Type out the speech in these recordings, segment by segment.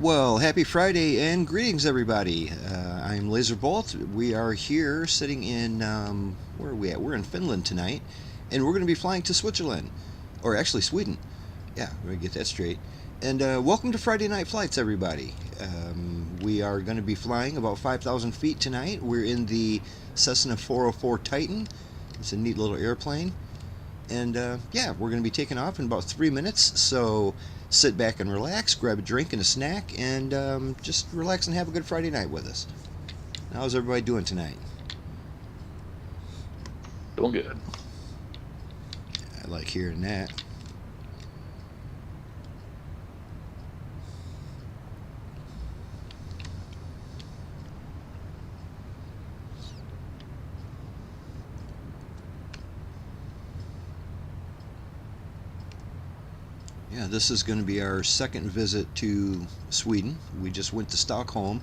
Well, happy Friday and greetings, everybody. I'm Lazerbolt. We are here sitting in, where are we at? We're in Finland tonight, and we're going to be flying to Switzerland, or actually Sweden. Yeah, we're going to get that straight. And welcome to Friday Night Flights, everybody. We are going to be flying about 5,000 feet tonight. We're in the Cessna 404 Titan. It's a neat little airplane. And yeah, we're going to be taking off in about 3 minutes, so sit back and relax, grab a drink and a snack, and just relax and have a good Friday night with us. How's everybody doing tonight? Doing good. I like hearing that. Yeah, this is going to be our second visit to Sweden. We just went to Stockholm,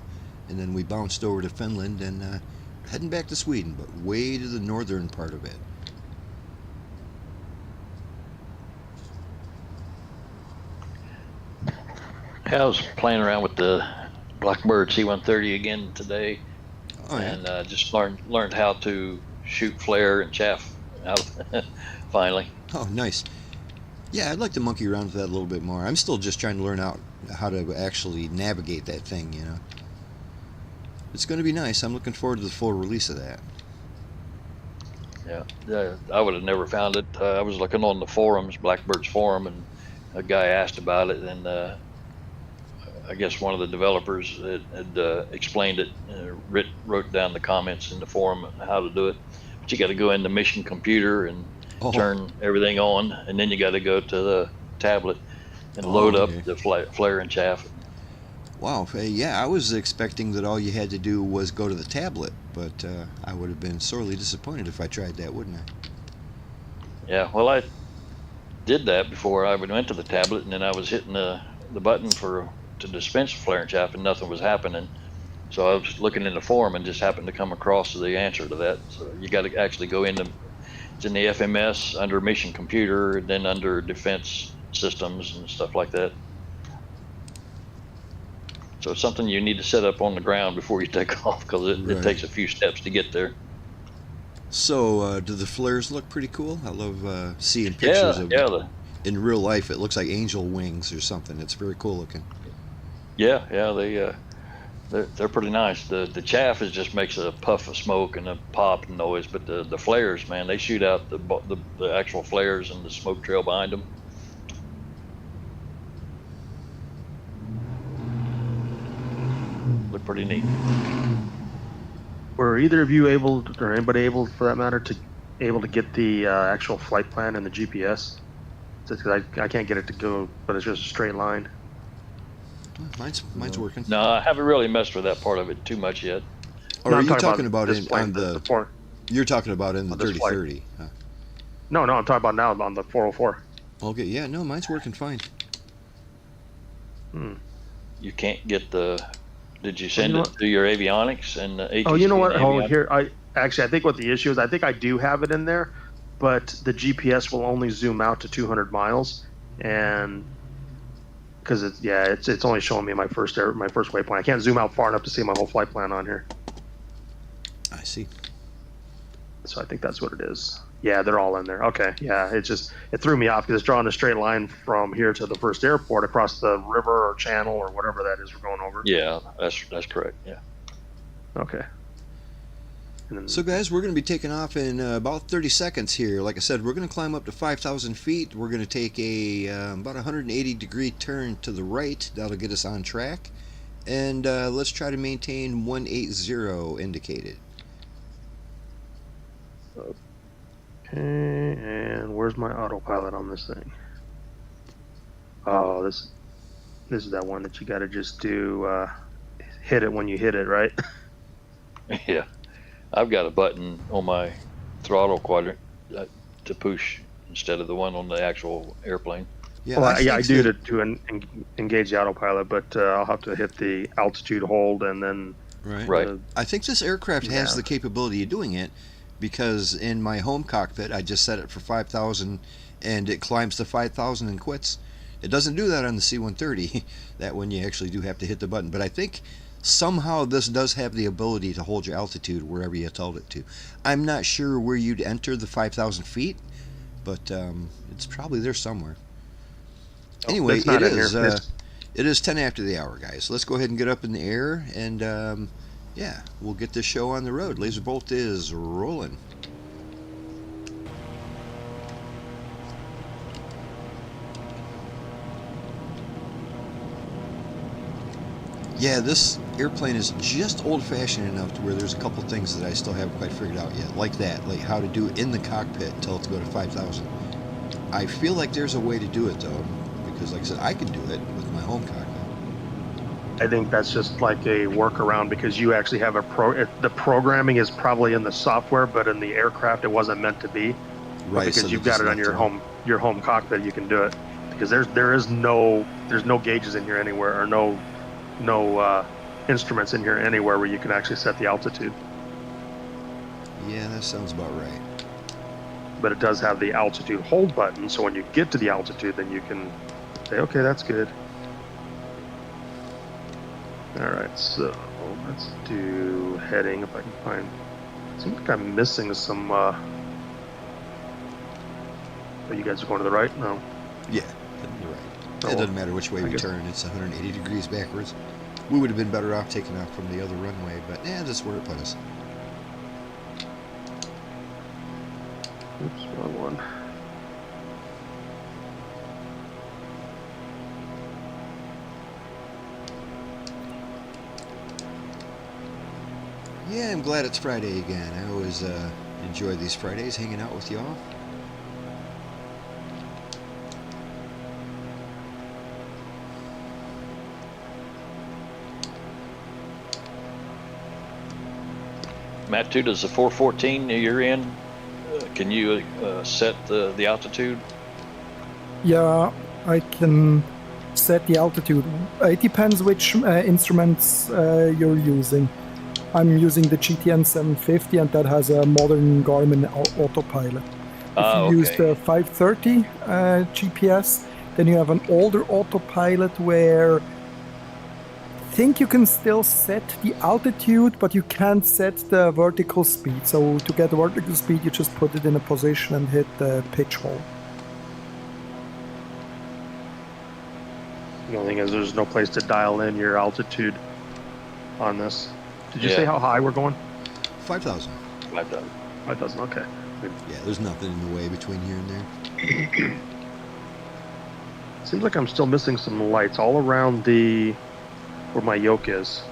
and then we bounced over to Finland, and heading back to Sweden, but way to the northern part of it. I was playing around with the Blackbird C-130 again today, and just learned how to shoot flare and chaff out finally. Oh, nice. Yeah, I'd like to monkey around with that a little bit more. I'm still just trying to learn out how to actually navigate that thing, you know. It's going to be nice. I'm looking forward to the full release of that. Yeah, I would have never found it. I was looking on the forums, Blackbird's forum, and a guy asked about it, and I guess one of the developers had explained it, wrote down the comments in the forum on how to do it. But you got to go in the mission computer and turn everything on, and then you got to go to the tablet and load up the flare and chaff. Wow, yeah, I was expecting that all you had to do was go to the tablet, but I would have been sorely disappointed if I tried that, wouldn't I? Yeah, well, I did that before I went to the tablet, and then I was hitting the button to dispense flare and chaff, and nothing was happening. So I was looking in the forum and just happened to come across the answer to that. So you got to actually go into it's in the FMS under mission computer, and then under defense systems and stuff like that. So it's something you need to set up on the ground before you take off, because it takes a few steps to get there. So do the flares look pretty cool? I love seeing pictures of it. In real life, it looks like angel wings or something. It's very cool looking. Yeah, they're pretty nice. The chaff just makes a puff of smoke and a pop noise, but the flares, man, they shoot out the actual flares and the smoke trail behind them. Look pretty neat. Were either of you able, or anybody able for that matter, to get the actual flight plan and the GPS? Because I can't get it to go, but it's just a straight line. Mine's working. No, I haven't really messed with that part of it too much yet. Or are you talking about on the? You're talking about in the 3030. Huh? No, I'm talking about now on the 404. Okay, yeah, no, mine's working fine. You can't get the. Did you send it to your avionics and the ATC? Oh, you know what? Oh, here I think what the issue is. I think I do have it in there, but the GPS will only zoom out to 200 miles, and because it's only showing me my first waypoint. I can't zoom out far enough to see my whole flight plan on here. I see. So I think that's what it is. Yeah, they're all in there. Okay, yeah, it threw me off because it's drawing a straight line from here to the first airport across the river or channel or whatever that is we're going over. Yeah, that's correct. Yeah. Okay. So guys, we're going to be taking off in about 30 seconds here. Like I said, we're going to climb up to 5,000 feet. We're going to take a about 180-degree turn to the right. That'll get us on track. And let's try to maintain 180 indicated. Okay, and where's my autopilot on this thing? Oh, this is that one that you got to just do hit it when you hit it, right? Yeah. I've got a button on my throttle quadrant to push instead of the one on the actual airplane. Yeah, well, I do to engage the autopilot, but I'll have to hit the altitude hold and then. Right. I think this aircraft has the capability of doing it, because in my home cockpit I just set it for 5,000 and it climbs to 5,000 and quits. It doesn't do that on the C-130. That one you actually do have to hit the button. But I think somehow this does have the ability to hold your altitude wherever you told it to. I'm not sure where you'd enter the 5,000 feet, but it's probably there somewhere. Anyway, it is 10 after the hour, guys. Let's go ahead and get up in the air, and yeah, we'll get this show on the road. Lazerbolt is rolling. Yeah, this airplane is just old-fashioned enough to where there's a couple things that I still haven't quite figured out yet, like that, like how to do it in the cockpit, tell it to go to 5,000. I feel like there's a way to do it, though, because, like I said, I can do it with my home cockpit. I think that's just like a workaround because you actually have the programming is probably in the software, but in the aircraft it wasn't meant to be. Right. Because so you've got it on your home cockpit, you can do it. Because there's no gauges in here anywhere, or no instruments in here anywhere where you can actually set the altitude. Yeah, that sounds about right. But it does have the altitude hold button, so when you get to the altitude, then you can say, okay, that's good. All right, so let's do heading if I can find. Seems like I'm missing some. Oh, you guys are going to the right? No. Yeah, you're right. It doesn't matter which way we turn. It's 180 degrees backwards. We would have been better off taking off from the other runway, but yeah, that's where it put us. Oops, wrong one. Yeah, I'm glad it's Friday again. I always enjoy these Fridays, hanging out with y'all. Matt, too, does the 414 you're in, can you set the altitude? Yeah, I can set the altitude. It depends which instruments you're using. I'm using the GTN 750, and that has a modern Garmin autopilot. If you use the 530 GPS, then you have an older autopilot where I think you can still set the altitude, but you can't set the vertical speed. So to get the vertical speed, you just put it in a position and hit the pitch hole. The only thing is there's no place to dial in your altitude on this. Did you say how high we're going? 5,000. 5,000. 5,000, okay. Yeah, there's nothing in the way between here and there. Seems like I'm still missing some lights all around where my yoke is.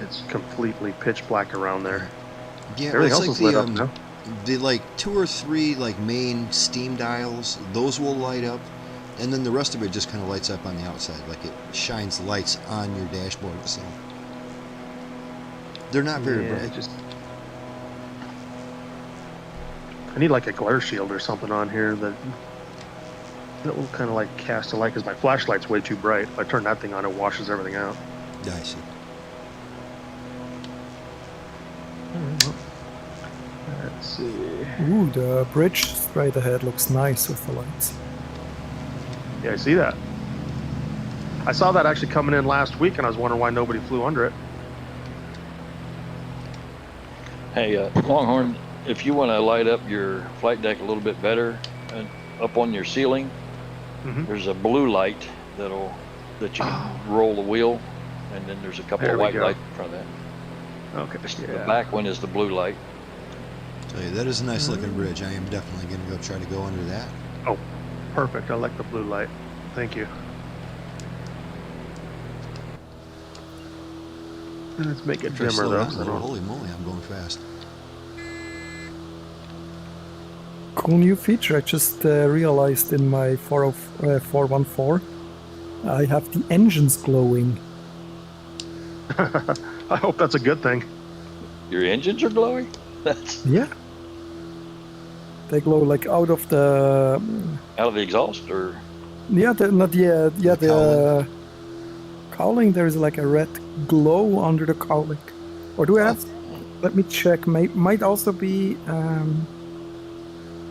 It's completely pitch black around there. Yeah, everything else like is lit up now. The like 2 or 3 like main steam dials, those will light up, and then the rest of it just kind of lights up on the outside, like it shines lights on your dashboard itself. They're not very bright. I need like a glare shield or something on here that will kind of like cast a light, because my flashlight's way too bright. If I turn that thing on, it washes everything out. Yeah, I see. Let's see. Ooh, the bridge straight ahead looks nice with the lights. Yeah, I see that. I saw that actually coming in last week, and I was wondering why nobody flew under it. Hey, Longhorn, if you want to light up your flight deck a little bit better, up on your ceiling, there's a blue light that you can roll the wheel, and then there's a couple of white lights in front of that. Okay. The back one is the blue light. Tell you, that is a nice looking bridge. I am definitely going to go try to go under that. Oh, perfect. I like the blue light. Thank you. Let's make it dimmer though. Holy moly, I'm going fast. Cool new feature I just realized in my 414. I have the engines glowing. I hope that's a good thing. Your engines are glowing? Yeah. They glow like out of the exhaust, or? Yeah, the cowling. There is like a red glow under the cowling. Or do I have? Let me check. Might also be.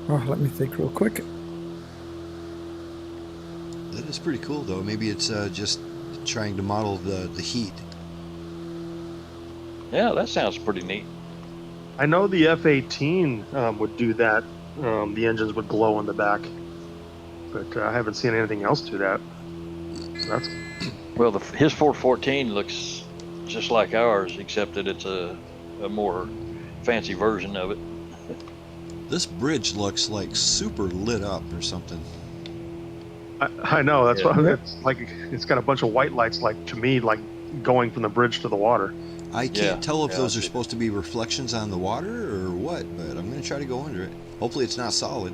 Let me think real quick. That is pretty cool, though. Maybe it's just trying to model the heat. Yeah, that sounds pretty neat. I know the F-18 would do that. The engines would glow in the back, but I haven't seen anything else do that. That's Well, his 414 looks just like ours, except that it's a more fancy version of it. This bridge looks like super lit up or something. I know. That's Yeah. why it's like it's got a bunch of white lights, like to me, like going from the bridge to the water. I can't Yeah, tell if yeah, those I are see. supposed to be reflections on the water or what, but I'm going to try to go under it. Hopefully it's not solid.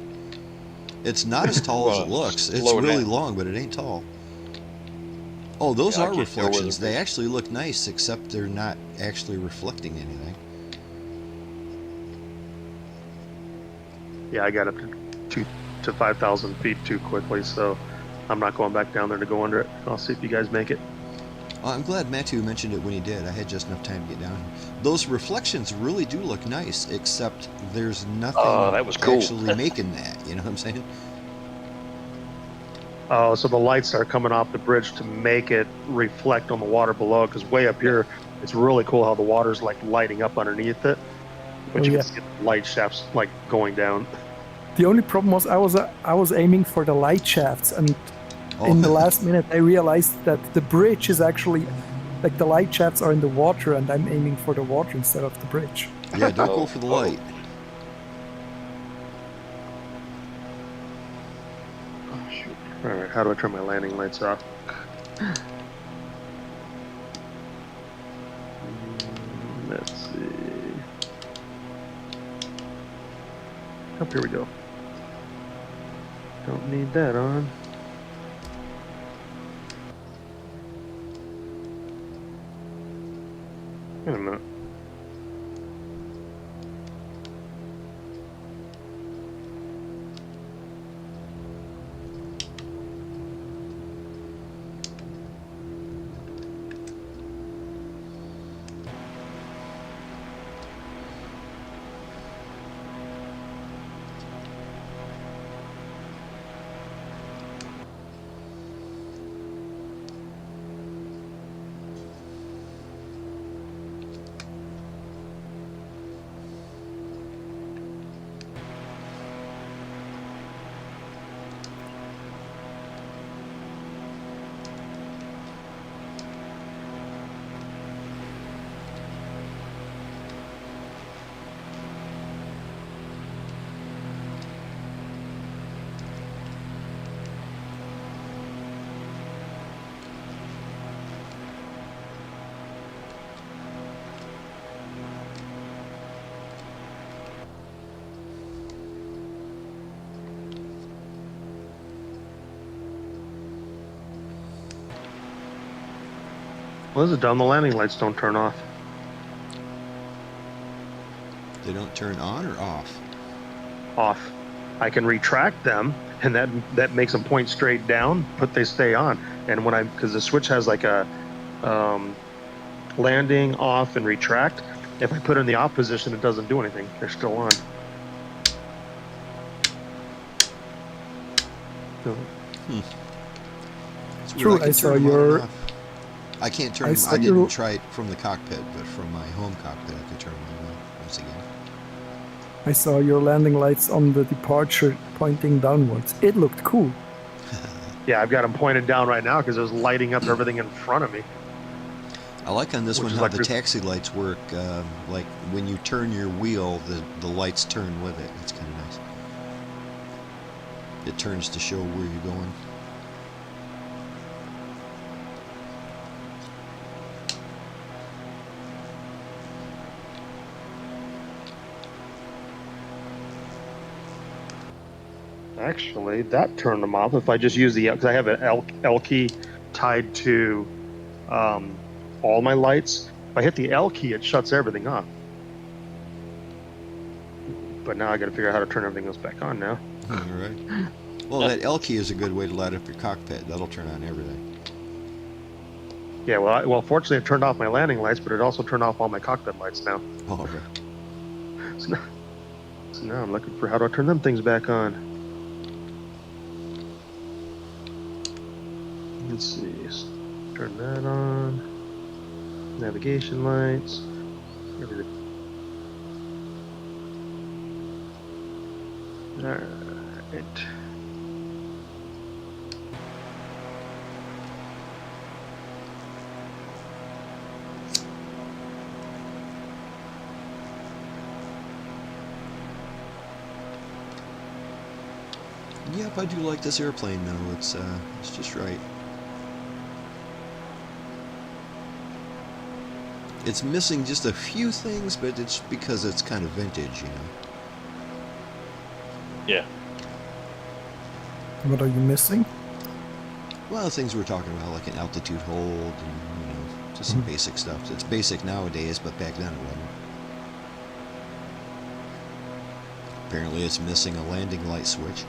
It's not as tall as it Well, looks. It's slow it really down. long, but it ain't tall. Oh, those Yeah, I are can't tell whether reflections. They it's- actually look nice, except they're not actually reflecting anything. Yeah, I got up to 5,000 feet too quickly, so I'm not going back down there to go under it. I'll see if you guys make it. I'm glad Matthew mentioned it when he did. I had just enough time to get down here. Those reflections really do look nice, except there's nothing Oh, that was cool. actually making that. You know what I'm saying? Oh, so the lights are coming off the bridge to make it reflect on the water below. Because way up here, it's really cool how the water's like lighting up underneath it, but Oh, you yeah. can see the light shafts like going down. The only problem was I was aiming for the light shafts, and in the last minute I realized that the bridge is actually like the light shafts are in the water, and I'm aiming for the water instead of the bridge. Yeah, don't go Oh, for the oh. light. Oh, shoot. All right, how do I turn my landing lights off? Let's see. Oh, here we go. Don't need that on. Wait a minute. Well, this is dumb. The landing lights don't turn off. They don't turn on or off. Off. I can retract them, and that makes them point straight down, but they stay on. And when because the switch has like a landing, off, and retract. If I put it in the off position, it doesn't do anything. They're still on. It's True, weird. I can saw turn 'em on your- and off. I can't turn I them. saw I didn't your- try it from the cockpit, but from my home cockpit, I could turn them on once again. I saw your landing lights on the departure pointing downwards. It looked cool. Yeah, I've got them pointed down right now because it was lighting up everything in front of me. I like on this Which one is how like the your- taxi lights work. Like when you turn your wheel, the lights turn with it. It's kind of nice. It turns to show where you're going. Actually, that turned them off. If I just use the, because I have an L key tied to all my lights. If I hit the L key, it shuts everything off. But now I got to figure out how to turn everything else back on now. All right. Well, that L key is a good way to light up your cockpit. That'll turn on everything. Yeah, well, fortunately, it turned off my landing lights, but it also turned off all my cockpit lights now. All right. So now I'm looking for how do I turn them things back on. Let's see. Turn that on. Navigation lights. Everything. Alright. Yep, I do like this airplane though. It's just right. It's missing just a few things, but it's because it's kind of vintage, you know. Yeah. What are you missing? Well, things we're talking about, like an altitude hold and, you know, just some basic stuff. It's basic nowadays, but back then it wasn't. Apparently it's missing a landing light switch.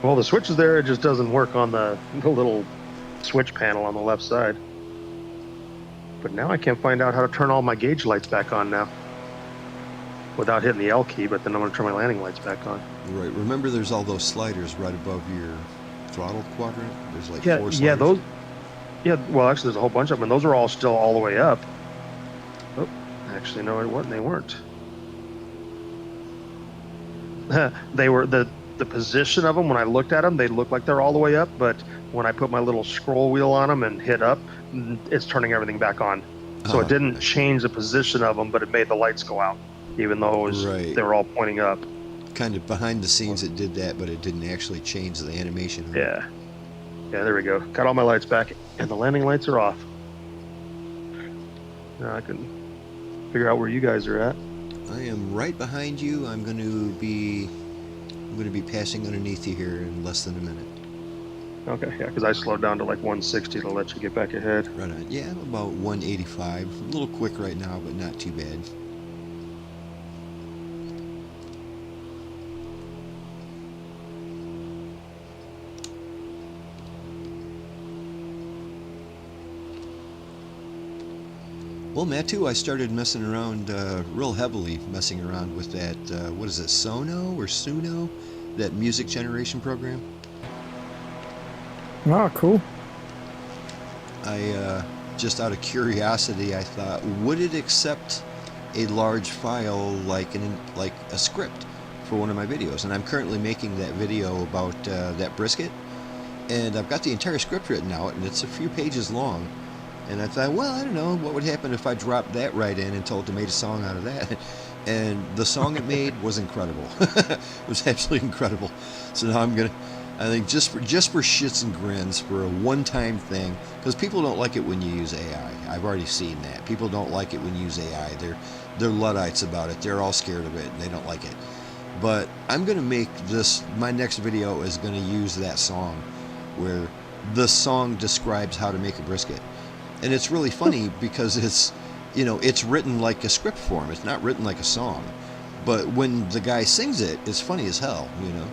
Well, the switch is there. It just doesn't work on the little switch panel on the left side. But now I can't find out how to turn all my gauge lights back on now. Without hitting the L key, but then I'm going to turn my landing lights back on. Right. Remember there's all those sliders right above your throttle quadrant? There's like 4 sliders. Yeah, those. Yeah, well, actually, there's a whole bunch of them, and those are all still all the way up. Oh, actually, no, it wasn't. They weren't. They were the position of them. When I looked at them, they looked like they're all the way up. But when I put my little scroll wheel on them and hit up, it's turning everything back on. So it didn't change the position of them, but it made the lights go out, even though it was, they were all pointing up. Kind of behind the scenes, it did that, but it didn't actually change the animation. Yeah. Yeah, there we go. Got all my lights back, and the landing lights are off. Now I can figure out where you guys are at. I am right behind you. I'm going to be passing underneath you here in less than a minute. Okay, yeah, because I slowed down to like 160 to let you get back ahead. Right on. Yeah, I'm about 185. A little quick right now, but not too bad. Well, Matt, too, I started messing around real heavily, messing around with that, what is it, Sono or Suno? That music generation program. Ah, cool. I, just out of curiosity, I thought, would it accept a large file like a script for one of my videos? And I'm currently making that video about that brisket. And I've got the entire script written out, and it's a few pages long. And I thought, well, I don't know, what would happen if I dropped that right in and told it to make a song out of that? And the song it made was incredible. It was absolutely incredible. So now I'm I think just for shits and grins, for a one-time thing, because people don't like it when you use AI. I've already seen that. People don't like it when you use AI. They're Luddites about it. They're all scared of it. And they don't like it. But I'm going to make my next video is going to use that song, where the song describes how to make a brisket. And it's really funny because it's written like a script form. It's not written like a song. But when the guy sings it, it's funny as hell, you know.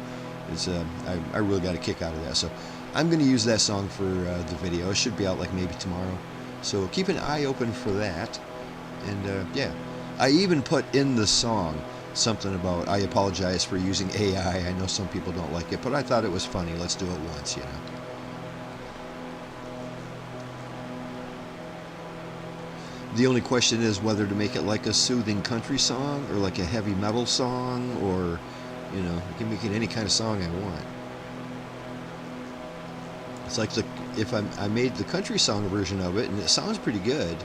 It's I really got a kick out of that. So I'm going to use that song for the video. It should be out like maybe tomorrow. So keep an eye open for that. And yeah, I even put in the song something about, I apologize for using AI. I know some people don't like it, but I thought it was funny. Let's do it once, you know. The only question is whether to make it like a soothing country song or like a heavy metal song, or, you know, I can make it any kind of song I want. It's like if I made the country song version of it, and it sounds pretty good,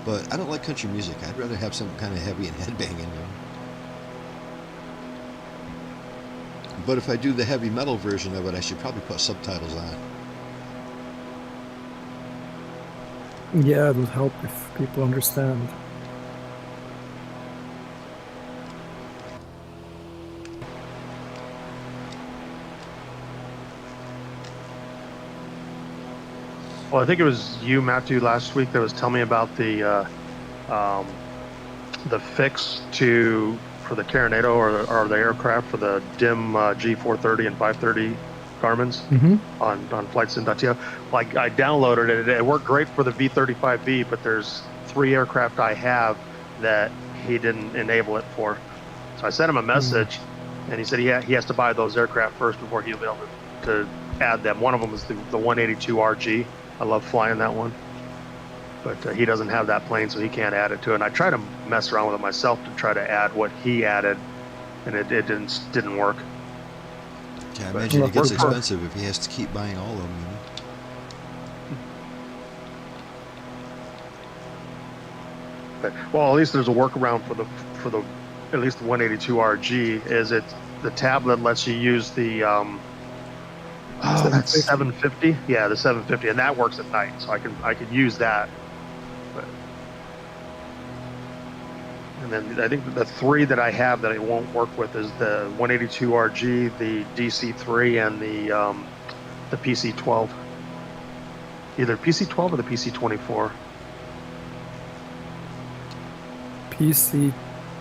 but I don't like country music. I'd rather have some kind of heavy and headbanging, you know. But if I do the heavy metal version of it, I should probably put subtitles on. Yeah, it would help if people understand. Well, I think it was you, Matthew, last week that was telling me about the fix for the Carinado or the aircraft for the DIM G430 and 530 Garmin's on flightsim.to. Like, I downloaded it. It worked great for the V35B, but there's 3 aircraft I have that he didn't enable it for. So I sent him a message, and he said he has to buy those aircraft first before he'll be able to add them. One of them is the 182 RG. I love flying that one, but he doesn't have that plane, so he can't add it to it. And I tried to mess around with it myself to try to add what he added, and it didn't work. Yeah, I imagine it gets expensive if he has to keep buying all of them. You know? Well, at least there's a workaround for the at least the 182 RG. Is it the tablet lets you use the that's 750? Yeah, the 750, and that works at night, so I could use that. But, and then I think the 3 that I have that it won't work with is the 182 RG, the DC3, and the PC12. Either PC12 or the PC24.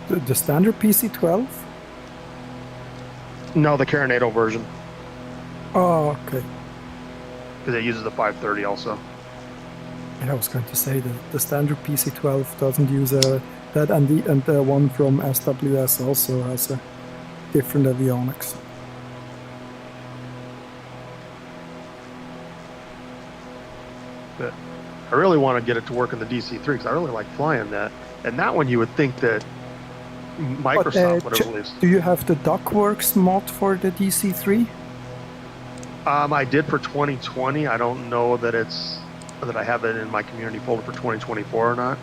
The standard PC12? No, the Carinado version. Oh, okay. Because it uses the 530 also. And I was going to say that the standard PC12 doesn't use that, and the one from SWS also has a different avionics. But I really want to get it to work in the DC3 because I really like flying that. And that one, you would think that Microsoft would have released. Do you have the DuckWorks mod for the DC3? I did for 2020. I don't know that I have it in my community folder for 2024 or not.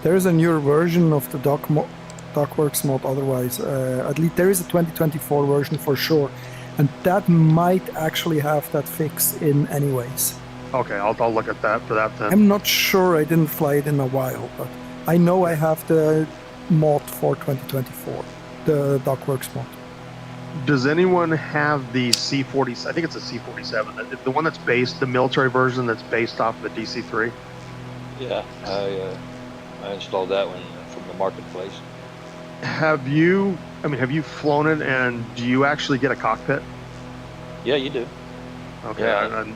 There is a newer version of the DuckWorks mod. Otherwise, at least there is a 2024 version for sure, and that might actually have that fix in anyways. Okay, I'll look at that for that then. I'm not sure. I didn't fly it in a while, but I know I have the mod for 2024, the DuckWorks mod. Does anyone have the C40? I think it's a C47. The one that's based, the military version that's based off of the DC3. Yeah, I installed that one from the marketplace. Have you flown it, and do you actually get a cockpit? Yeah, you do. Okay. Yeah.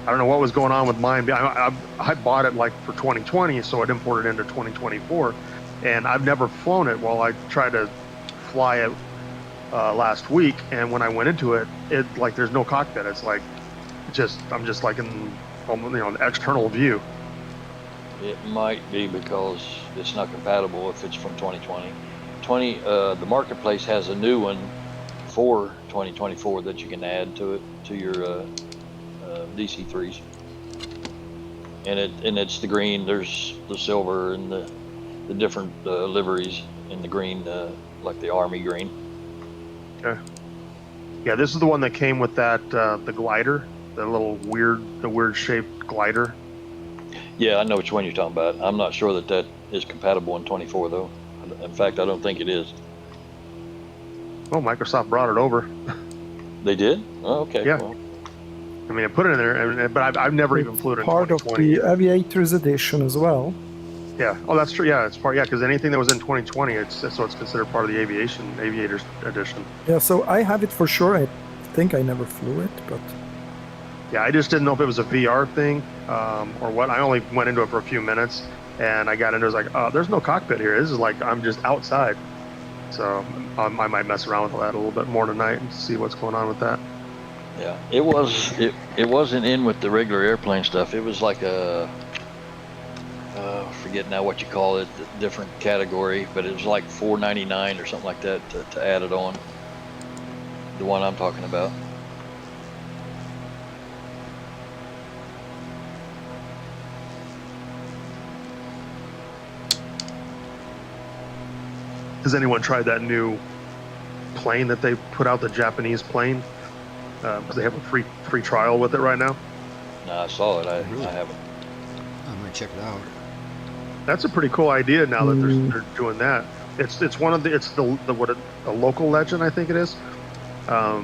I don't know what was going on with mine. I bought it like for 2020, so it imported into 2024, and I've never flown it. Well, I tried to fly it last week, and when I went into it, like there's no cockpit. It's like I'm just like in an external view. It might be because it's not compatible if it's from 2020. The marketplace has a new one for 2024 that you can add to your DC3s, and it's the green. There's the silver and the different liveries in the green, like the army green. Okay. Yeah, this is the one that came with that the glider, the weird shaped glider. Yeah, I know which one you're talking about. I'm not sure that is compatible in 24 though. In fact, I don't think it is. Oh, Microsoft brought it over. They did? Oh, okay. Yeah. Well, I mean, I put it in there, but I've never even flew it in part of 2020. the Aviators edition as well. Yeah. Oh, that's true. Yeah, it's part. Yeah, because anything that was in 2020, it's considered part of the Aviators edition. Yeah, so I have it for sure. I think I never flew it, but yeah, I just didn't know if it was a VR thing or what. I only went into it for a few minutes, and I got into it. I was like, oh, there's no cockpit here. This is like I'm just outside. So I might mess around with that a little bit more tonight and see what's going on with that. yeah, it wasn't in with the regular airplane stuff. It was like a forget now what you call it, different category, but it was like $4.99 or something like that to add it on. The one I'm talking about. Has anyone tried that new plane that they put out, the Japanese plane? Because they have a free trial with it right now. No, I saw it. Really? I haven't. I might check it out. That's a pretty cool idea now that they're doing that. It's a local legend, I think it is. But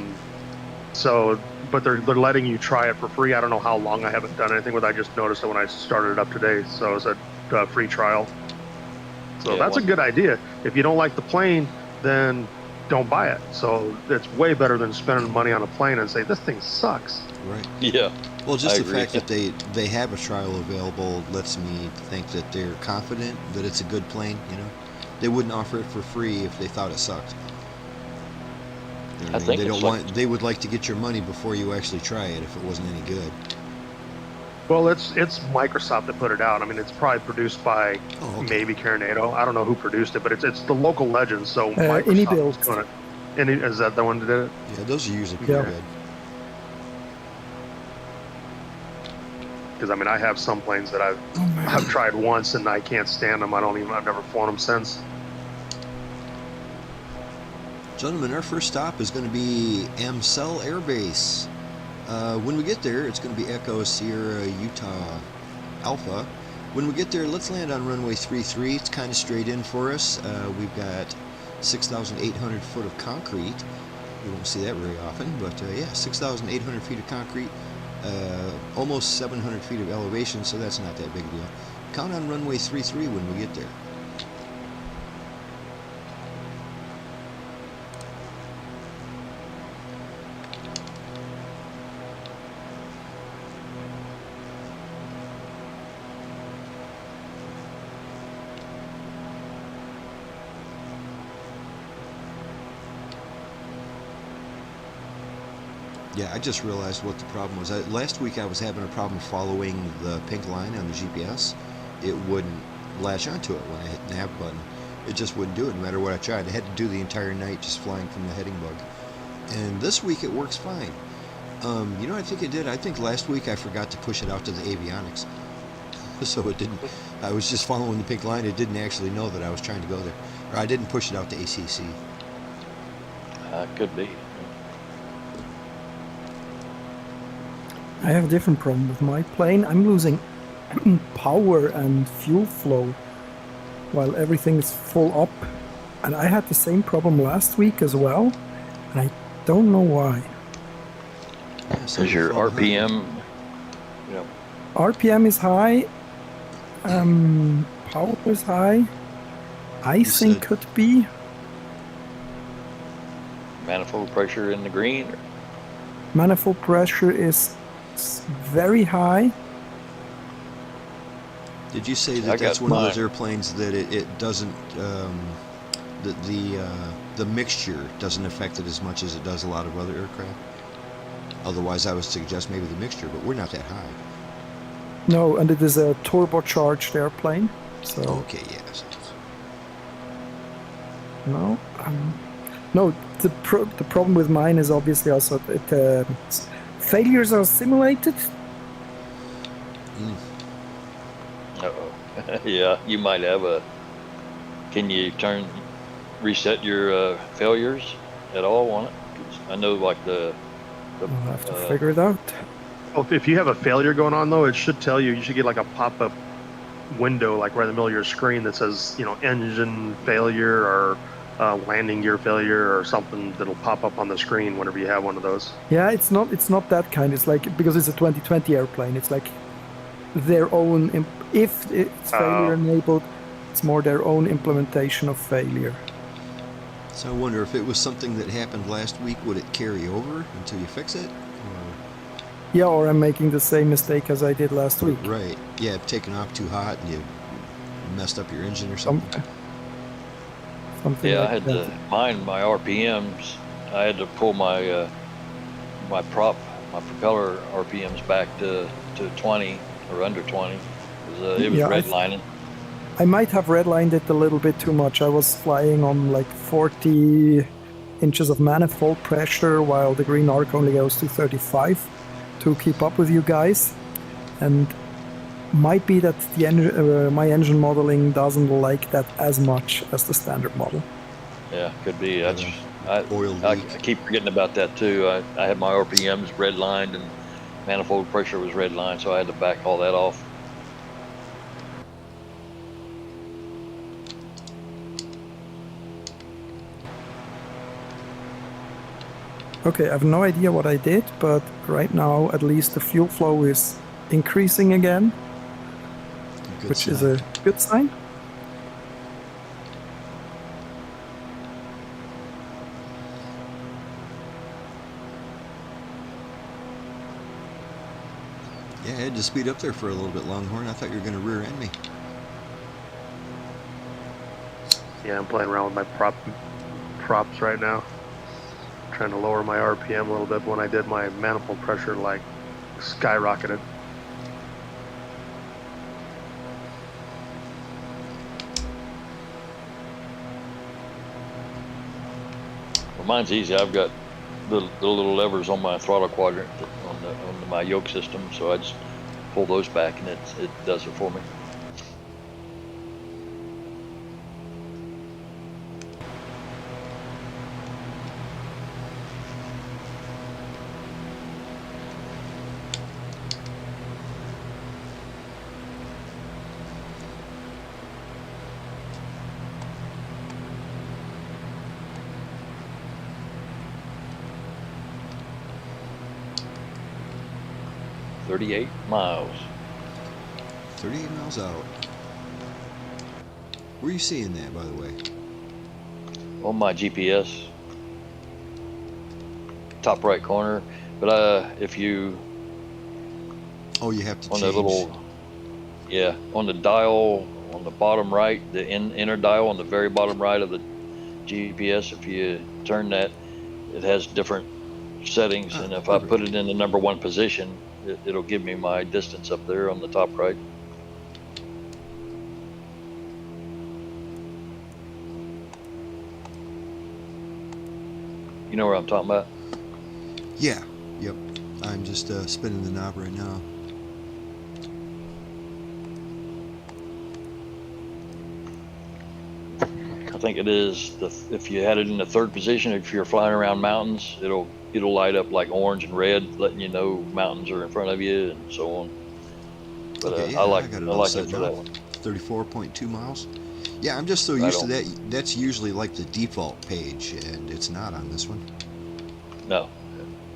they're letting you try it for free. I don't know how long. I haven't done anything with it. I just noticed it when I started it up today. So it's a free trial. So Yeah, that's a good idea. If you don't like the plane, then don't buy it. So it's way better than spending money on a plane and say, this thing sucks. Right. Yeah. Well, just I the agree. fact that they have a trial available lets me think that they're confident that it's a good plane. You know, they wouldn't offer it for free if they thought it sucked. I think they it's don't like- want. They would like to get your money before you actually try it if it wasn't any good. Well, it's Microsoft that put it out. I mean, it's probably produced by maybe Kiruna. I don't know who produced it, but it's the local legend. So Microsoft is doing it. Is that the one that did it? Yeah, those are usually pretty good. Because I mean, I have some planes that I've tried once and I can't stand them. I've never flown them since. Gentlemen, our first stop is going to be Amsele Air Base. When we get there, it's going to be Echo Sierra Utah Alpha. When we get there, let's land on runway 33. It's kind of straight in for us. We've got 6,800 foot of concrete. We won't see that very often, but yeah, 6,800 feet of concrete, almost 700 feet of elevation, so that's not that big a deal. Count on runway 33 when we get there. Yeah, I just realized what the problem was. Last week I was having a problem following the pink line on the GPS. It wouldn't latch onto it when I hit the nav button. It just wouldn't do it no matter what I tried. I had to do the entire night just flying from the heading bug. And this week it works fine. You know what I think it did? I think last week I forgot to push it out to the avionics. So it didn't, I was just following the pink line. It didn't actually know that I was trying to go there. Or I didn't push it out to ACC. Could be. I have a different problem with my plane. I'm losing power and fuel flow while everything is full up. And I had the same problem last week as well. And I don't know why. Is your RPM? Yeah. RPM is high. Power is high. Icing could be. Manifold pressure in the green? Manifold pressure is very high. Did you say that that's one of those airplanes that it doesn't, the mixture doesn't affect it as much as it does a lot of other aircraft? Otherwise, I would suggest maybe the mixture, but we're not that high. No, and it is a turbocharged airplane. So okay, yes. No, no. The problem with mine is obviously also that failures are simulated. Uh-oh. Yeah, you might have a... Can you reset your failures at all on it? 'Cause I know like I'll have to figure it out. Well, if you have a failure going on though, it should tell you. You should get like a pop-up window like right in the middle of your screen that says, you know, engine failure or landing gear failure or something that'll pop up on the screen whenever you have one of those. Yeah, it's not that kind. It's like, because it's a 2020 airplane, it's like their own, if it's failure enabled, it's more their own implementation of failure. So I wonder if it was something that happened last week, would it carry over until you fix it? Yeah, or I'm making the same mistake as I did last week. Right. Yeah, taking off too hot and you messed up your engine or something. Something yeah, like I had that. to mind my RPMs. I had to pull my my propeller RPMs back to 20 or under 20 because it was redlining. I might have redlined it a little bit too much. I was flying on like 40 inches of manifold pressure while the green arc only goes to 35 to keep up with you guys. And might be that the my engine modeling doesn't like that as much as the standard model. Yeah, could be. That's I keep forgetting about that too. I had my RPMs redlined and manifold pressure was redlined, so I had to back all that off. Okay, I have no idea what I did, but right now at least the fuel flow is increasing again, which is a good sign. Yeah, I had to speed up there for a little bit, Longhorn. I thought you were going to rear end me. Yeah, I'm playing around with my props right now. trying to lower my RPM a little bit. But when I did, my manifold pressure like skyrocketed. Well, mine's easy. I've got the little levers on my throttle quadrant on my yoke system, so I just pull those back and it does it for me. $38 miles. 38 miles out. Where are you seeing that, by the way? On my GPS, top right corner. But if you Oh, you have to on change. the little, yeah, on the dial on the bottom right, the inner dial on the very bottom right of the GPS, if you turn that, it has different settings, and if I put it in the number 1 position, it'll give me my distance up there on the top right. You know where I'm talking about? Yeah. Yep. I'm just spinning the knob right now. I think it is if you had it in the 3rd position, if you're flying around mountains, it'll light up like orange and red, letting you know mountains are in front of you and so on. But Okay, yeah, I like got it it all for set that now. one. 34.2 miles. Yeah, I'm just so Right used to on. that. That's usually like the default page, and it's not on this one. No,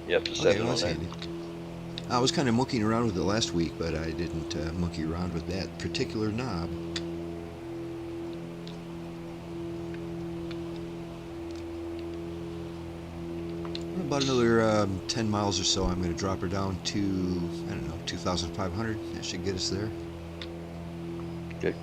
you have to set Okay, it well, on that's there. handy. I was kind of monkeying around with it last week, but I didn't monkey around with that particular knob. About another 10 miles or so, I'm going to drop her down to, I don't know, 2,500. That should get us there. Okay.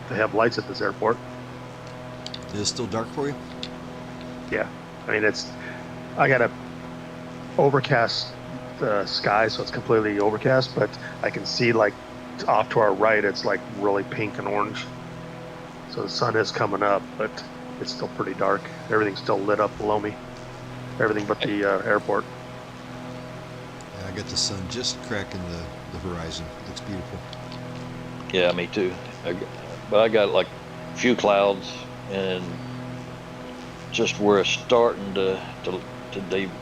They have lights at this airport. Is it still dark for you? Yeah, I mean I got a overcast sky, so it's completely overcast, but I can see like off to our right, it's like really pink and orange. So the sun is coming up, but it's still pretty dark. Everything's still lit up below me. Everything but the airport. Yeah, I got the sun just cracking the horizon. Looks beautiful. Yeah, me too. But I got like a few clouds, and just we're starting to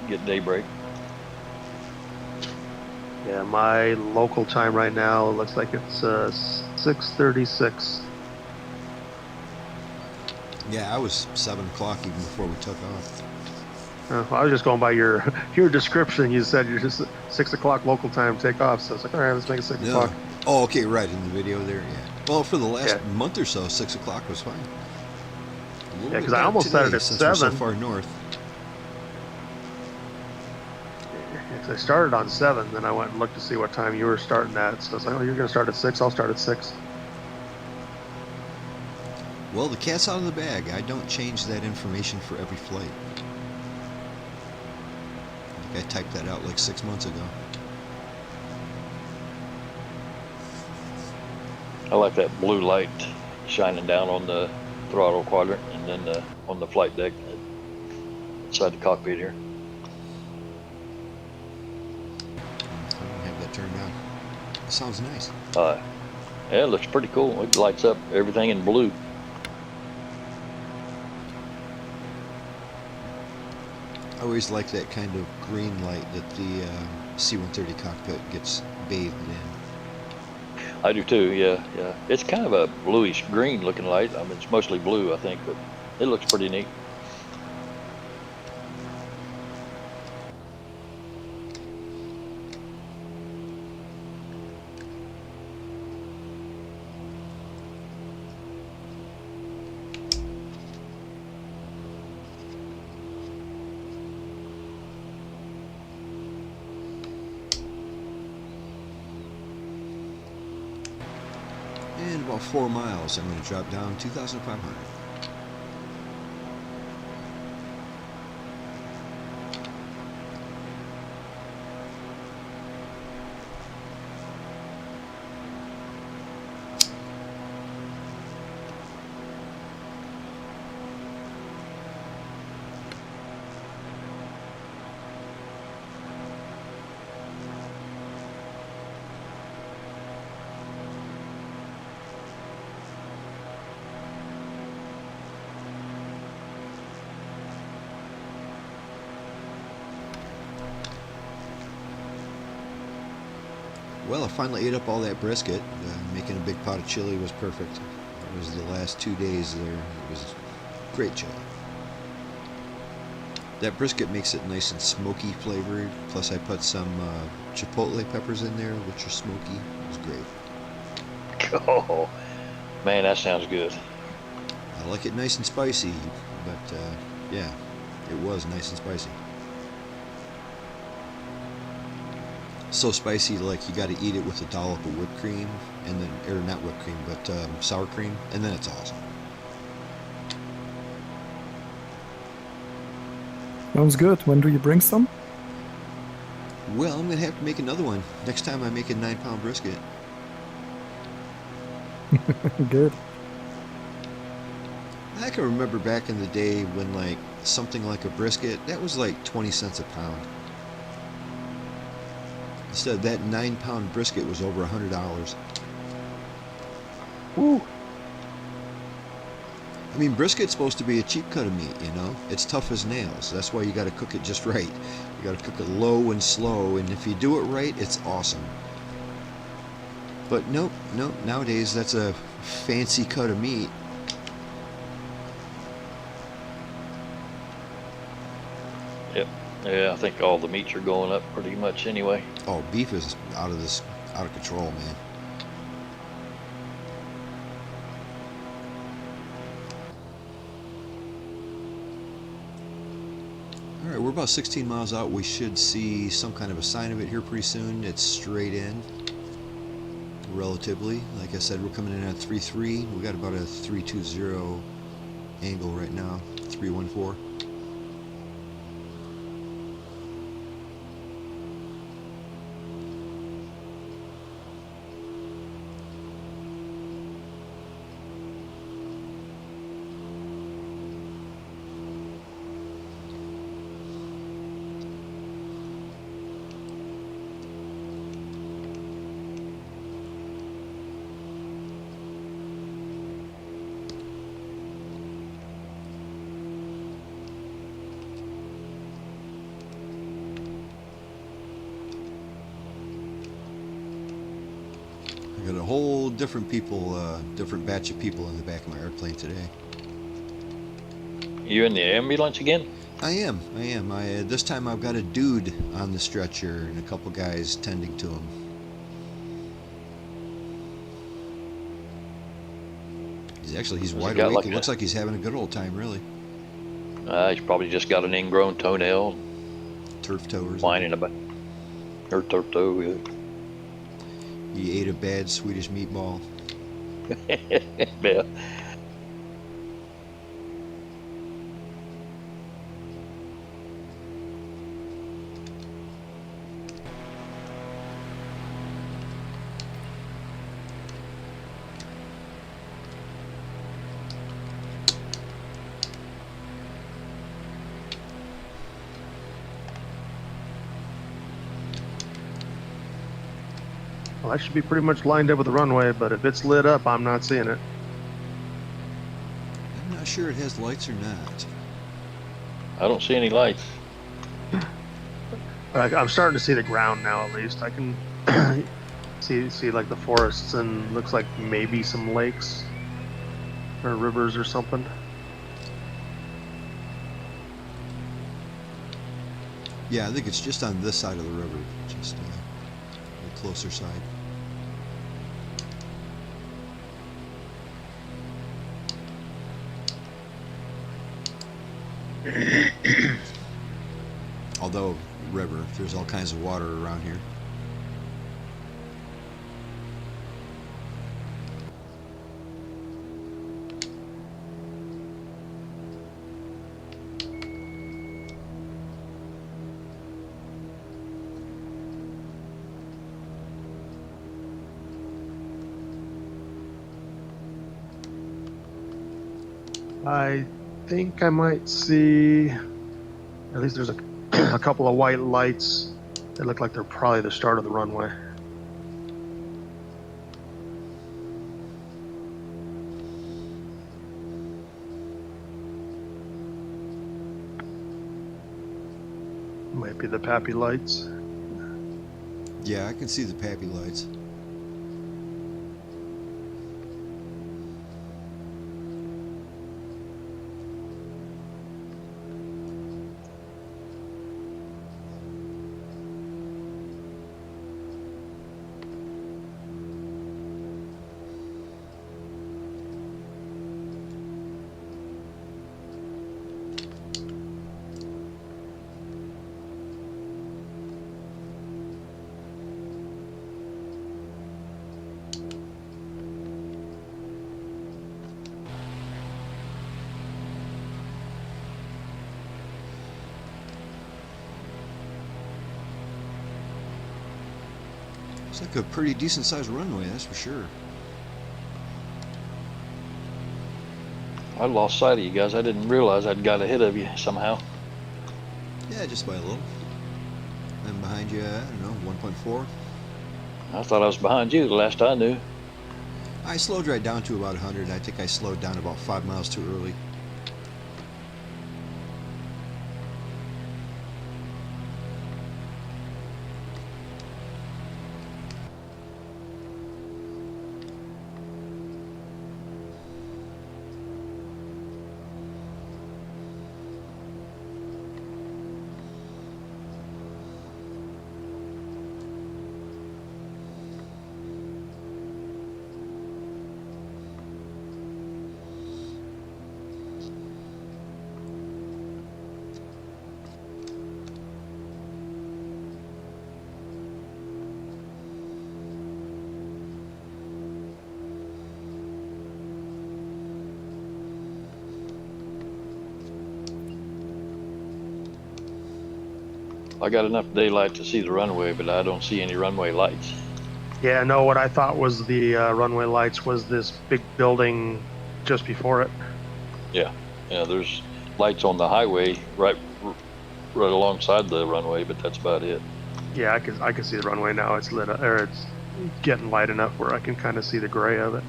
get daybreak. Yeah, my local time right now looks like it's 6:36. Yeah, I was 7 o'clock even before we took off. I was just going by your description. You said you're just 6 o'clock local time takeoff, so it's like, all right, let's make it 6 o'clock. Oh, okay, right, in the video there, yeah. Well, for the last month or so, 6 o'clock was fine. Yeah, because I almost started at 7. We're so far north. I started on 7, then I went and looked to see what time you were starting at. So I was like, oh, you're going to start at 6, I'll start at 6. Well, the cat's out of the bag. I don't change that information for every flight. I think I typed that out like 6 months ago. I like that blue light shining down on the throttle quadrant and then on the flight deck inside the cockpit here. I don't have that turned on. It sounds nice. Yeah, it looks pretty cool. It lights up everything in blue. I always like that kind of green light that the C-130 cockpit gets bathed in. I do too, yeah. It's kind of a bluish green looking light. I mean, it's mostly blue, I think, but it looks pretty neat. In about 4 miles, I'm going to drop down 2,500. Well, I finally ate up all that brisket. Making a big pot of chili was perfect. It was the last 2 days there. It was a great job. That brisket makes it nice and smoky flavored. Plus I put some chipotle peppers in there, which are smoky. It was great. Oh, man, that sounds good. I like it nice and spicy, but yeah, it was nice and spicy. So spicy, like you got to eat it with a dollop of whipped cream, and then, or not whipped cream, but sour cream, and then it's awesome. Sounds good. When do you bring some? Well, I'm gonna have to make another one next time I make a 9-pound brisket. Good. I can remember back in the day when like something like a brisket, that was like 20 cents a pound. Instead, that 9-pound brisket was over $100. Woo. I mean, brisket's supposed to be a cheap cut of meat, you know? It's tough as nails. That's why you got to cook it just right. You got to cook it low and slow, and if you do it right, it's awesome. But nope, nowadays that's a fancy cut of meat. Yep. Yeah, I think all the meats are going up pretty much anyway. Oh, beef is out of control, man. All right, we're about 16 miles out. We should see some kind of a sign of it here pretty soon. It's straight in, relatively. Like I said, we're coming in at 3.3. We got about a 3.20 angle right now, 3.14. I got a whole different batch of people in the back of my airplane today. You in the ambulance again? I am. This time I've got a dude on the stretcher and a couple guys tending to him. He's wide awake. Like It looks like he's having a good old time, really. He's probably just got an ingrown toenail. Turf toe or something. Whining about or turf toe. Yeah. He ate a bad Swedish meatball. Yeah. Well, that should be pretty much lined up with the runway, but if it's lit up, I'm not seeing it. I'm not sure it has lights or not. I don't see any lights. I'm starting to see the ground now, at least. I can see like the forests and looks like maybe some lakes or rivers or something. Yeah, I think it's just on this side of the river, just the closer side. Although, river, there's all kinds of water around here. I think I might see, at least there's a couple of white lights that look like they're probably the start of the runway. Might be the Pappy lights. Yeah, I can see the Pappy lights. It's like a pretty decent sized runway, that's for sure. I lost sight of you guys. I didn't realize I'd got ahead of you somehow. Yeah, just by a little. I'm behind you, I don't know, 1.4. I thought I was behind you the last I knew. I slowed right down to about 100. I think I slowed down about 5 miles too early. I got enough daylight to see the runway, but I don't see any runway lights. Yeah, no, what I thought was the runway lights was this big building just before it. Yeah, there's lights on the highway right alongside the runway, but that's about it. Yeah, I can see the runway now. It's lit up, or it's getting light enough where I can kind of see the gray of it.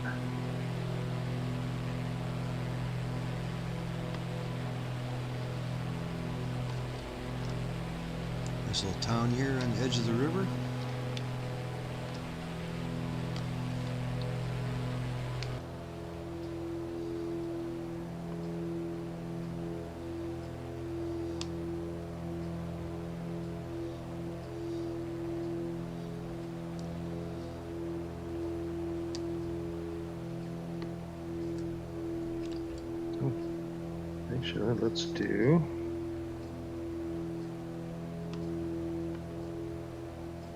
Nice little town here on the edge of the river. Sure, let's do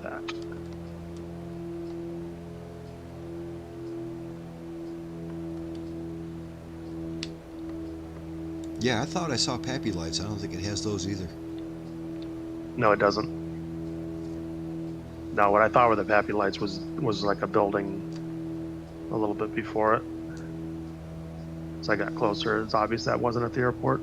that. Yeah, I thought I saw Pappy lights. I don't think it has those either. No, it doesn't. No, what I thought were the Pappy lights was like a building a little bit before it. As I got closer, it's obvious that wasn't at the airport.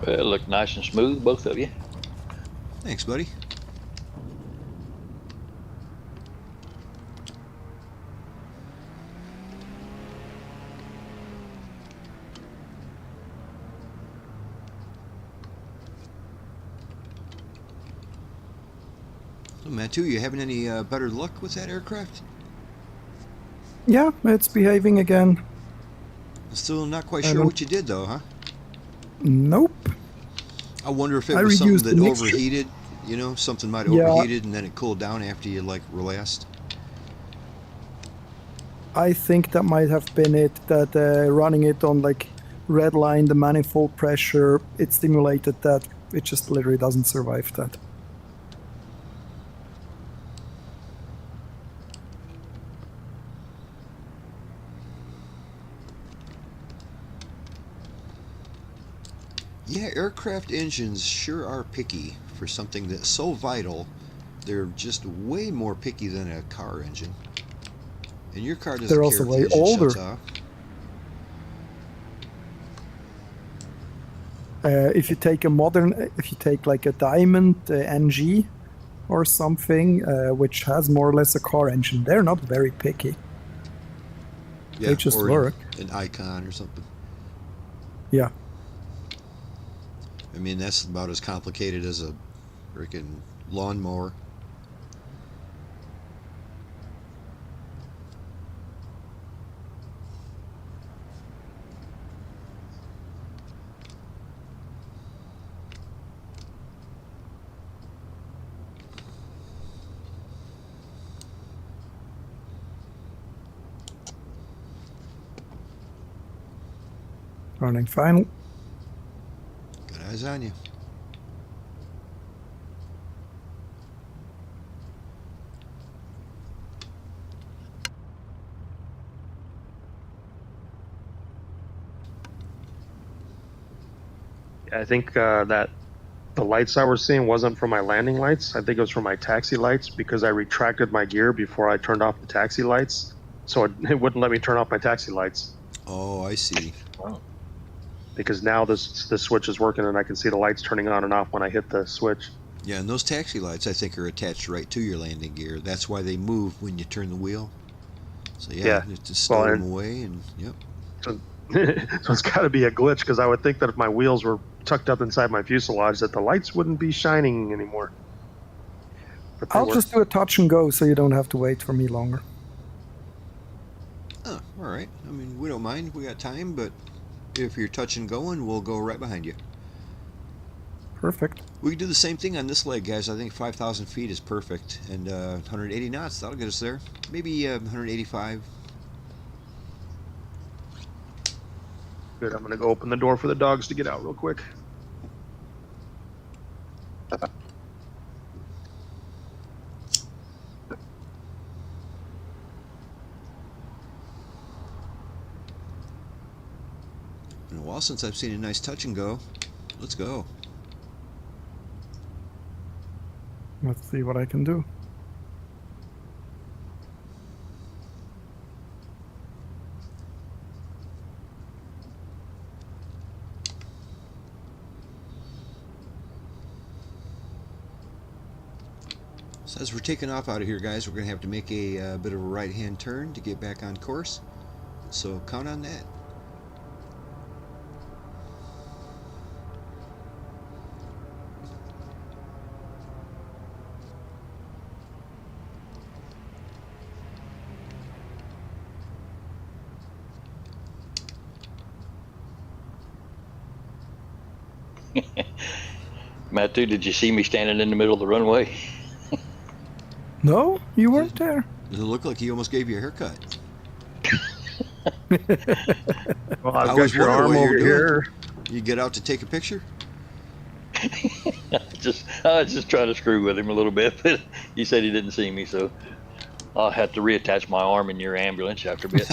It looked nice and smooth, both of you. Thanks, buddy. So, Matthew, you having any better luck with that aircraft? Yeah, it's behaving again. Still not quite sure what you did, though, huh? Nope. I wonder if it I was something reduced that the mixture. overheated. You know, something might have Yeah. overheated and then it cooled down after you, like, relaxed. I think that might have been it, that running it on like red line, the manifold pressure, it stimulated that. It just literally doesn't survive that. Yeah, aircraft engines sure are picky for something that's so vital. They're just way more picky than a car engine. And your car doesn't They're care also if the way engine older. shuts off. If you take a modern, if you take like a Diamond NG or something, which has more or less a car engine, they're not very picky. Yeah, They just or work. an Icon or something. Yeah. I mean, that's about as complicated as a freaking lawnmower. Running final. Got eyes on you. I think that the lights I was seeing wasn't from my landing lights. I think it was from my taxi lights because I retracted my gear before I turned off the taxi lights. So it wouldn't let me turn off my taxi lights. Oh, I see. Oh. Because now this switch is working and I can see the lights turning on and off when I hit the switch. Yeah, and those taxi lights, I think, are attached right to your landing gear. That's why they move when you turn the wheel. So yeah, you just stow them away, and yep. So, so it's got to be a glitch because I would think that if my wheels were tucked up inside my fuselage, that the lights wouldn't be shining anymore. I'll just do a touch and go, so you don't have to wait for me longer. Oh, all right. I mean, we don't mind. We got time, but if you're touch and going, we'll go right behind you. Perfect. We can do the same thing on this leg, guys. I think 5,000 feet is perfect, and 180 knots, that'll get us there. Maybe 185. Good. I'm gonna go open the door for the dogs to get out real quick. Been a while since I've seen a nice touch and go. Let's go. Let's see what I can do. So as we're taking off out of here, guys, we're going to have to make a bit of a right-hand turn to get back on course. So count on that. Matthew, did you see me standing in the middle of the runway? No, you weren't there. Does it look like he almost gave you a haircut? Well, I I've was got your wondering arm what you're over doing. here. You get out to take a picture? I was just trying to screw with him a little bit, but he said he didn't see me, so I'll have to reattach my arm in your ambulance after a bit.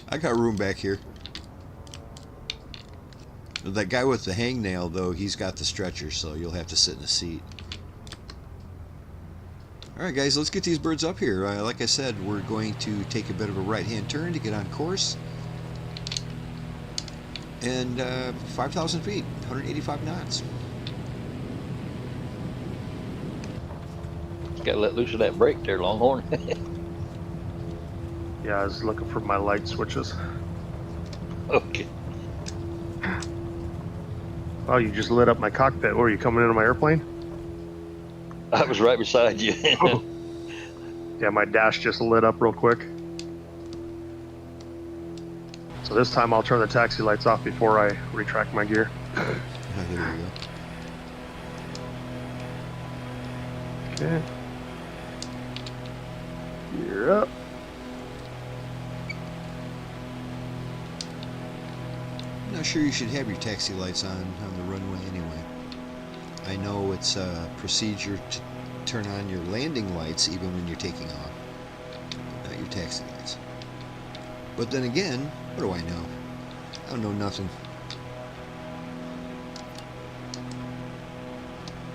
I got room back here. That guy with the hangnail, though, he's got the stretcher, so you'll have to sit in the seat. Alright guys, let's get these birds up here. Like I said, we're going to take a bit of a right-hand turn to get on course. And 5,000 feet, 185 knots. Got to let loose of that brake there, Longhorn. Yeah, I was looking for my light switches. Okay. Oh, you just lit up my cockpit. Were you coming into my airplane? I was right beside you. Yeah, my dash just lit up real quick. So this time I'll turn the taxi lights off before I retract my gear. There you go. Okay. Gear up. not sure you should have your taxi lights on the runway anyway. I know it's a procedure to turn on your landing lights even when you're taking off, not your taxi lights. But then again, what do I know? I don't know nothing.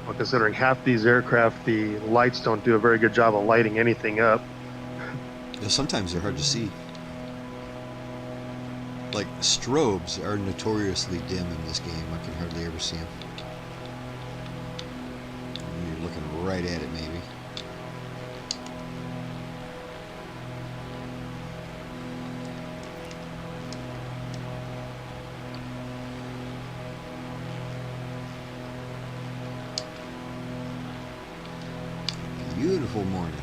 Well, considering half these aircraft, the lights don't do a very good job of lighting anything up. You know, sometimes they're hard to see. Like, strobes are notoriously dim in this game. I can hardly ever see them. You're looking right at it, maybe. Beautiful morning.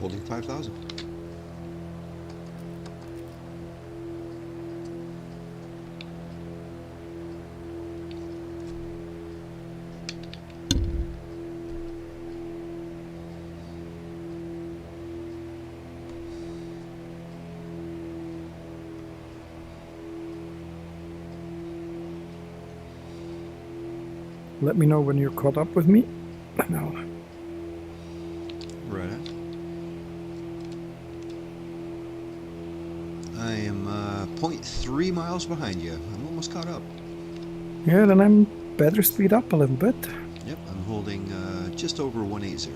Holding 5,000. Let me know when you're caught up with me. No. Right on. I am 0.3 miles behind you. I'm almost caught up. Yeah, then I'm better speed up a little bit. Yep, I'm holding just over 180.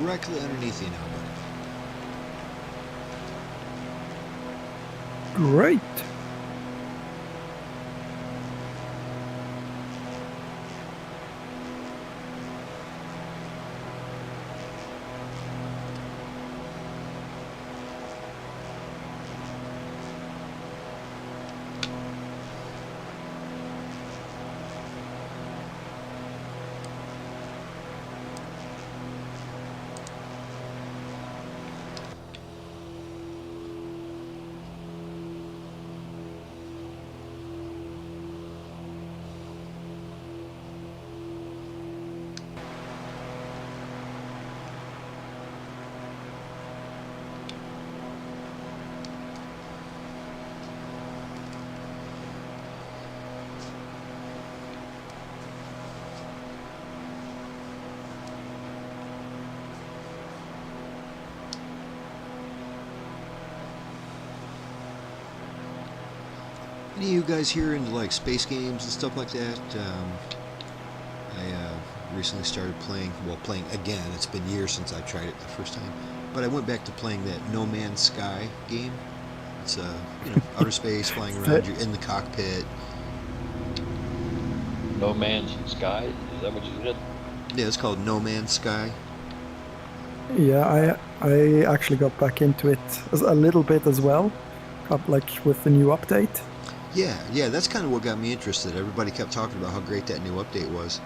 Directly underneath you now, buddy. Great. Any of you guys here into like space games and stuff like that? I recently started playing again. It's been years since I tried it the first time, but I went back to playing that No Man's Sky game. It's outer space, flying around. You're in the cockpit. No Man's Sky? Is that what you said? Yeah, it's called No Man's Sky. Yeah, I actually got back into it a little bit as well, like with the new update. Yeah, that's kind of what got me interested. Everybody kept talking about how great that new update was.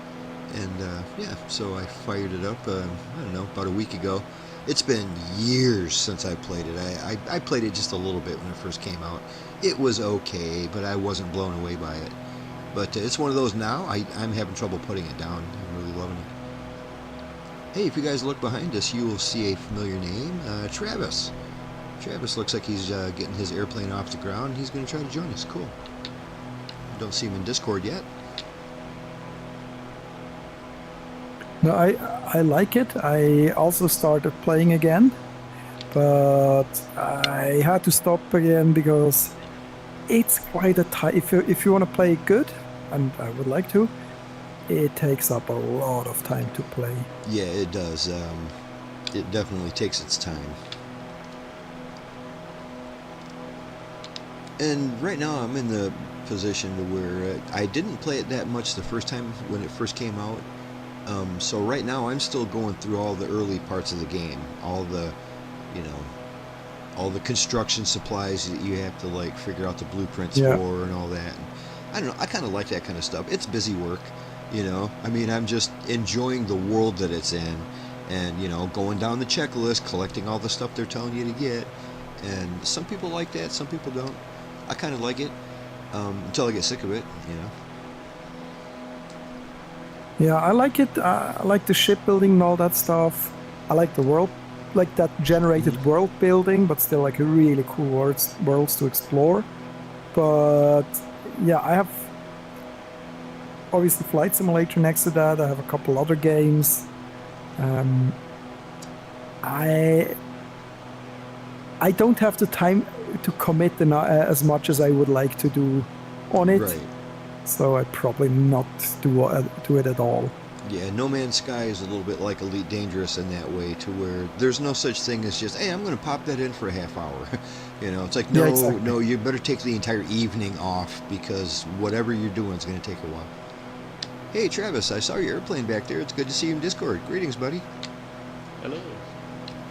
And so I fired it up, I don't know, about a week ago. It's been years since I played it. I played it just a little bit when it first came out. It was okay, but I wasn't blown away by it. But it's one of those now, I'm having trouble putting it down. I'm really loving it. Hey, if you guys look behind us, you will see a familiar name, Travis. Travis looks like he's getting his airplane off the ground. He's going to try to join us. Cool. Don't see him in Discord yet. No, I like it. I also started playing again, but I had to stop again because it's quite a tight. If you want to play good, and I would like to, it takes up a lot of time to play. Yeah, it does. It definitely takes its time. And right now I'm in the position to where I didn't play it that much the first time when it first came out. So right now I'm still going through all the early parts of the game, all the construction supplies that you have to like figure out the blueprints for and all that. And I don't know, I kind of like that kind of stuff. It's busy work, I mean, I'm just enjoying the world that it's in, and going down the checklist, collecting all the stuff they're telling you to get. And some people like that, some people don't. I kind of like it until I get sick of it, Yeah, I like it. I like the shipbuilding and all that stuff. I like the world, like that generated world building, but still like a really cool worlds to explore. But yeah, I have obviously Flight Simulator next to that. I have a couple other games. I don't have the time to commit as much as I would like to do on it. Right. So I'd probably not do it at all. Yeah, No Man's Sky is a little bit like Elite Dangerous in that way, to where there's no such thing as just, hey, I'm going to pop that in for a half hour. It's like, no, exactly. No, you better take the entire evening off, because whatever you're doing is going to take a while. Hey, Travis, I saw your airplane back there. It's good to see you in Discord. Greetings, buddy. Hello.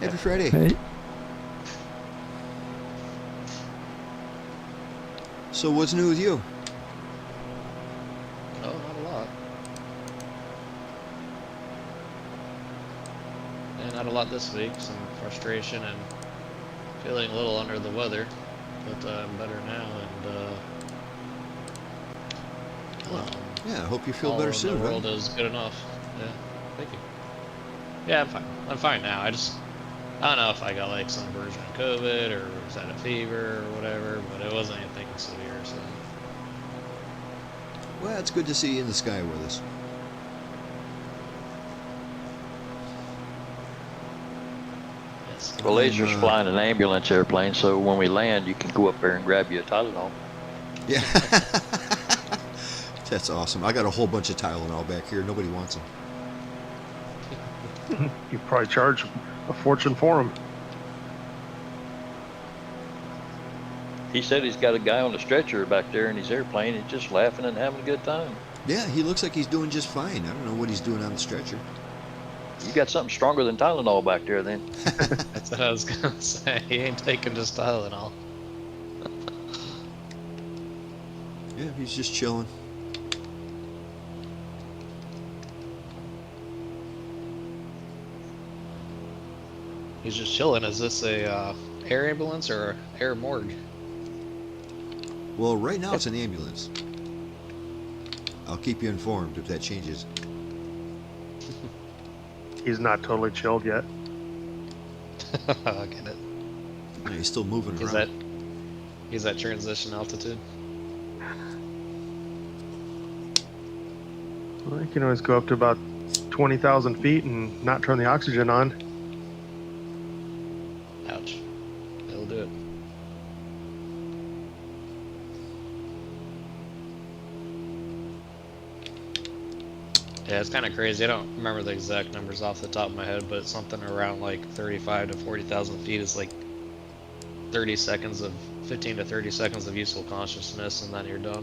Happy Friday. Hey. So what's new with you? No, not a lot. Yeah, not a lot this week. Some frustration and feeling a little under the weather, but I'm better now. And Yeah, I hope you feel all better of soon. the world is good enough. Yeah, thank you. Yeah, I'm fine. I'm fine now. I don't know if I got like some version of COVID or was that a fever or whatever, but it wasn't anything severe. So. Well, it's good to see you in the sky with us. Yes. Well, Laser's flying an ambulance airplane, so when we land, you can go up there and grab you a Tylenol. Yeah. That's awesome. I got a whole bunch of Tylenol back here. Nobody wants them. You probably charge a fortune for them. He said he's got a guy on a stretcher back there in his airplane. He's just laughing and having a good time. Yeah, he looks like he's doing just fine. I don't know what he's doing on the stretcher. You got something stronger than Tylenol back there, then. That's what I was gonna say. He ain't taking just Tylenol. Yeah, he's just chilling. He's just chilling. Is this a air ambulance or air morgue? Well, right now it's an ambulance. I'll keep you informed if that changes. He's not totally chilled yet. I get it. Yeah, he's still moving around. He's at transition altitude. Well, you can always go up to about 20,000 feet and not turn the oxygen on. Ouch. It'll do it. Yeah, it's kind of crazy. I don't remember the exact numbers off the top of my head, but something around like 35 to 40,000 feet is like 30 seconds of 15 to 30 seconds of useful consciousness, and then you're done.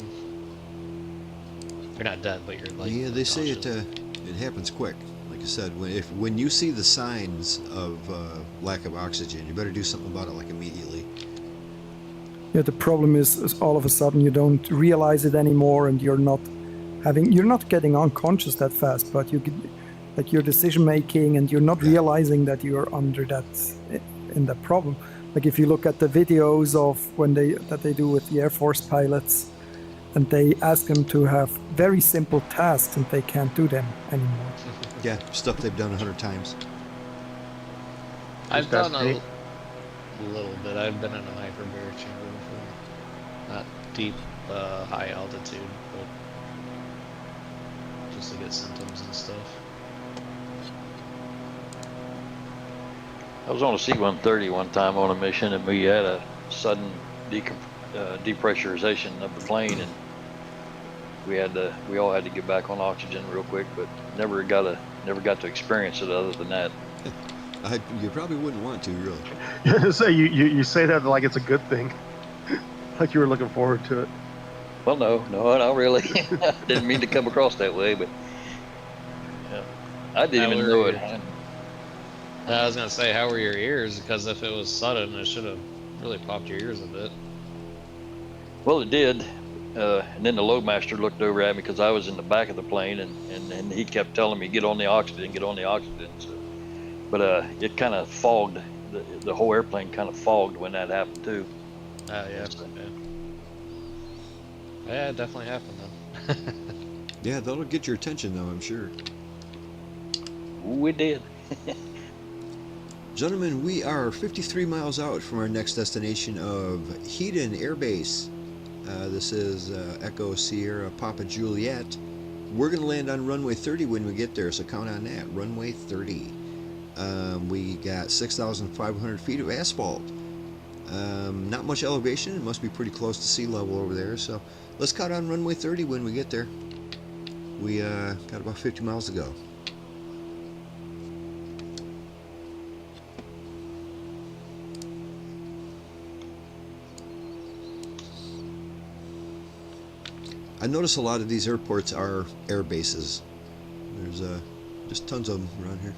You're not dead, but you're like Yeah, they say unconscious. it happens quick. Like I said, when you see the signs of lack of oxygen, you better do something about it like immediately. Yeah, the problem is all of a sudden you don't realize it anymore, and you're not getting unconscious that fast, but you get, like, your decision making, and you're not Yeah. realizing that you're under that in that problem. Like if you look at the videos of that they do with the Air Force pilots, and they ask them to have very simple tasks, and they can't do them anymore. Yeah, stuff they've done 100 times. I've That's done me. a little bit. I've been in a hyperbaric chamber before. Not deep, high altitude, but just to get symptoms and stuff. I was on a C-130 one time on a mission, and we had a sudden depressurization of the plane, and we all had to get back on oxygen real quick, but never got to experience it other than that. You probably wouldn't want to, really. So you say that like it's a good thing, like you were looking forward to it. Well, no, not really. I didn't mean to come across that way, but yeah, I didn't even know it. I was gonna say, how were your ears? Because if it was sudden, it should have really popped your ears a bit. Well, it did. And then the loadmaster looked over at me because I was in the back of the plane, and he kept telling me, get on the oxygen. So, but it kind of fogged, the whole airplane kind of fogged when that happened too. Oh, yeah. So, Yeah, it definitely happened then. Yeah, that'll get your attention, though, I'm sure. ooh, it did. Gentlemen, we are 53 miles out from our next destination of Heden Air Base. This is Echo Sierra Papa Juliet. We're going to land on runway 30 when we get there, so count on that. Runway 30. We got 6,500 feet of asphalt. Not much elevation. It must be pretty close to sea level over there, so let's count on runway 30 when we get there. We got about 50 miles to go. I notice a lot of these airports are air bases. There's just tons of them around here.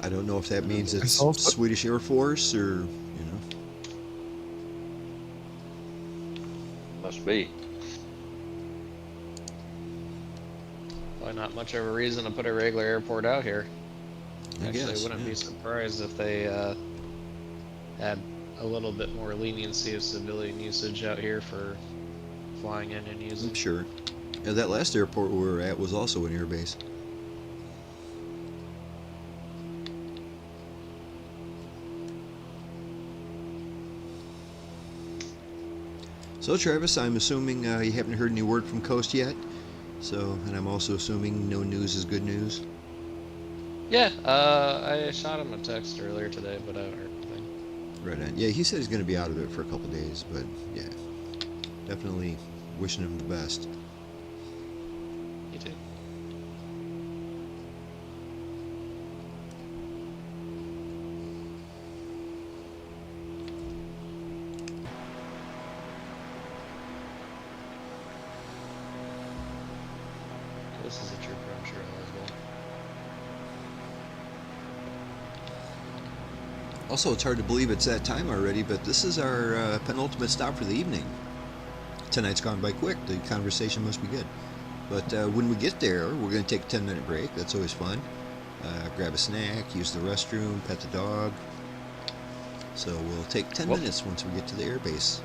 I don't know if that means it's Swedish Air Force or, you know. Must be. Probably not much of a reason to put a regular airport out here. I Actually, guess, wouldn't yeah. be surprised if they had a little bit more leniency of civilian usage out here for flying in and using. I'm sure. Yeah, that last airport we were at was also an air base. So Travis, I'm assuming you haven't heard any word from Coast yet. So, and I'm also assuming no news is good news. Yeah, I shot him a text earlier today, but I haven't heard anything. Right on. Yeah, he said he's going to be out of it for a couple days, but yeah, definitely wishing him the best. Me too. This is a trooper, I'm sure, as well. Also, it's hard to believe it's that time already, but this is our penultimate stop for the evening. Tonight's gone by quick. The conversation must be good. But when we get there, we're going to take a 10-minute break. That's always fun. Grab a snack, use the restroom, pet the dog. So we'll take 10 minutes once we get to the airbase.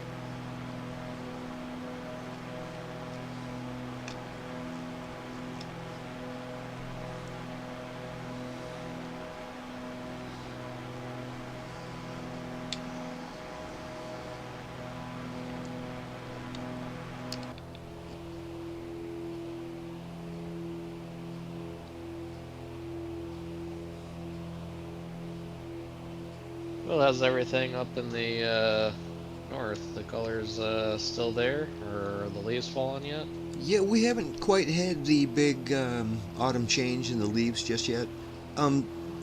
Well, how's everything up in the north? north? The color's still there, or are the leaves falling yet? Yeah, we haven't quite had the big autumn change in the leaves just yet.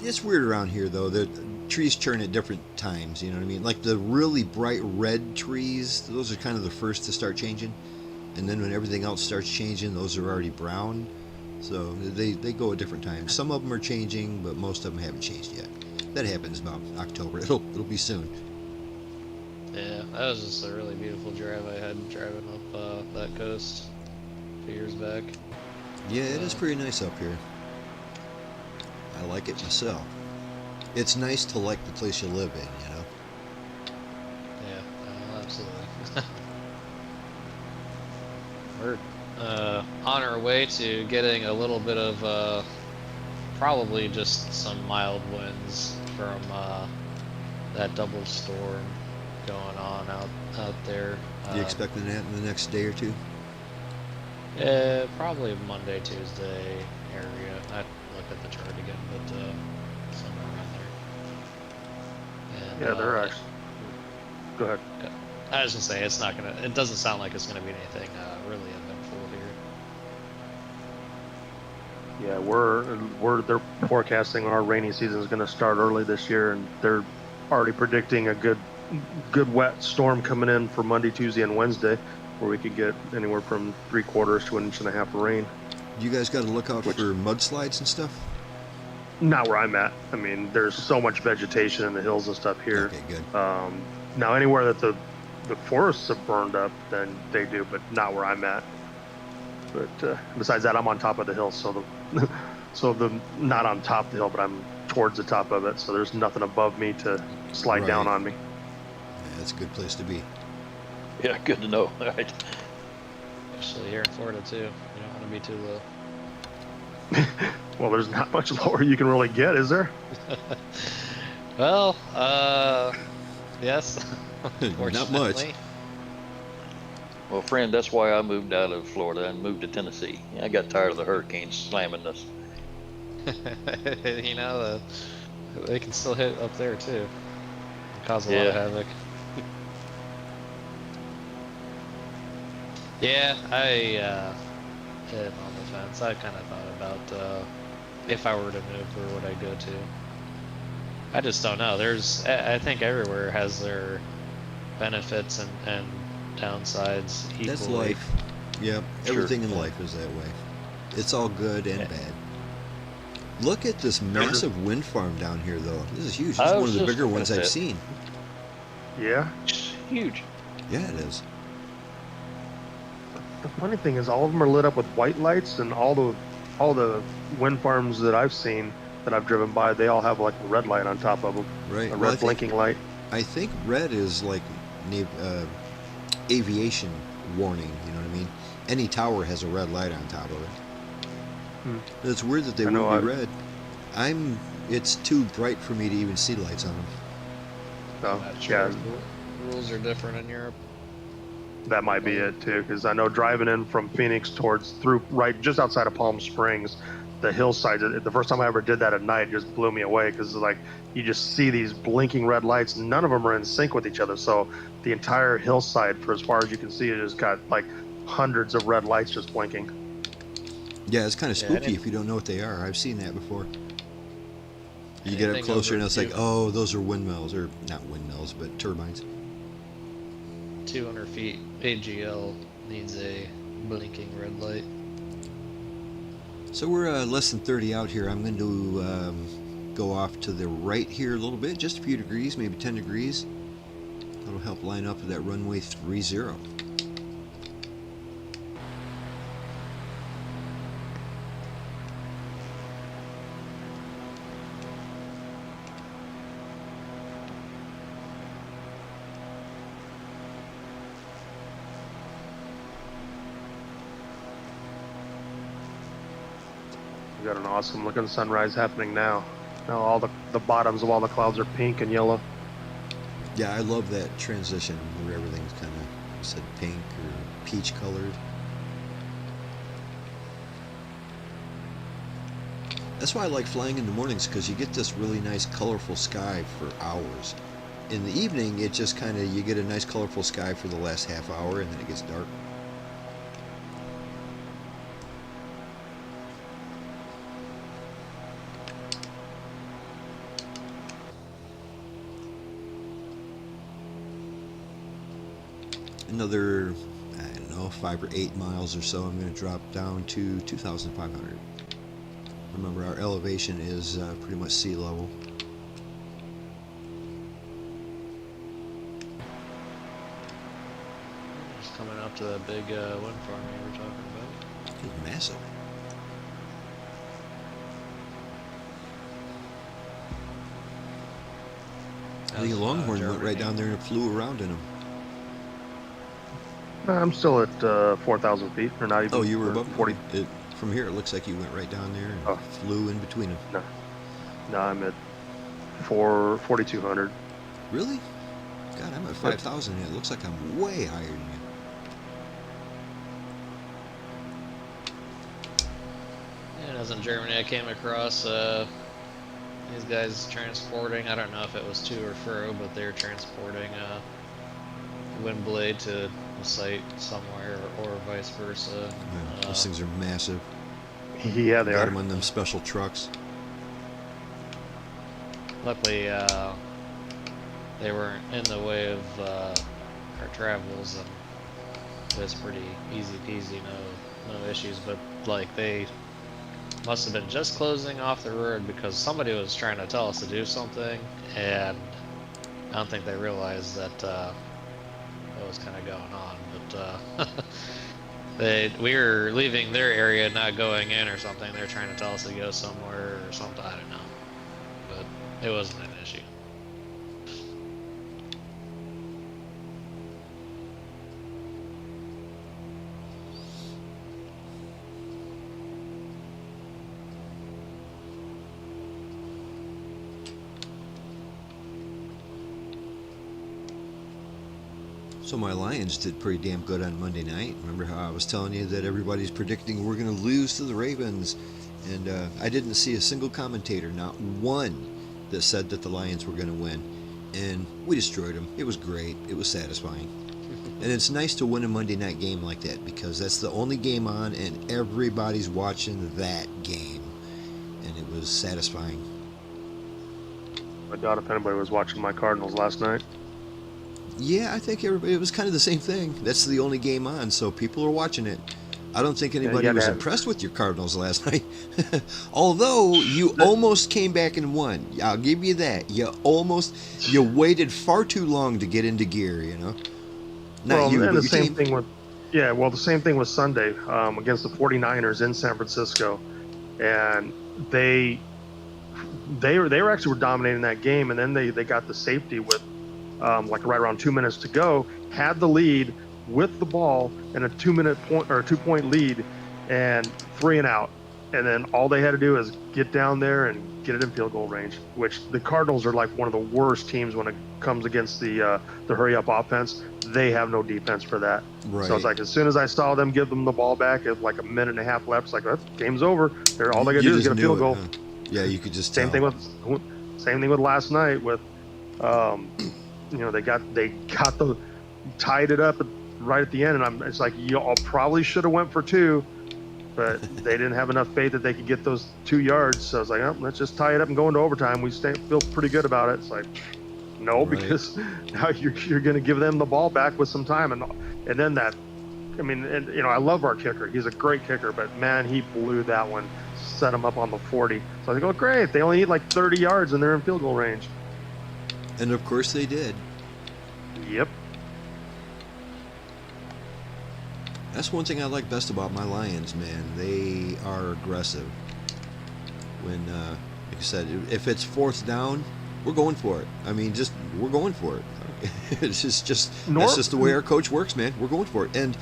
It's weird around here though. The trees turn at different times. You know what I mean? Like the really bright red trees, those are kind of the first to start changing, and then when everything else starts changing, those are already brown. So they go at different times. Some of them are changing, but most of them haven't changed yet. That happens about October. It'll be soon. Yeah, that was just a really beautiful drive I had driving up that coast a few years back. Yeah, it is pretty nice up here. I like it myself. It's nice to like the place you live in, you know? Yeah, absolutely. We're on our way to getting a little bit of probably just some mild winds from that double storm going on out there. You expecting that in the next day or two? Probably Monday, Tuesday area. I look at the chart again, but somewhere around there. And, Yeah, they're actually. Go ahead. I was gonna say it's not gonna. It doesn't sound like it's gonna be anything really eventful here. Yeah, they're forecasting our rainy season is going to start early this year, and they're already predicting a good wet storm coming in for Monday, Tuesday, and Wednesday, where we could get anywhere from 3/4 to 1.5 inches of rain. You guys got to look out for mudslides and stuff? Not where I'm at. I mean, there's so much vegetation in the hills and stuff here. Okay, good. Now, anywhere that the forests have burned up, then they do, but not where I'm at. But besides that, I'm on top of the hill, so the not on top of the hill, but I'm towards the top of it, so there's nothing above me to slide down on me. Yeah, that's a good place to be. Yeah, good to know. All right. Especially here in Florida too. You don't want to be too low. Well, there's not much lower you can really get, is there? Well, yes. Not much. Well, friend, that's why I moved out of Florida and moved to Tennessee. I got tired of the hurricanes slamming us. You know, they can still hit up there too. Cause a lot of havoc. Yeah, I am on the fence. I kind of thought about if I were to move, where would I go to? I just don't know. I think everywhere has their benefits and downsides equally. That's life. Yep, everything in life is that way. It's all good and bad. Look at this massive wind farm down here, though. This is huge. This is one of the bigger ones I've seen. Yeah? It's huge. Yeah, it is. The funny thing is, all of them are lit up with white lights, and all the wind farms that I've seen that I've driven by, they all have like a red light on top of them. Right. A red blinking light. I think red is like aviation warning. You know what I mean? Any tower has a red light on top of it. It's weird that they would be red. It's too bright for me to even see lights on them. So, yeah. Rules are different in Europe. That might be it too, because I know driving in from Phoenix through right just outside of Palm Springs, the hillside. The first time I ever did that at night just blew me away, because like you just see these blinking red lights. None of them are in sync with each other, so the entire hillside, for as far as you can see, it just got like hundreds of red lights just blinking. Yeah, it's kind of spooky if you don't know what they are. I've seen that before. You get up closer and it's like, oh, those are windmills, or not windmills, but turbines. 200 feet AGL needs a blinking red light. So we're less than 30 out here. I'm going to go off to the right here a little bit, just a few degrees, maybe 10 degrees. That'll help line up with that runway 30. We got an awesome looking sunrise happening now. Now all the bottoms of all the clouds are pink and yellow. Yeah, I love that transition where everything's kind of said pink or peach colored. That's why I like flying in the mornings, because you get this really nice colorful sky for hours. in the evening, it just kind of, you get a nice colorful sky for the last half hour, and then it gets dark. Another, I don't know, 5 or 8 miles or so, I'm going to drop down to 2,500. Remember, our elevation is pretty much sea level. Just coming up to that big wind farm you were talking about. It's massive. I think a Longhorn went right down there and flew around in them. I'm still at 4,000 feet, or not even. Oh, you were above 40. From here, it looks like you went right down there and flew in between them. No, I'm at 4,200. Really? God, I'm at 5,000. It looks like I'm way higher than you. Yeah, and as in Germany, I came across these guys transporting, I don't know if it was to or fro, but they were transporting wind blade to a site somewhere, or vice versa. Yeah, those things are massive. Yeah, they Got are. them on them special trucks. Luckily, they weren't in the way of our travels, and it was pretty easy peasy, no issues. But like, they must have been just closing off the road because somebody was trying to tell us to do something, and I don't think they realized that what was kind of going on. But we were leaving their area, not going in or something. They're trying to tell us to go somewhere or something. I don't know, but it wasn't an issue. So my Lions did pretty damn good on Monday night. Remember how I was telling you that everybody's predicting we're going to lose to the Ravens? And I didn't see a single commentator, not one, that said that the Lions were going to win. And we destroyed them. It was great. It was satisfying. And it's nice to win a Monday night game like that, because that's the only game on and everybody's watching that game. And it was satisfying. I doubt if anybody was watching my Cardinals last night. Yeah, I think it was kind of the same thing. That's the only game on, so people are watching it. I don't think anybody was impressed with your Cardinals last night. Although you almost came back and won. I'll give you that. You waited far too long to get into gear, you know. Not you, and but the your same team. thing with the same thing with Sunday against the 49ers in San Francisco, and they were actually dominating that game, and then they got the safety with like right around 2 minutes to go, had the lead with the ball and a 2-point lead and 3 and out, and then all they had to do is get down there and get it in field goal range, which the Cardinals are like one of the worst teams when it comes against the hurry up offense. They have no defense for that. Right. So it's like, as soon as I saw them give them the ball back at like a minute and a half left, it's like, oh, game's over. All they gotta do is get a field goal. Huh? Yeah, you could just Same tell. thing with last night with they tied it up right at the end, and it's like, y'all probably should have went for 2, but they didn't have enough faith that they could get those 2 yards. So I was like, oh, let's just tie it up and go into overtime. We feel pretty good about it. It's like, no, Right. because now you're going to give them the ball back with some time, and then that. I mean, and I love our kicker. He's a great kicker, but man, he blew that one, set him up on the 40. So I go, great. They only need like 30 yards and they're in field goal range. And of course they did. Yep. That's one thing I like best about my Lions, man. They are aggressive. When, like I said, if it's 4th down, we're going for it. I mean, we're going for it. It's just that's just the way our coach works, man. We're going for it. And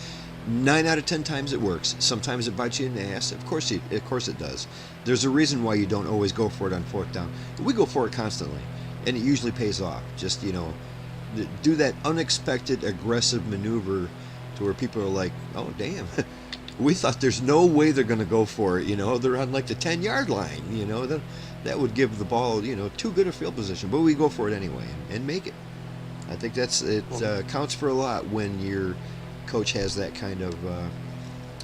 9 out of 10 times it works. Sometimes it bites you in the ass. Of course it does. There's a reason why you don't always go for it on 4th down. We go for it constantly, and it usually pays off. Just, do that unexpected aggressive maneuver to where people are like, oh, damn. We thought there's no way they're going to go for it. They're on like the 10-yard line. That would give the ball, too good a field position. But we go for it anyway and make it. I think it counts for a lot when your coach has that kind of.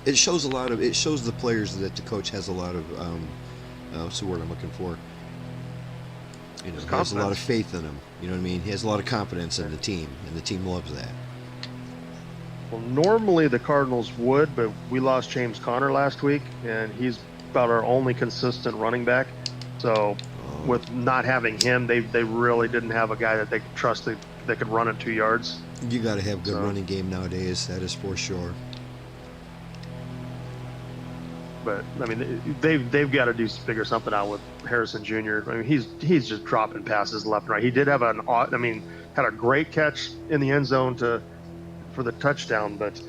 It shows the players that the coach has a lot of. What's the word I'm looking for? You know, he has a lot of faith in them. You know what I mean? He has a lot of confidence in the team, and the team loves that. Well, normally the Cardinals would, but we lost James Conner last week, and he's about our only consistent running back. So with not having him, they really didn't have a guy that they could trust that could run it 2 yards. You got to have good running game nowadays. That is for sure. But I mean, they've got to figure something out with Harrison Jr. I mean, he's just dropping passes left and right. He did have had a great catch in the end zone for the touchdown, but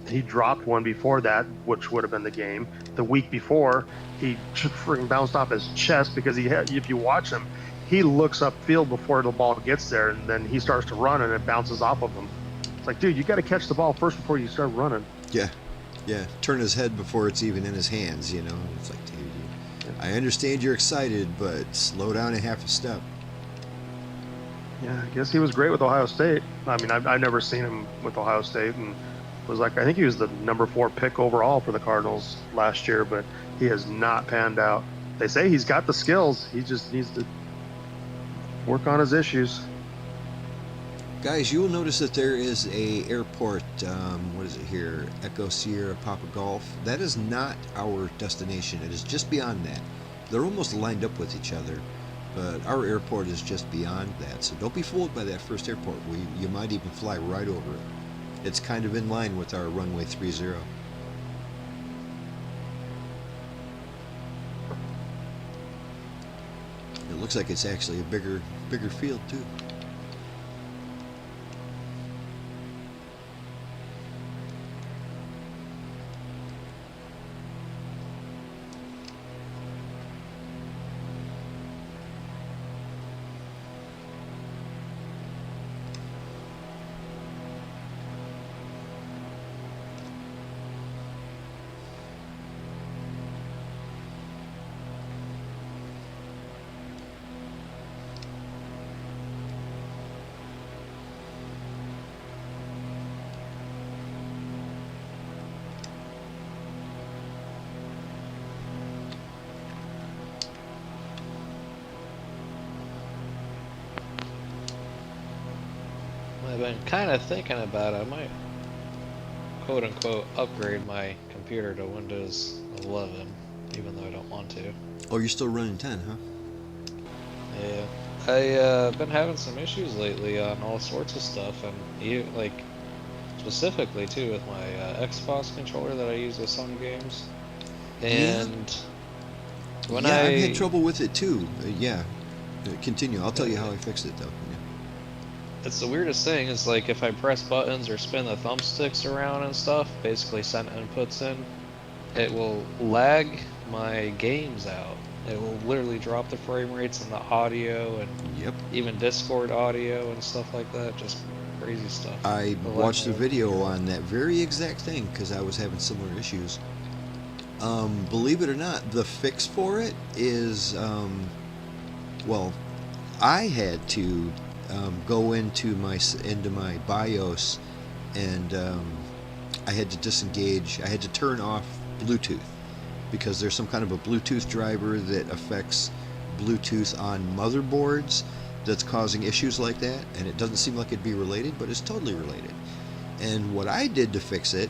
he dropped one before that, which would have been the game. The week before, he freaking bounced off his chest because if you watch him, he looks upfield before the ball gets there, and then he starts to run, and it bounces off of him. It's like, dude, you got to catch the ball first before you start running. Yeah, turn his head before it's even in his hands, you know. It's like, dude, I understand you're excited, but slow down a half a step. Yeah, I guess he was great with Ohio State. I mean, I've never seen him with Ohio State, and was like, I think he was the number 4 pick overall for the Cardinals last year, but he has not panned out. They say he's got the skills. He just needs to work on his issues. Guys, you will notice that there is a airport, what is it here, Echo Sierra Papa Golf. That is not our destination. It is just beyond that. They're almost lined up with each other, but our airport is just beyond that. So don't be fooled by that first airport. You might even fly right over it. It's kind of in line with our runway 30. It looks like it's actually a bigger field too. I've been kind of thinking about it. I might, quote unquote, upgrade my computer to Windows 11, even though I don't want to. Oh, you're still running 10, huh? Yeah. I've been having some issues lately on all sorts of stuff, and like specifically too with my Xbox controller that I use with some games. And when I've had trouble with it too. Continue. I'll tell you how I fixed it though. It's the weirdest thing is like if I press buttons or spin the thumbsticks around and stuff, basically send inputs in, it will lag my games out. It will literally drop the frame rates and the audio and even Discord audio and stuff like that. Just crazy stuff. I watched a video on that very exact thing because I was having similar issues. Believe it or not, the fix for it is, well, I had to go into my BIOS and I had to disengage. I had to turn off Bluetooth because there's some kind of a Bluetooth driver that affects Bluetooth on motherboards that's causing issues like that, and it doesn't seem like it'd be related, but it's totally related. And what I did to fix it,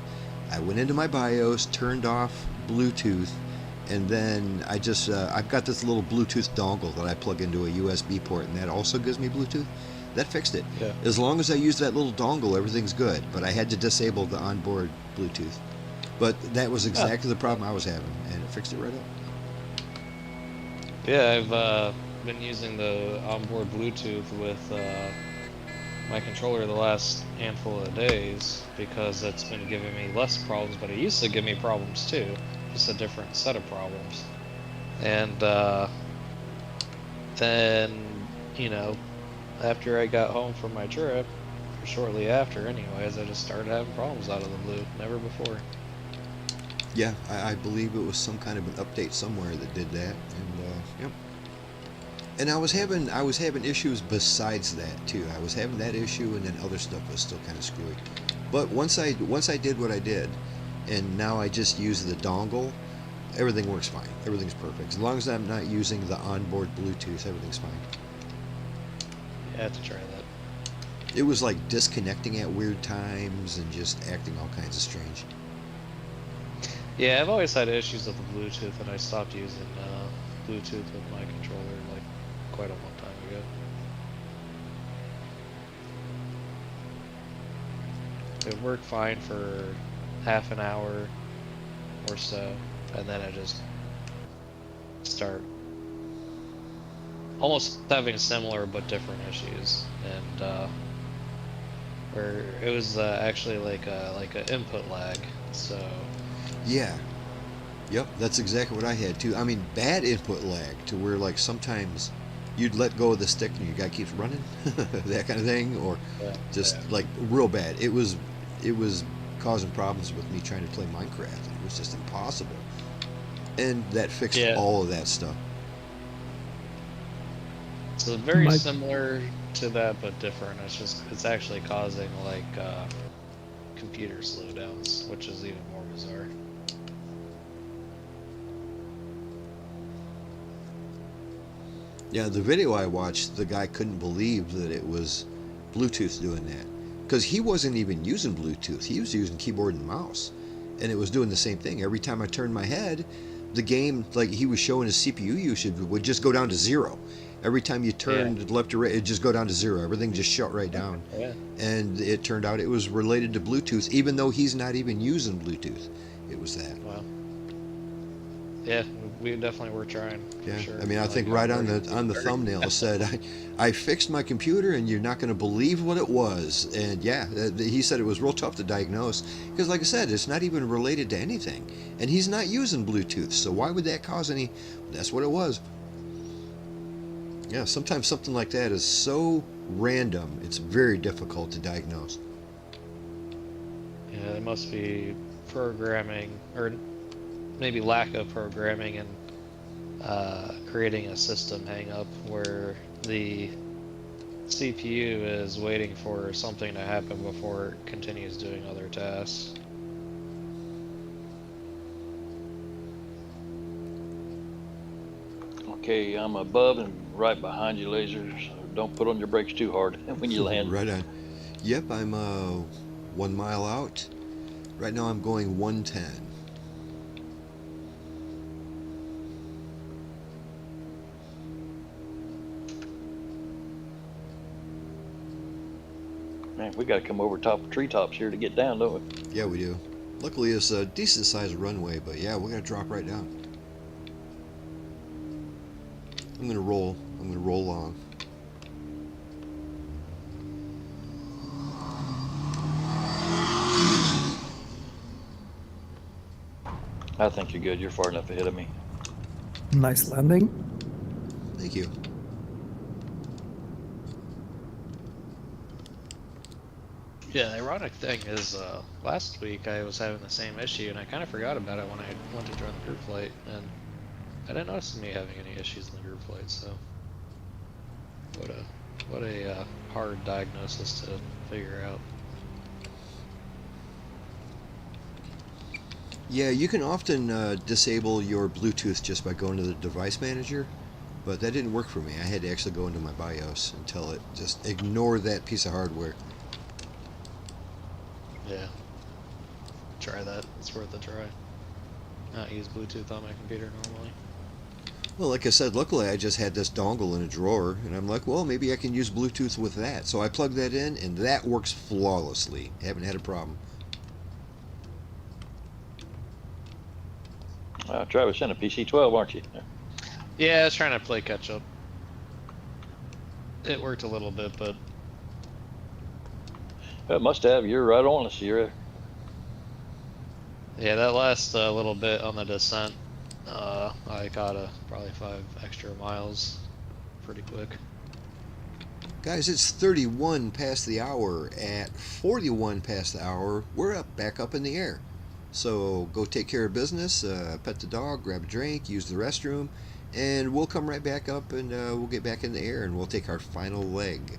I went into my BIOS, turned off Bluetooth, and then I just I've got this little Bluetooth dongle that I plug into a USB port, and that also gives me Bluetooth. That fixed it. Yeah. As long as I use that little dongle, everything's good. But I had to disable the onboard Bluetooth. But that was exactly the problem I was having, and it fixed it right up. Yeah, I've been using the onboard Bluetooth with my controller the last handful of days because it's been giving me less problems, but it used to give me problems too, just a different set of problems. And then, you know, after I got home from my trip, or shortly after anyways, I just started having problems out of the blue. Never before. Yeah, I believe it was some kind of an update somewhere that did that, and And I was having issues besides that too. I was having that issue, and then other stuff was still kind of screwy. But once I did what I did, and now I just use the dongle, everything works fine. Everything's perfect. As long as I'm not using the onboard Bluetooth, everything's fine. Yeah, I have to try that. It was like disconnecting at weird times and just acting all kinds of strange. Yeah, I've always had issues with the Bluetooth, and I stopped using Bluetooth with my controller like quite a long time ago. It worked fine for half an hour or so, and then I just start almost having similar but different issues, and where it was actually like a input lag. So Yeah. Yep, that's exactly what I had too. I mean, bad input lag to where like sometimes you'd let go of the stick and your guy keeps running, that kind of thing, or just like real bad. It was causing problems with me trying to play Minecraft. It was just impossible. And that fixed all of that stuff. So very similar to that, but different. It's actually causing like computer slowdowns, which is even more bizarre. Yeah, the video I watched, the guy couldn't believe that it was Bluetooth doing that. Because he wasn't even using Bluetooth. He was using keyboard and mouse. And it was doing the same thing. Every time I turned my head, the game, like he was showing his CPU usage, would just go down to 0. Every time you turned left or right, it'd just go down to 0. Everything just shut right down. Yeah. And it turned out it was related to Bluetooth, even though he's not even using Bluetooth. It was that. Wow. Yeah, we definitely were trying. Yeah, sure. I mean, I think right on the thumbnail said, I fixed my computer and you're not going to believe what it was. And yeah, he said it was real tough to diagnose because, like I said, it's not even related to anything. And he's not using Bluetooth, so why would that cause any? That's what it was. Yeah, sometimes something like that is so random, it's very difficult to diagnose. Yeah, it must be programming, or maybe lack of programming, and creating a system hang up where the CPU is waiting for something to happen before it continues doing other tasks. Okay, I'm above and right behind you, Laser, so don't put on your brakes too hard when you land. Right on. Yep, I'm 1 mile out. Right now I'm going 110. Man, we got to come over top of treetops here to get down, don't we? Yeah, we do. Luckily, it's a decent sized runway, but yeah, we're gonna drop right down. I'm gonna roll along. I think you're good. You're far enough ahead of me. Nice landing. Thank you. Yeah, the ironic thing is, last week I was having the same issue, and I kind of forgot about it when I went to join the group flight, and I didn't notice me having any issues in the group flight. So, what a hard diagnosis to figure out. Yeah, you can often disable your Bluetooth just by going to the device manager, but that didn't work for me. I had to actually go into my BIOS and tell it just ignore that piece of hardware. Yeah, try that. It's worth a try. Not use Bluetooth on my computer normally. Well, like I said, luckily I just had this dongle in a drawer, and I'm like, well, maybe I can use Bluetooth with that. So I plugged that in, and that works flawlessly. Haven't had a problem. Travis, in a PC-12, aren't you? Yeah, I was trying to play catch up. It worked a little bit, but It must have. You're right on the Sierra. yeah, that last little bit on the descent, I got probably 5 extra miles pretty quick. Guys, it's 31 past the hour. At 41 past the hour, we're back up in the air. So go take care of business, pet the dog, grab a drink, use the restroom, and we'll come right back up, and we'll get back in the air, and we'll take our final leg.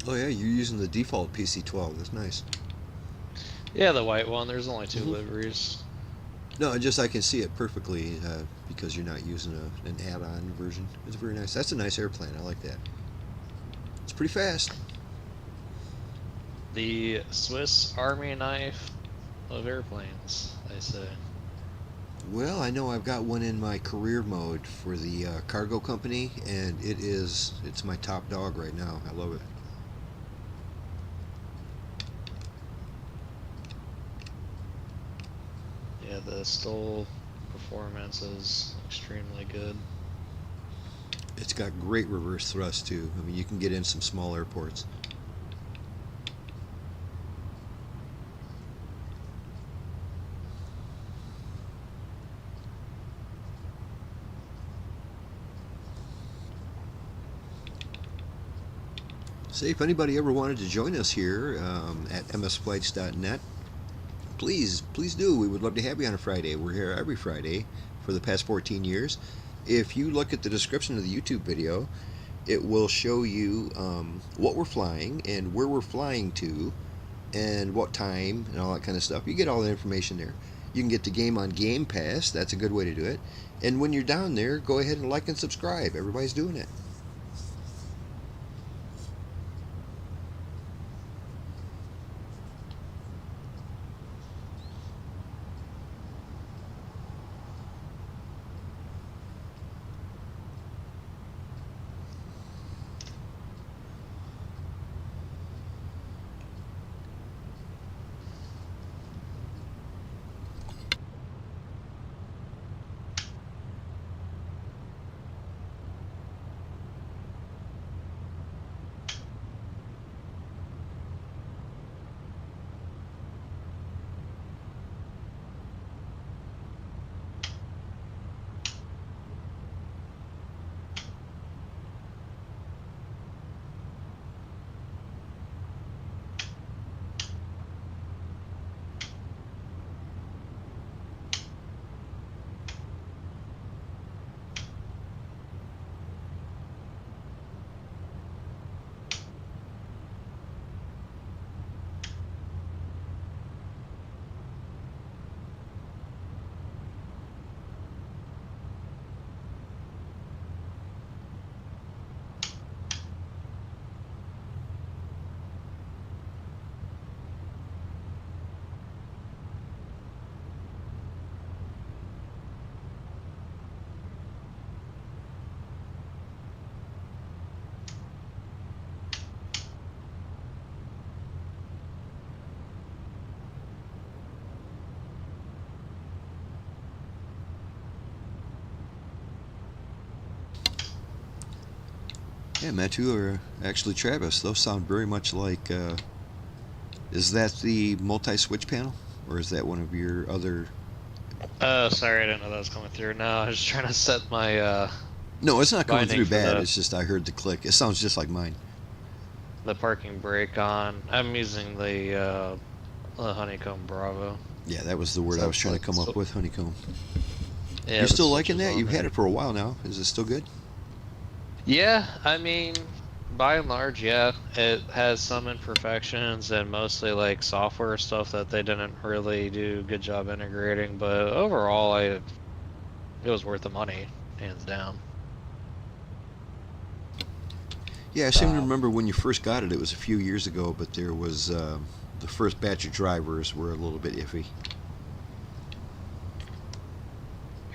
Oh yeah, you're using the default PC-12. That's nice. Yeah, the white one. There's only 2 Mhm. liveries. No, just I can see it perfectly because you're not using an add-on version. It's very nice. That's a nice airplane. I like that. It's pretty fast. The Swiss Army knife of airplanes, I say. Well, I know I've got one in my career mode for the cargo company, and it's my top dog right now. I love it. Yeah, the STOL performance is extremely good. It's got great reverse thrust too. I mean, you can get in some small airports. Say, if anybody ever wanted to join us here at msflights.net, please do. We would love to have you on a Friday. We're here every Friday for the past 14 years. If you look at the description of the YouTube video, it will show you what we're flying and where we're flying to and what time and all that kind of stuff. You get all the information there. You can get the game on Game Pass. That's a good way to do it. And when you're down there, go ahead and like and subscribe. Everybody's doing it. Yeah, Matthew, or actually Travis, those sound very much like, is that the multi-switch panel? Or is that one of your other... Oh, sorry, I didn't know that was coming through. No, I was just trying to set my No, it's not coming binding through for bad. the- It's just I heard the click. It sounds just like mine. the parking brake on. I'm using the Honeycomb Bravo. Yeah, that was the word I was trying to come up with, honeycomb. Yeah, You're the still switch liking is that? on You've had there. it for a while now. Is it still good? Yeah, I mean, by and large, yeah. It has some imperfections and mostly like software stuff that they didn't really do a good job integrating, but overall, it was worth the money, hands down. Yeah, I seem to remember when you first got it, it was a few years ago, but there was the first batch of drivers were a little bit iffy.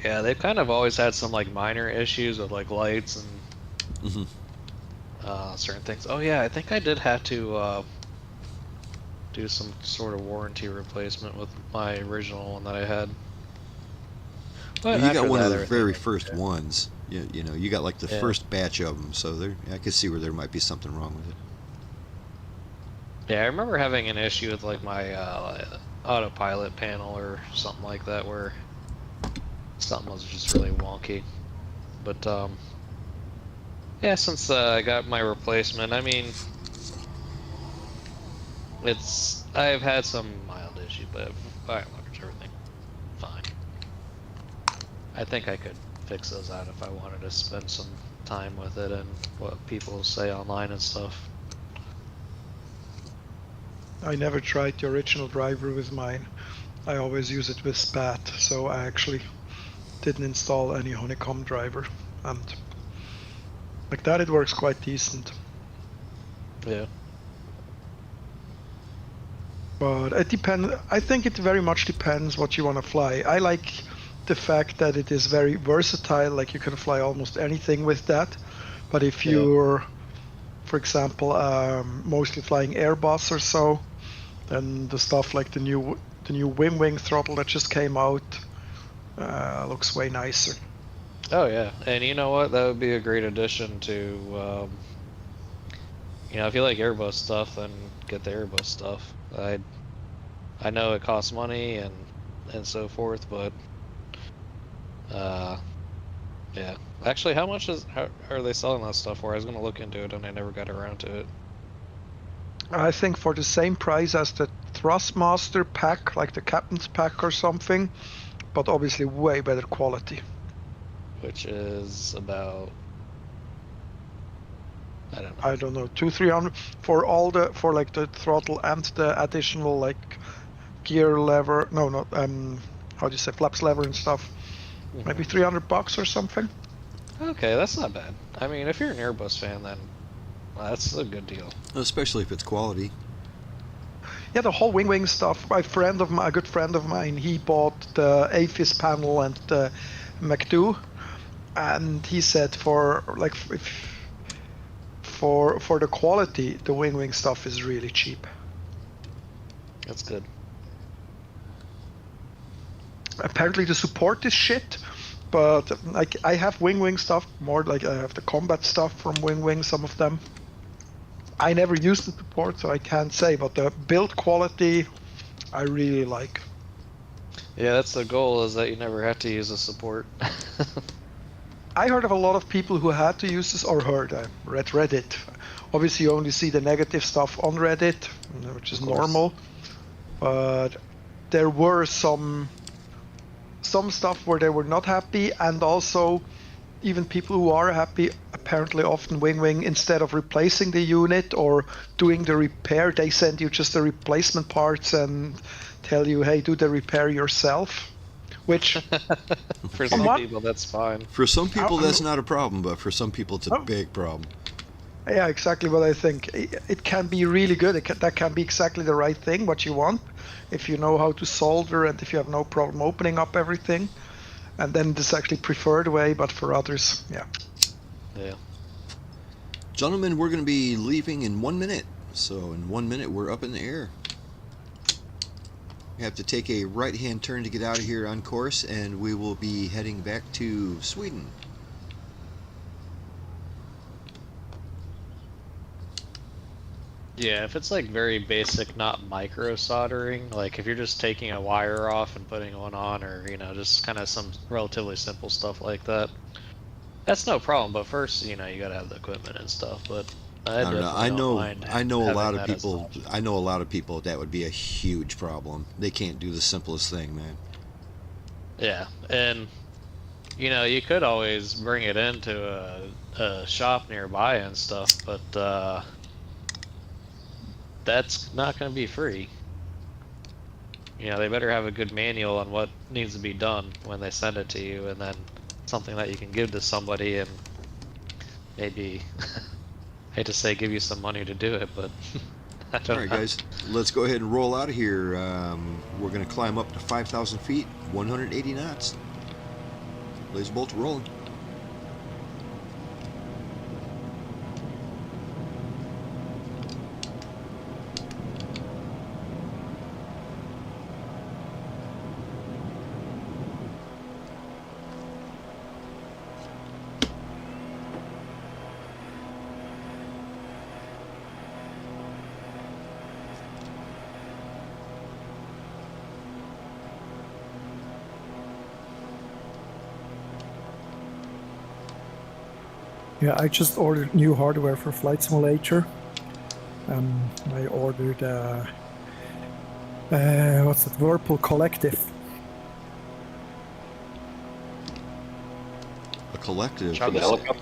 Yeah, they've kind of always had some like minor issues with like lights and certain things. Oh yeah, I think I did have to do some sort of warranty replacement with my original one that I had. But You got after one that, of the everything very was first okay. ones. You know, you got like the Yeah. first batch of them, so there I could see where there might be something wrong with it. Yeah, I remember having an issue with like my autopilot panel or something like that, where something was just really wonky. But yeah, since I got my replacement, I mean, I've had some mild issues, but by and large, everything fine. I think I could fix those out if I wanted to spend some time with it and what people say online and stuff. I never tried the original driver with mine. I always use it with SPAT, so I actually didn't install any honeycomb driver, and like that it works quite decent. Yeah. But it depends. I think it very much depends what you want to fly. I like the fact that it is very versatile, like you can fly almost anything with that. But if you're, for example, mostly flying Airbus or so, then the stuff like the new wing throttle that just came out looks way nicer. Oh yeah, and you know what? That would be a great addition to, you know, if you like Airbus stuff, then get the Airbus stuff. I know it costs money and so forth, but yeah. Actually, how are they selling that stuff for? I was gonna look into it and I never got around to it. I think for the same price as the Thrustmaster pack, like the Captain's pack or something, but obviously way better quality. Which is about, I don't know, 200-300 for like the throttle and the additional like gear lever. No, not how do you say, flaps lever and stuff. Maybe $300 or something. Okay, that's not bad. I mean, if you're an Airbus fan, then that's a good deal. Especially if it's quality. Yeah, the whole wing stuff. A good friend of mine, he bought the AFIS panel and the McDo, and he said for the quality, the wing stuff is really cheap. That's good. Apparently the support is shit, but like I have wing stuff more, like I have the combat stuff from wing, some of them. I never used the support, so I can't say, but the build quality I really like. Yeah, that's the goal, is that you never have to use the support. I heard of a lot of people who had to use this, or read Reddit. Obviously you only see the negative stuff on Reddit, which is normal, but there were some stuff where they were not happy, and also even people who are happy, apparently often wing instead of replacing the unit or doing the repair, they send you just the replacement parts and tell you, hey, do the repair yourself, which For some people that's fine. For some people that's not a problem, but for some people it's a big problem. Yeah, exactly what I think. It can be really good. That can be exactly the right thing, what you want, if you know how to solder and if you have no problem opening up everything. And then this is actually preferred way, but for others, yeah. Yeah. Gentlemen, we're going to be leaving in 1 minute. So in 1 minute, we're up in the air. We have to take a right-hand turn to get out of here on course, and we will be heading back to Sweden. Yeah, if it's like very basic, not micro soldering, like if you're just taking a wire off and putting one on, or you know, just kind of some relatively simple stuff like that, that's no problem. But first, you know, you gotta have the equipment and stuff. But I don't know. I know a lot of having that as an people. option. I know a lot of people that would be a huge problem. They can't do the simplest thing, man. Yeah, and you know, you could always bring it into a shop nearby and stuff, but that's not going to be free. You know, they better have a good manual on what needs to be done when they send it to you, and then something that you can give to somebody and maybe, I hate to say give you some money to do it, but I don't know. All right, guys, let's go ahead and roll out of here. We're going to climb up to 5,000 feet, 180 knots. Lazerbolt rolling. Yeah, I just ordered new hardware for Flight Simulator. I ordered what's it? Whirlpool Collective. A collective. For the helicopter.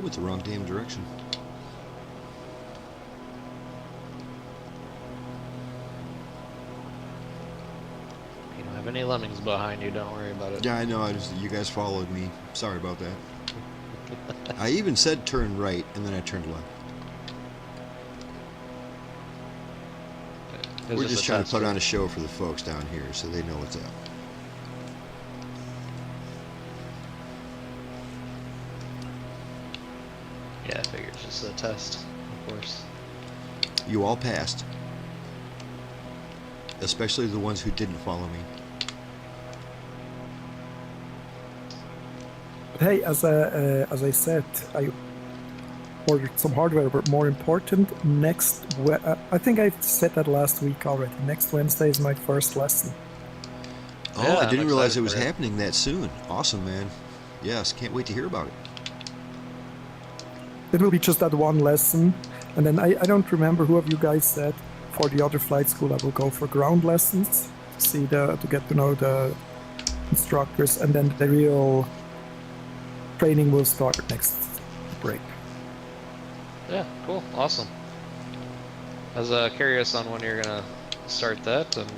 Went the wrong damn direction. You don't have any lemmings behind you, don't worry about it. Yeah, I know. You guys followed me. Sorry about that. I even said turn right, and then I turned left. It was We're just trying to put test. on a show for the folks down here, so they know what's up. Yeah, I figured it's just a test, of course. You all passed. Especially the ones who didn't follow me. But hey, as I said, I ordered some hardware, but more important, I think I said that last week already. Next Wednesday is my first lesson. Oh, Yeah, I I'm didn't realize excited it was for it. happening that soon. Awesome, man. Yes, can't wait to hear about it. It will be just that one lesson, and then I don't remember who of you guys said for the other flight school I will go for ground lessons to get to know the instructors, and then the real training will start next break. Yeah, cool, awesome. I was curious on when you're gonna start that, and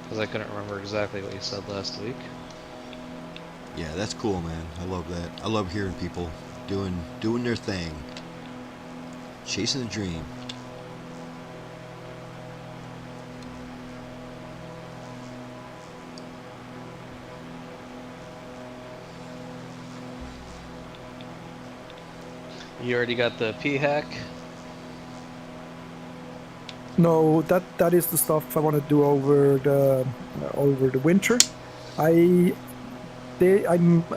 because I couldn't remember exactly what you said last week. Yeah, that's cool, man. I love that. I love hearing people doing their thing, chasing the dream. You already got the P-hack? No, that is the stuff I want to do over the winter. I'm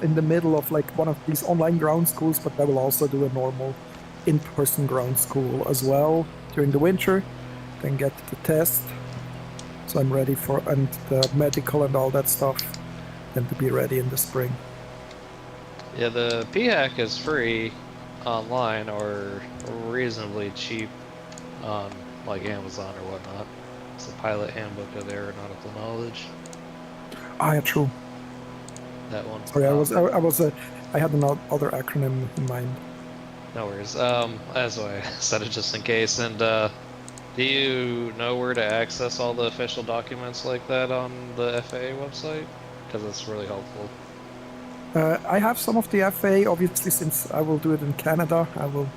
in the middle of like one of these online ground schools, but I will also do a normal in-person ground school as well during the winter. Then get the test, so I'm ready and the medical and all that stuff. Then to be ready in the spring. Yeah, the P-hack is free online or reasonably cheap on like Amazon or whatnot. It's a pilot handbook of aeronautical knowledge. Ah, yeah, true. That one. Sorry, I had another acronym in mind. No worries. That's why I said it just in case. And do you know where to access all the official documents like that on the FAA website? Because it's really helpful. I have some of the FAA, obviously, since I will do it in Canada. I will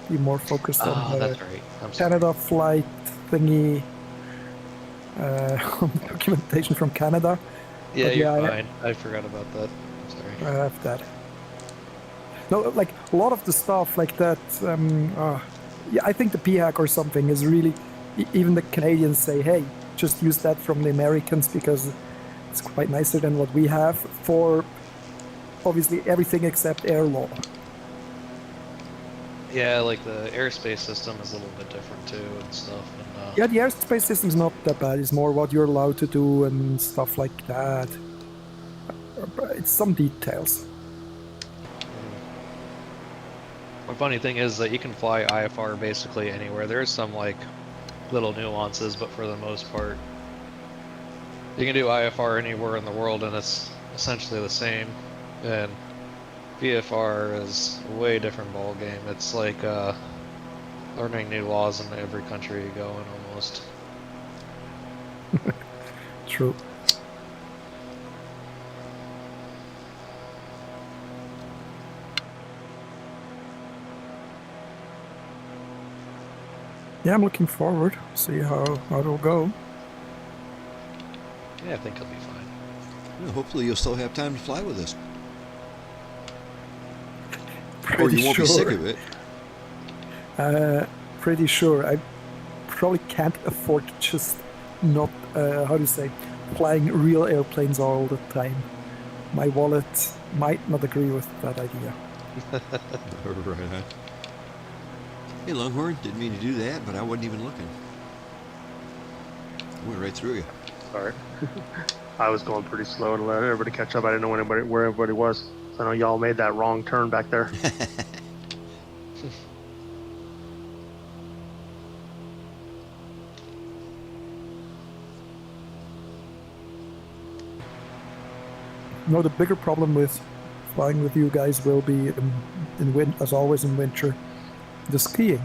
be more focused on the that's right. I'm sorry. Canada flight thingy documentation from Canada. Yeah, But you're yeah, fine. I forgot about that. I'm sorry. I have that. No, like a lot of the stuff like that. Yeah, I think the PHAC or something is really. Even the Canadians say, "Hey, just use that from the Americans because it's quite nicer than what we have for obviously everything except air law." Yeah, like the airspace system is a little bit different too and stuff. And, Yeah, the airspace system's not that bad. It's more what you're allowed to do and stuff like that. It's some details. The funny thing is that you can fly IFR basically anywhere. There's some like little nuances, but for the most part, you can do IFR anywhere in the world, and it's essentially the same. And VFR is a way different ball game. It's like learning new laws in every country you go in, almost. True. Yeah, I'm looking forward. See how it'll go. Yeah, I think he'll be fine. Well, hopefully you'll still have time to fly with us. Or Pretty you won't be sick of it. Pretty sure. I probably can't afford to just not, how do you say, flying real airplanes all the time. My wallet might not agree with that idea. Right on. Hey, Longhorn, didn't mean to do that, but I wasn't even looking. I went right through you. Sorry. I was going pretty slow to let everybody catch up. I didn't know where everybody was. So I know y'all made that wrong turn back there. No, the bigger problem with flying with you guys will be, as always in winter, the skiing.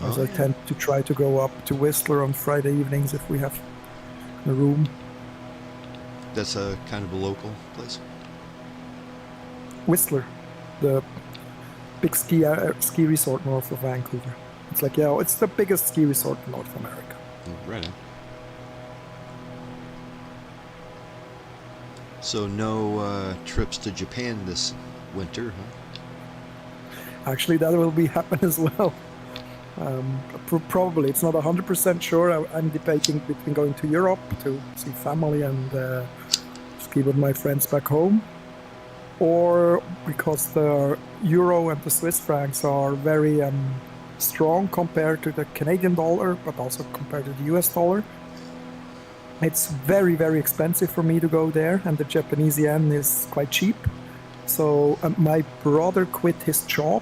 As I tend to try to go up to Whistler on Friday evenings if we have a room. That's a kind of a local place. Whistler, the big ski resort north of Vancouver. It's like, yeah, it's the biggest ski resort in North America. Right on. So no trips to Japan this winter, huh? Actually, that will be happen as well. Probably. It's not 100% sure. I'm debating between going to Europe to see family and ski with my friends back home, or because the euro and the Swiss francs are very strong compared to the Canadian dollar, but also compared to the US dollar. It's very, very expensive for me to go there, and the Japanese yen is quite cheap. So my brother quit his job,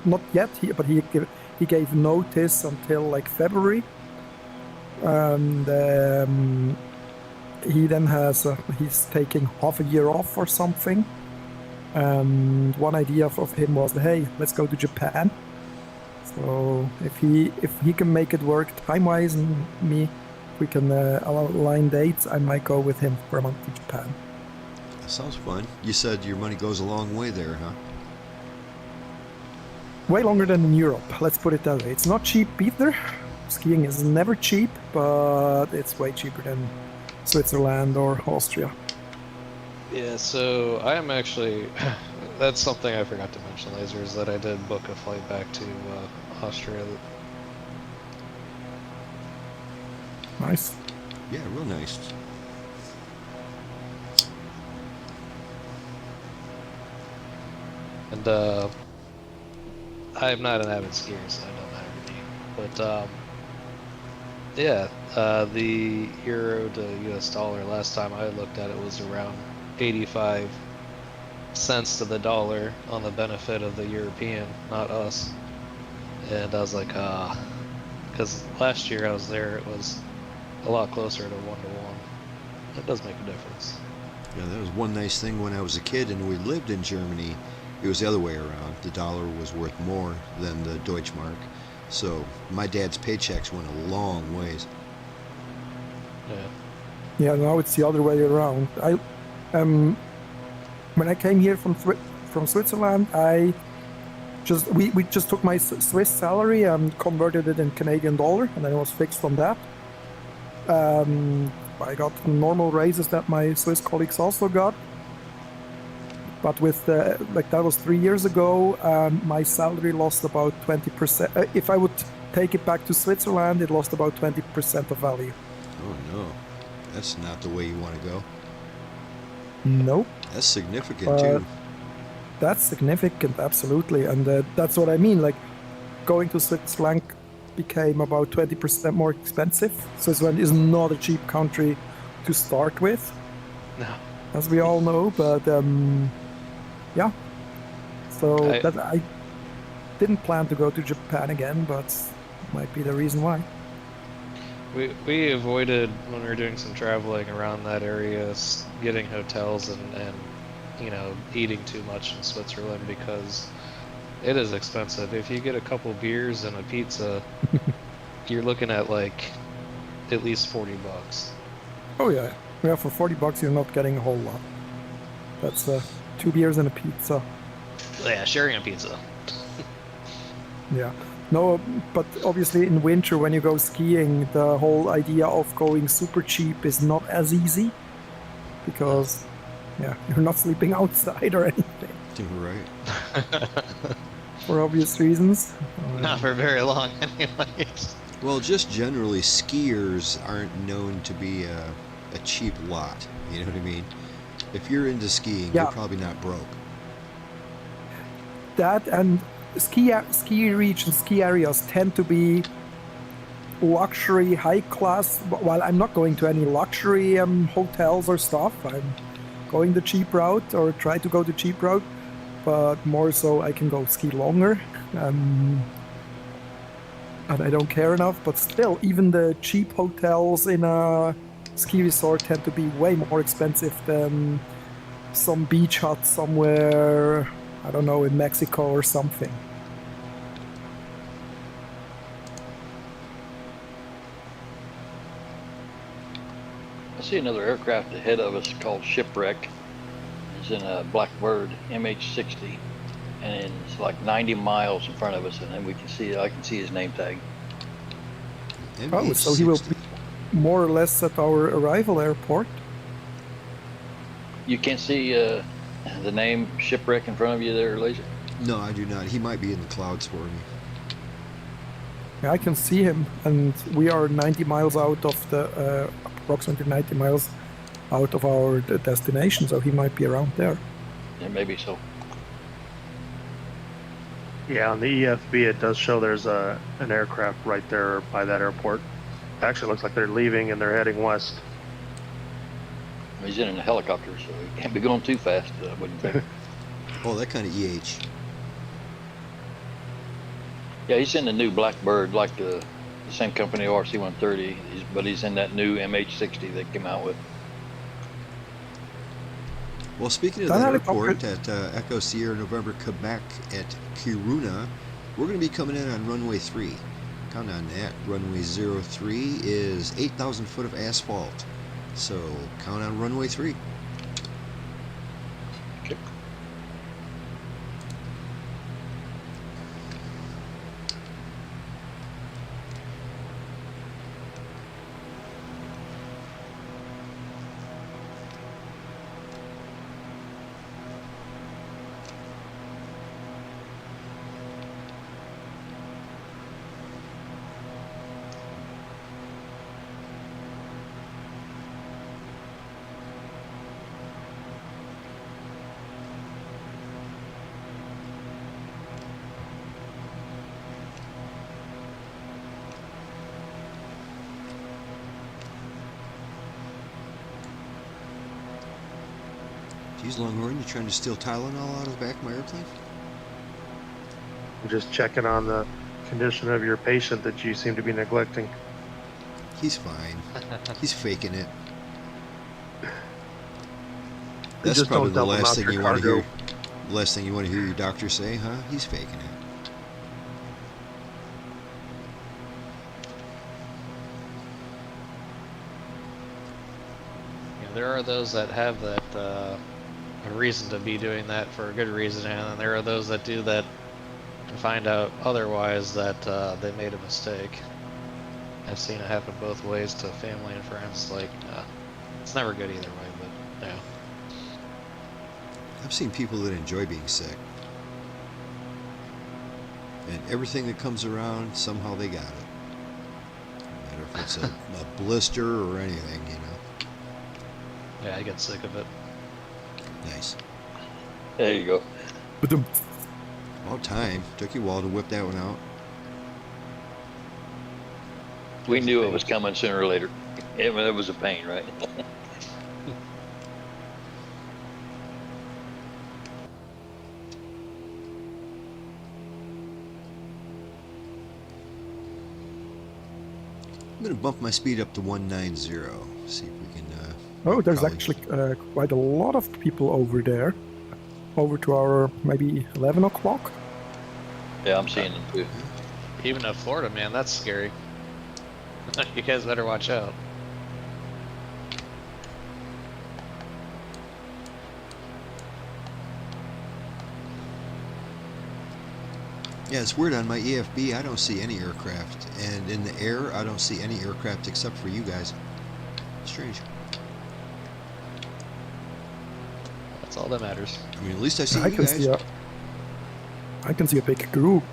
not yet, but he gave notice until like February, and he then he's taking half a year off or something. And one idea of him was, hey, let's go to Japan. So if he can make it work time-wise, and we can align dates, I might go with him for a month to Japan. That sounds fun. You said your money goes a long way there, huh? Way longer than in Europe, let's put it that way. It's not cheap either. Skiing is never cheap, but it's way cheaper than Switzerland or Austria. Yeah, so I am actually, that's something I forgot to mention, Laser, is that I did book a flight back to Austria. Nice. Yeah, real nice. And I'm not an avid skier, so it don't matter to me. But yeah, the euro to US dollar last time I looked at it was around 85 cents to the dollar on the benefit of the European, not us. And I was like, because last year I was there, it was a lot closer to 1-to-1. It does make a difference. Yeah, that was one nice thing when I was a kid and we lived in Germany. It was the other way around. The dollar was worth more than the Deutschmark. So my dad's paychecks went a long ways. Yeah, now it's the other way around. When I came here from Switzerland, we just took my Swiss salary and converted it in Canadian dollar, and then it was fixed on that. I got normal raises that my Swiss colleagues also got. But with that was 3 years ago, my salary lost about 20%. If I would take it back to Switzerland, it lost about 20% of value. Oh no, that's not the way you want to go. Nope. That's significant too. That's significant, absolutely, and that's what I mean. Like, going to Switzerland became about 20% more expensive. Switzerland is not a cheap country to start with, No. as we all know. But yeah, so I didn't plan to go to Japan again, but might be the reason why. We avoided, when we were doing some traveling around that area, getting hotels and eating too much in Switzerland because it is expensive. If you get a couple beers and a pizza, you're looking at like at least $40. Oh yeah, for $40 you're not getting a whole lot. That's 2 beers and a pizza. Yeah, sharing a pizza. Yeah, No, but obviously in winter when you go skiing, the whole idea of going super cheap is not as easy because, yeah, you're not sleeping outside or anything Right. for obvious reasons. Not for very long, anyways. Well, just generally, skiers aren't known to be a cheap lot. You know what I mean? If you're into skiing, Yeah. you're probably not broke. That and ski regions, ski areas tend to be luxury, high class. While I'm not going to any luxury hotels or stuff, I'm going the cheap route or try to go the cheap route, but more so I can go ski longer. And I don't care enough, but still, even the cheap hotels in a ski resort tend to be way more expensive than some beach hut somewhere, I don't know, in Mexico or something. I see another aircraft ahead of us called Shipwreck. It's in a Blackbird MH60, and it's like 90 miles in front of us, and then I can see his name tag. Oh, so he will be more or less at our arrival airport. You can't see the name Shipwreck in front of you there, Laser? No, I do not. He might be in the clouds for me. Yeah, I can see him, and we are 90 miles out of the, approximately 90 miles out of our destination, so he might be around there. Yeah, maybe so. Yeah, on the EFV it does show there's an aircraft right there by that airport. Actually, looks like they're leaving and they're heading west. He's in a helicopter, so he can't be going too fast, I wouldn't think. Oh, that kind of EH. Yeah, he's in the new Blackbird, like the same company RC-130, but he's in that new MH60 they came out with. Well, speaking of That that helicopter- airport at Echo Sierra November Quebec at Kiruna, we're going to be coming in on runway 3. Count on that. Runway 03 is 8,000 foot of asphalt. So count on runway 3. Okay. Geez, Longhorn, you trying to steal Tylenol out of the back of my airplane? I'm just checking on the condition of your patient that you seem to be neglecting. He's fine. He's faking it. You That's just probably don't the dump him last out thing your you want to cargo. hear. Last thing you want to hear your doctor say, huh? He's faking it. Yeah, there are those that have that a reason to be doing that for a good reason, and then there are those that do that and find out otherwise that they made a mistake. I've seen it happen both ways to family and friends. Like, it's never good either way, but yeah. I've seen people that enjoy being sick. And everything that comes around, somehow they got it. No matter if it's a blister or anything, you know. Yeah, I get sick of it. Nice. There you go. About time. Took you a while to whip that one out. We knew it was coming sooner or later. It was a pain, right? I'm going to bump my speed up to 190. See if we can... Oh, there's probably- actually quite a lot of people over there. Over to our maybe 11 o'clock. Yeah, I'm seeing them too. Even at Florida, man, that's scary. You guys better watch out. Yeah, it's weird. On my EFB, I don't see any aircraft, and in the air, I don't see any aircraft except for you guys. Strange. That's all that matters. I mean, at least I see I you can guys. see I can see a big group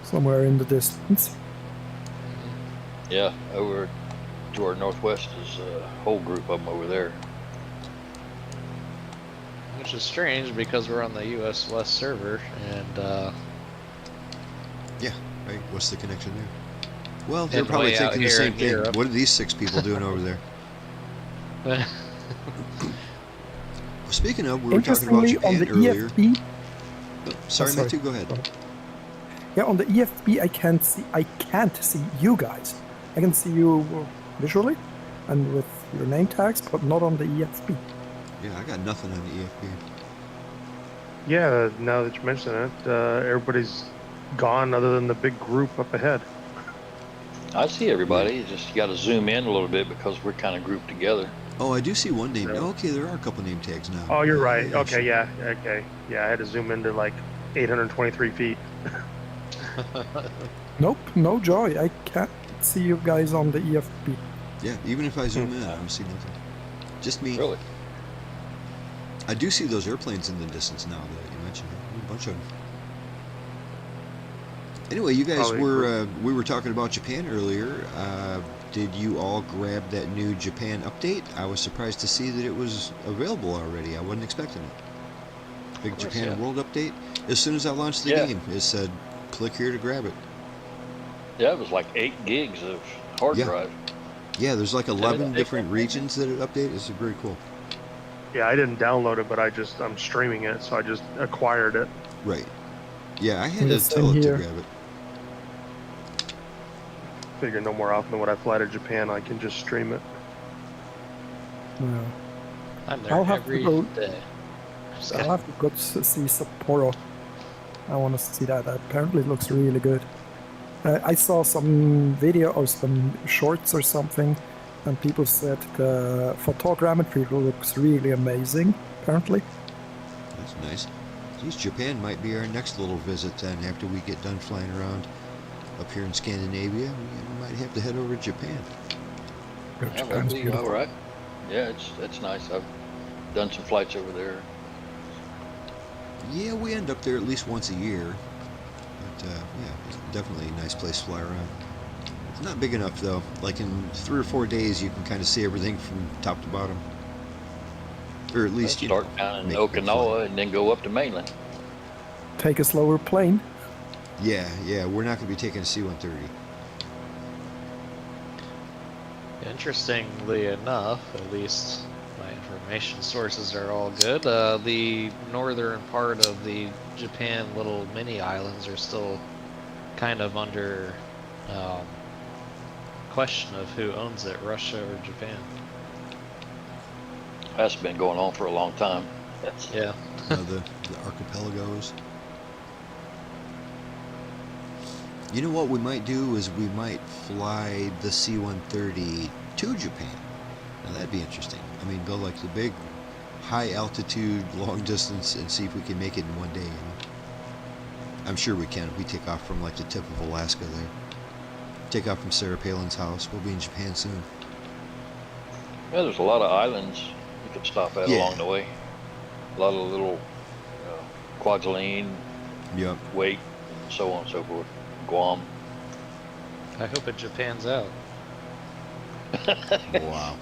somewhere in the distance. Yeah, over to our northwest is a whole group of them over there. Which is strange because we're on the US West server, and Yeah, right. What's the connection there? Well, they're And probably way out thinking the here same in thing. Europe. What are these 6 people doing over there? Well, speaking of, we were talking about Interestingly, on Japan the earlier. EFB, Sorry, sorry. Matthew, go ahead. yeah, on the EFB, I can't see you guys. I can see you visually and with your name tags, but not on the EFB. Yeah, I got nothing on the EFB. Yeah, now that you mention it, everybody's gone other than the big group up ahead. I see everybody. You just got to zoom in a little bit because we're kind of grouped together. Oh, I do see one name. Yeah. Oh, okay, there are a couple name tags now. Oh, you're right. Yeah, Okay, sure. yeah, okay. Yeah, I had to zoom into like 823 feet. Nope, no joy. I can't see you guys on the EFB. Yeah, even if I zoom in, I don't see nothing. Just me. Really? I do see those airplanes in the distance now that you mentioned it. A bunch of them. Anyway, you guys Probably we were talking about Japan earlier. Did you all grab that new Japan update? I was surprised to see that it was available already. I wasn't expecting it. Big course, Japan yeah. World update. As soon as I launched the Yeah. game, it said, click here to grab it. Yeah, it was like 8 gigs of hard Yeah. drive. Yeah, there's like 11 it- different regions that it updated. It's very cool. Yeah, I didn't download it, but I'm streaming it, so I just acquired it. Right. Yeah, I had Yeah, to same tell it to here. grab it. Figure no more often than when I fly to Japan, I can just stream it. Yeah. I'm there I'll have to every go- day. Just I'll kidding. have to go to see Sapporo. I want to see that. Apparently, it looks really good. I saw some video or some shorts or something, and people said the photogrammetry looks really amazing. Apparently, That's nice. Geez, Japan might be our next little visit then after we get done flying around up here in Scandinavia. We might have to head over to Japan. Yeah, that'd Japan's be beautiful. all right. Yeah, it's nice. I've done some flights over there. Yeah, we end up there at least once a year. But yeah, it's definitely a nice place to fly around. It's not big enough though. Like in 3 or 4 days, you can kind of see everything from top to bottom. Or at least, you know, Start down in make a good flight. Okinawa and then go up to mainland. Take a slower plane. Yeah, we're not going to be taking a C-130. Interestingly enough, at least my information sources are all good. The northern part of the Japan little mini islands are still kind of under question of who owns it, Russia or Japan. That's been going on for a long time. That's, Yeah. The archipelagos. You know what we might do is we might fly the C-130 to Japan. Now that'd be interesting. I mean, go like the big high altitude, long distance and see if we can make it in one day. You know? I'm sure we can if we take off from like the tip of Alaska there. Take off from Sarah Palin's house. We'll be in Japan soon. yeah, there's a lot of islands you could stop at Yeah. along the way. A lot of little Kwajalein, Yep. Wake, and so on and so forth. Guam. I hope it Japan's out. Wow.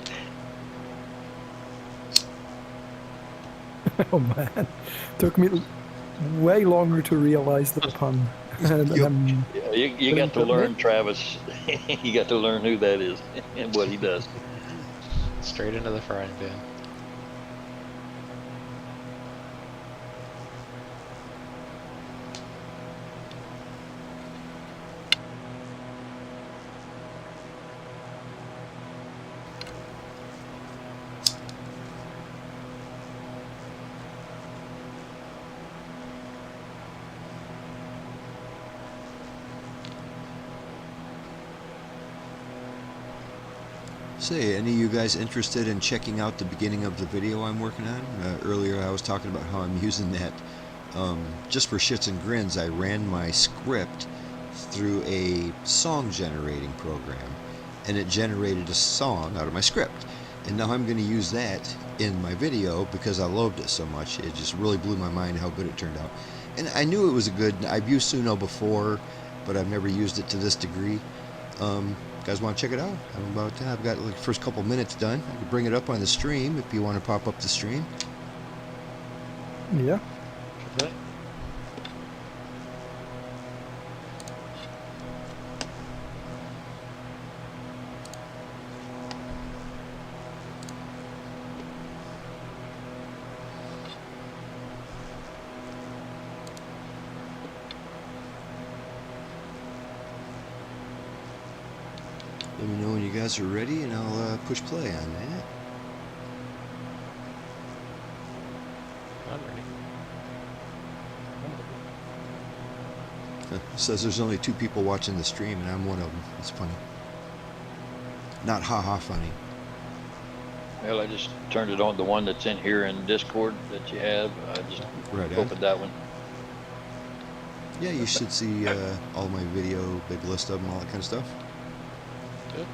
Oh man, took me way longer to realize the pun. And, Yep. Yeah, you got to learn, Travis. You got to learn who that is and what he does. Straight into the frying pan. Say, any of you guys interested in checking out the beginning of the video I'm working on? Earlier I was talking about how I'm using that just for shits and grins, I ran my script through a song generating program, and it generated a song out of my script. And now I'm going to use that in my video because I loved it so much. It just really blew my mind how good it turned out. And I knew it was a good, I've used Suno before, but I've never used it to this degree. Guys want to check it out? I've got like the first couple minutes done. I could bring it up on the stream if you want to pop up the stream. Yeah. Okay. Let me know when you guys are ready, and I'll push play on that. I'm ready. It says there's only 2 people watching the stream, and I'm one of them. It's funny. Not haha funny. Well, I just turned it on, the one that's in here in Discord that you have. I just Right on. opened that one. Yeah, you should see all my video, big list of them, all that kind of stuff. Good.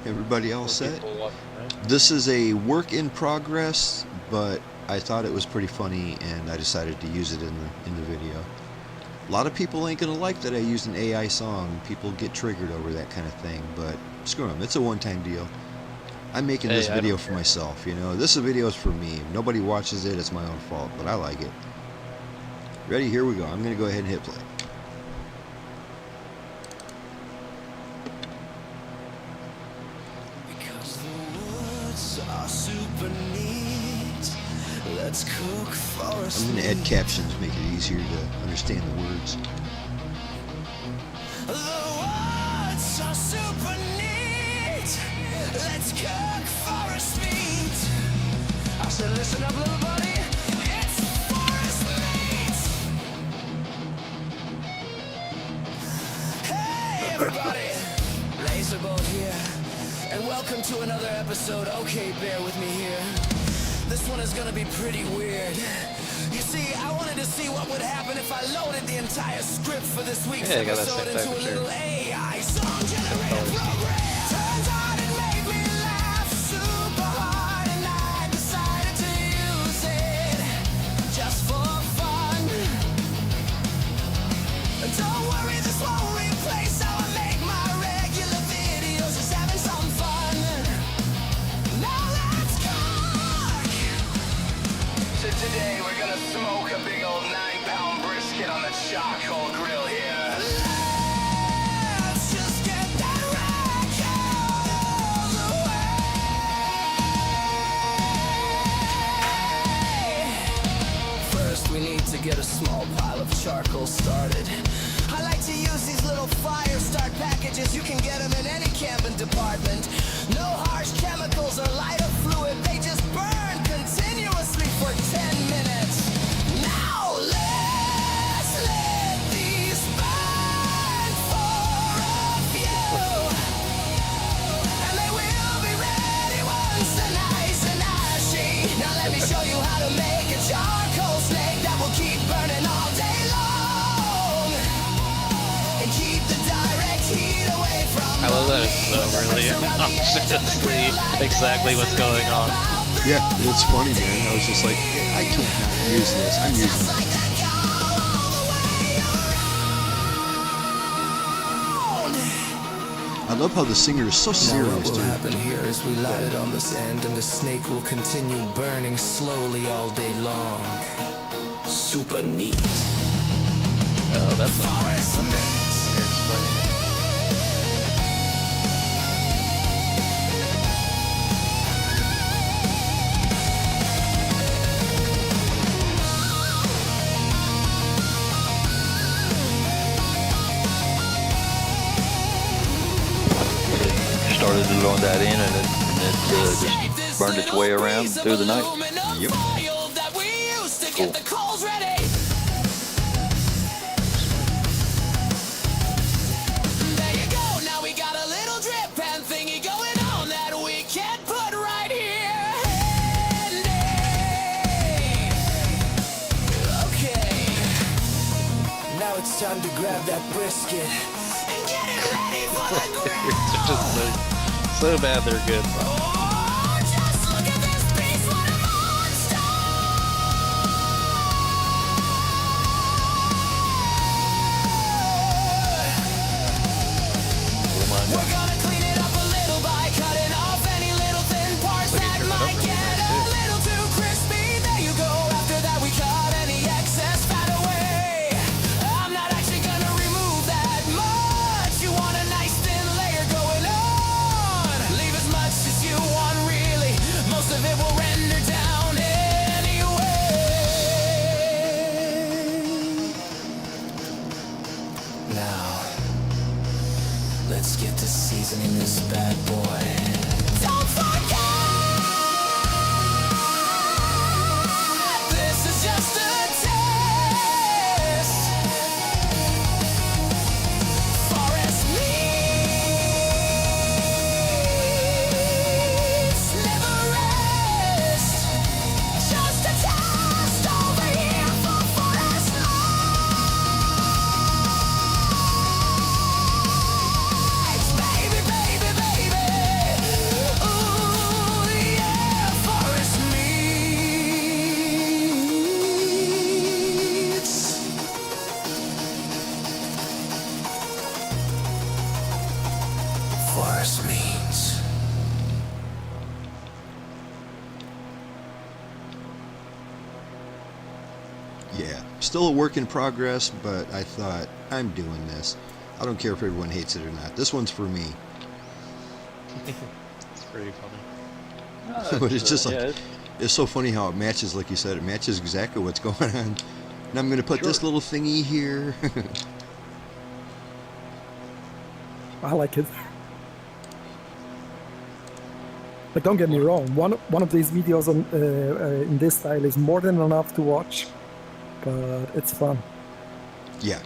Everybody all More set? people watching, right? This is a work in progress, but I thought it was pretty funny, and I decided to use it in the video. A lot of people ain't gonna like that I used an AI song. People get triggered over that kind of thing, but screw them. It's a one-time deal. I'm making this Hey, I video don't for care. myself, you know. This video is for me. If nobody watches it, it's my own fault, but I like it. Ready? Here we go. I'm gonna go ahead and hit play. Because the woods are super neat. Let's cook for us. I'm gonna add captions, make it easier to understand the words. The woods are super neat. Let's cook forest meat. I said, listen up, little buddy. It's forest meat. Hey, everybody. Lazerbolt here. And welcome to another episode. Okay, bear with me here. This one is gonna be pretty weird. You see, I wanted to see what would happen if I loaded the entire script for this week's Yeah, I got that episode same type into a of shirt. little AI song generator program. Turns out it made me laugh super hard, and I decided to use it just for fun. Don't worry, this won't replace how I make my regular videos. Just having some fun. Now let's cook. So today we're gonna smoke a big old 9-pound brisket on the charcoal grill here. Let's just get that wreck out of the way. First we need to get a small pile of charcoal started. I like to use these little fire start packages. You can get them in any camping department. No harsh chemicals or lighter fluid. They just burn continuously for 10 minutes. Now let's let these burn for a few. And they will be ready once they're nice and ashy. Now let me show you how to make a charcoal snake that will keep burning all day long. And keep the direct heat away from I love that it's so really obviously exactly what's going on. Yeah, it's funny, man. I was just like, I can't not use this. I'm using it. I love how the singer is so Now serious, what will dude. happen here is we light it on this end, and the snake will continue burning slowly all day long. Super neat. Oh, that's not right. You're explaining it. Started to load that in, and it just burned its way around through the night. Yep. Cool. There you go. Now we got a little drip pan thingy going on that we can put right here. Handy. Okay. Now it's time to grab that brisket and get it ready for the grill. They're just so bad they're good. Oh, just look at this beast, what a monster! We're gonna clean it up a little by cutting off any little thin parts Look, you that turned that up might really get nice, a too. little too crispy. There you go. After that, we cut any excess fat away. I'm not actually gonna remove that much. You want a nice thin layer going on. Leave as much as you want, really. Most of it will render down anyway. Now, let's get to seasoning this bad boy. Don't forget, this is just a test. Forest meats never rest. Just a test over here for forest lights. Baby, baby, baby. Ooh, yeah, forest meats. Forest meats. Yeah, still a work in progress, but I thought, I'm doing this. I don't care if everyone hates it or not. This one's for me. It's pretty funny. But it's just like, yeah, it's so funny how it matches, like you said, it matches exactly what's going on. And I'm going to put this little thingy here. I like it. But don't get me wrong, one of these videos on in this style is more than enough to watch, but it's fun. Yeah.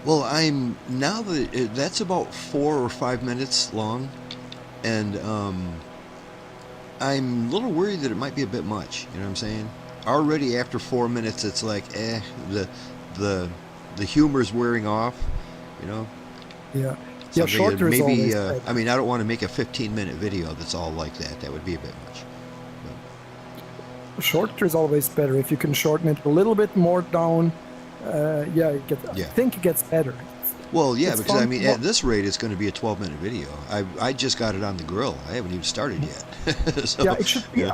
Well, I'm now that that's about 4 or 5 minutes long, and I'm a little worried that it might be a bit much. You know what I'm saying? Already after 4 minutes, it's like, the humor's wearing off. You know. Yeah. So Yeah, shorter is maybe. always better. I mean, I don't want to make a 15-minute video that's all like that. That would be a bit much. Shorter is always better. If you can shorten it a little bit more down, I think it gets better. Well, yeah, It's because I fun mean, to at this rate, it's going to be a 12-minute video. I just got it on the grill. I haven't even started yet. So, Yeah, it should be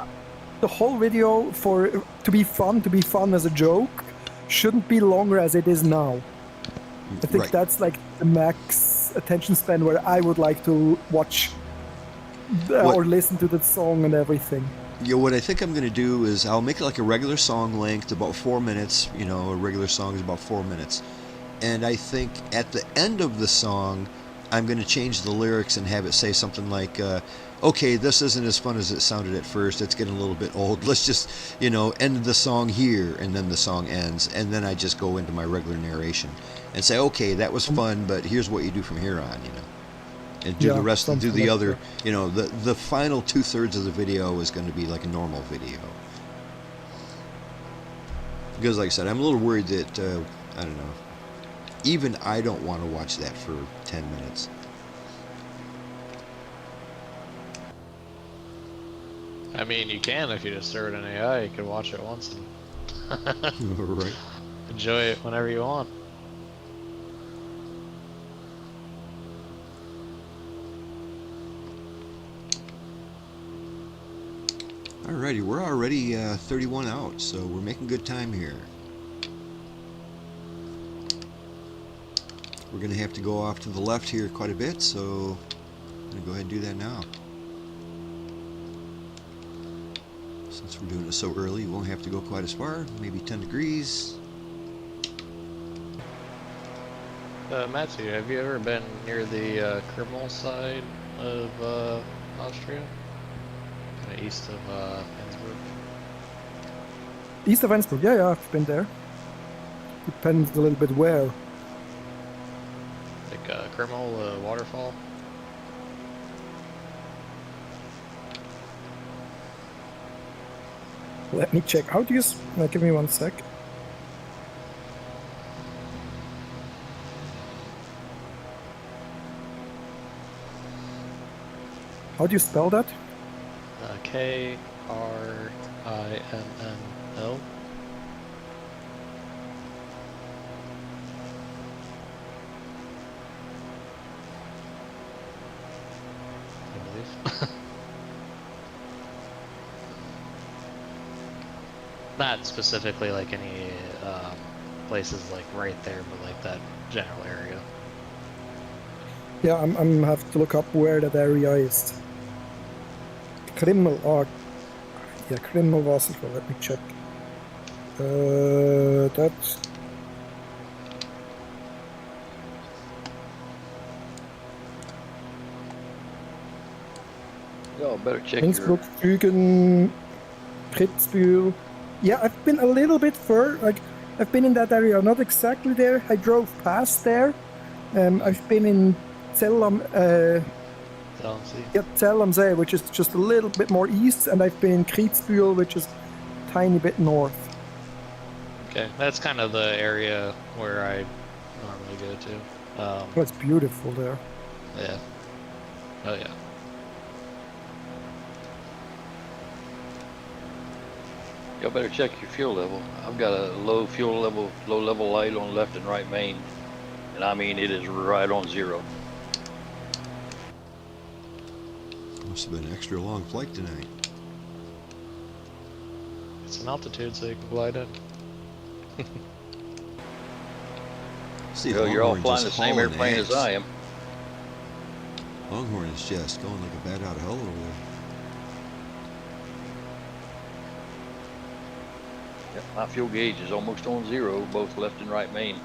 the whole video to be fun as a joke, shouldn't be longer as it is now. I think Right. that's like the max attention span where I would like to watch or listen to the song and everything. Yeah, what I think I'm going to do is I'll make it like a regular song length, about 4 minutes. You know, a regular song is about 4 minutes. And I think at the end of the song, I'm going to change the lyrics and have it say something like, okay, this isn't as fun as it sounded at first. It's getting a little bit old. Let's just, end the song here. And then the song ends. And then I just go into my regular narration and say, okay, that was fun, but here's what you do from here on, And do the rest, do something the like other, that. the final 2/3 of the video is going to be like a normal video. Because like I said, I'm a little worried that, I don't know, even I don't want to watch that for 10 minutes. I mean, you can if you just throw it in AI. You can watch it once and Right. enjoy it whenever you want. Alrighty, we're already 31 out, so we're making good time here. We're going to have to go off to the left here quite a bit, so I'm going to go ahead and do that now. Since we're doing it so early, you won't have to go quite as far, maybe 10 degrees. Matthew, have you ever been near the criminal side of Austria? Kind of east of Innsbruck? East of Innsbruck, yeah, I've been there. Depends a little bit where. Like Criminal waterfall? Let me check. How do you... give me 1 sec. How do you spell that? Krinnl. I believe. Not specifically like any places like right there, but like that general area. Yeah, I'm have to look up where that area is. Criminal art. Yeah, criminal Vaasa-Airport. Let me check. That's Y'all better check your. Innsbruck, Rügen, Pritzbühl. Yeah, I've been a little bit further. Like, I've been in that area, not exactly there. I drove past there. I've been in Zellam, Zellamsee, which is just a little bit more east, and I've been in Kritzbühl, which is a tiny bit north. Okay, that's kind of the area where I normally go to. Oh, it's beautiful there. Yeah. Oh yeah. Y'all better check your fuel level. I've got a low level light on left and right main, and I mean it is right on 0. Must have been an extra long flight tonight. It's an altitude, so you can glide in. See, Well, you're all Longhorn flying the just same hauling airplane as ass. I am. Longhorn is just going like a bat out of hell over there. Yep, my fuel gauge is almost on 0, both left and right main.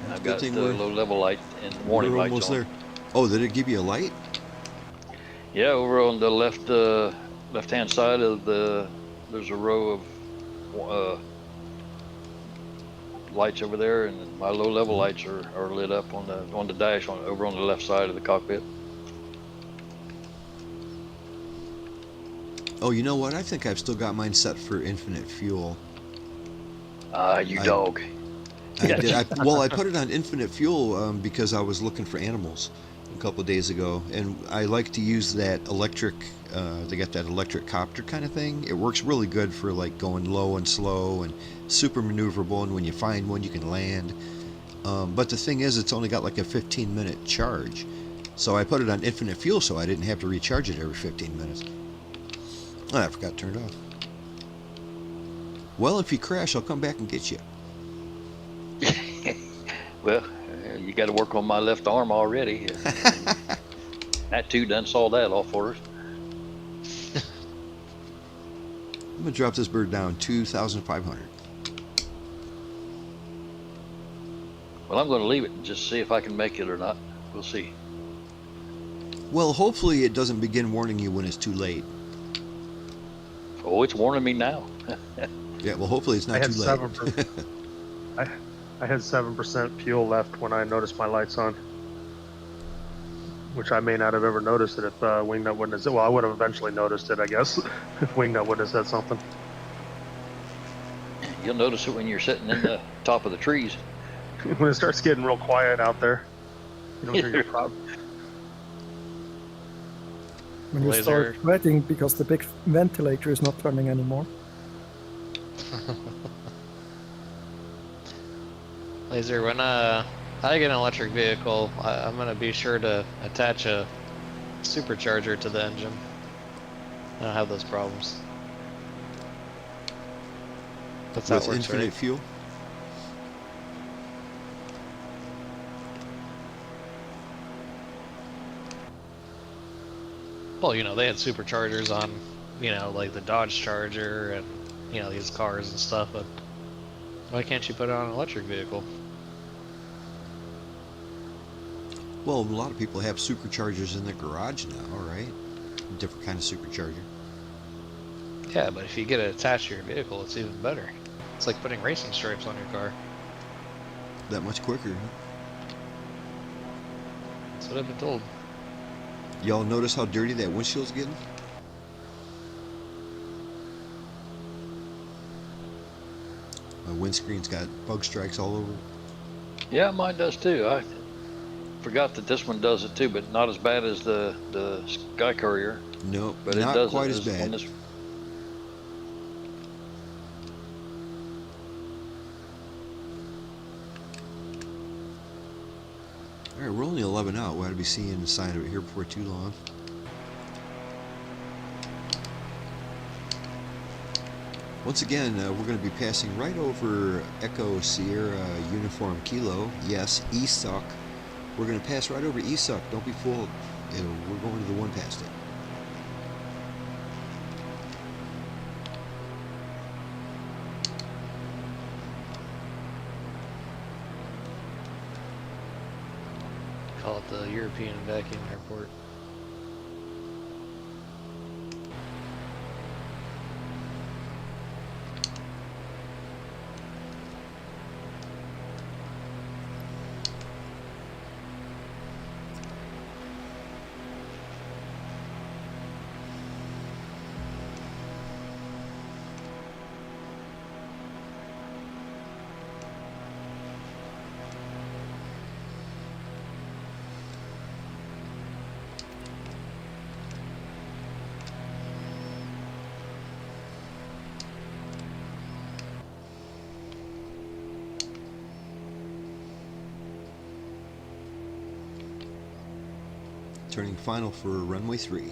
And I've Good got thing the we're- low level light and warning We're lights almost on. there. Oh, did it give you a light? Yeah, over on the left hand side of there's a row of lights over there, and my low level lights are lit up on the dash over on the left side of the cockpit. Oh, you know what? I think I've still got mine set for infinite fuel. You I- dog. Well, I put it on infinite fuel because I was looking for animals a couple of days ago, and I like to use that electric. They got that electric copter kind of thing. It works really good for like going low and slow and super maneuverable. And when you find one, you can land. But the thing is, it's only got like a 15-minute charge, so I put it on infinite fuel so I didn't have to recharge it every 15 minutes. Oh, I forgot to turn it off. Well, if you crash, I'll come back and get you. Well, you got to work on my left arm already. That too done saw that off for us. I'm gonna drop this bird down 2,500. Well, I'm going to leave it and just see if I can make it or not. We'll see. Well, hopefully it doesn't begin warning you when it's too late. Oh, it's warning me now. Yeah, well, hopefully it's not I had too late. 7%. I had 7% fuel left when I noticed my lights on, which I may not have ever noticed it if Wingnut wouldn't have said. Well, I would have eventually noticed it, I guess, if Wingnut would have said something. You'll notice it when you're sitting in the top of the trees. When it starts getting real quiet out there, you don't hear your prop. When you Laser. start sweating because the big ventilator is not turning anymore. Laser, when I get an electric vehicle, I'm gonna be sure to attach a supercharger to the engine. I don't have those problems. That's how it With works, infinite right? fuel. Well, you know, they had superchargers on, you know, like the Dodge Charger and, you know, these cars and stuff, but why can't you put it on an electric vehicle? Well, a lot of people have superchargers in their garage now, right? Different kind of supercharger. Yeah, but if you get it attached to your vehicle, it's even better. It's like putting racing stripes on your car. That much quicker. Huh? That's what I've been told. Y'all notice how dirty that windshield's getting? My windscreen's got bug strikes all over it. Yeah, mine does too. Forgot that this one does it too, but not as bad as the Sky Courier. Nope, But it not does quite it. as bad. All right, we're only 11 out. We ought to be seeing the sign of it here before too long. Once again, we're going to be passing right over Echo Sierra Uniform Kilo. Yes, ESUC. We're going to pass right over ESUC. Don't be fooled. We're going to the one past it. Call it the European Vacuum Airport. Turning final for runway 3.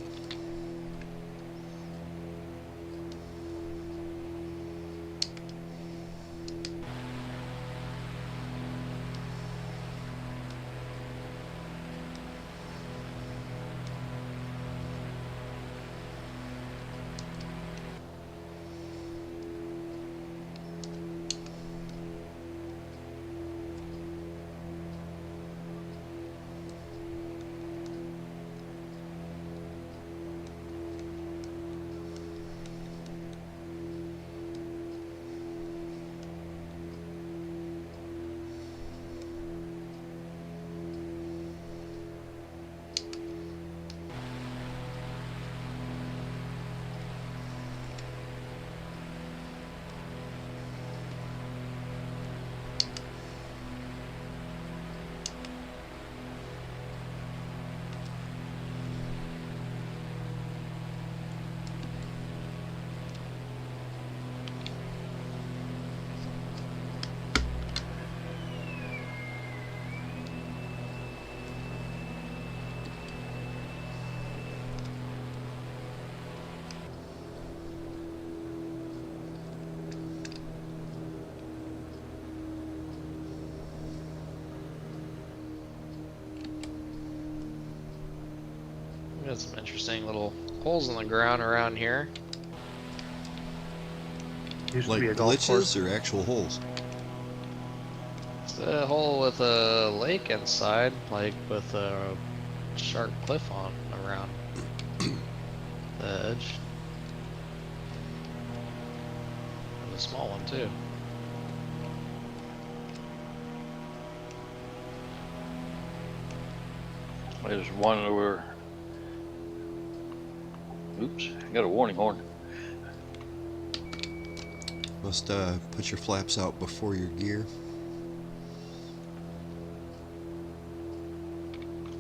Got some interesting little holes in the ground around here. Used Like to be a golf course. glitches or actual holes? It's a hole with a lake inside, like with a sharp cliff on around the edge. And a small one too. There's one over. Oops, I got a warning horn. Must put your flaps out before your gear.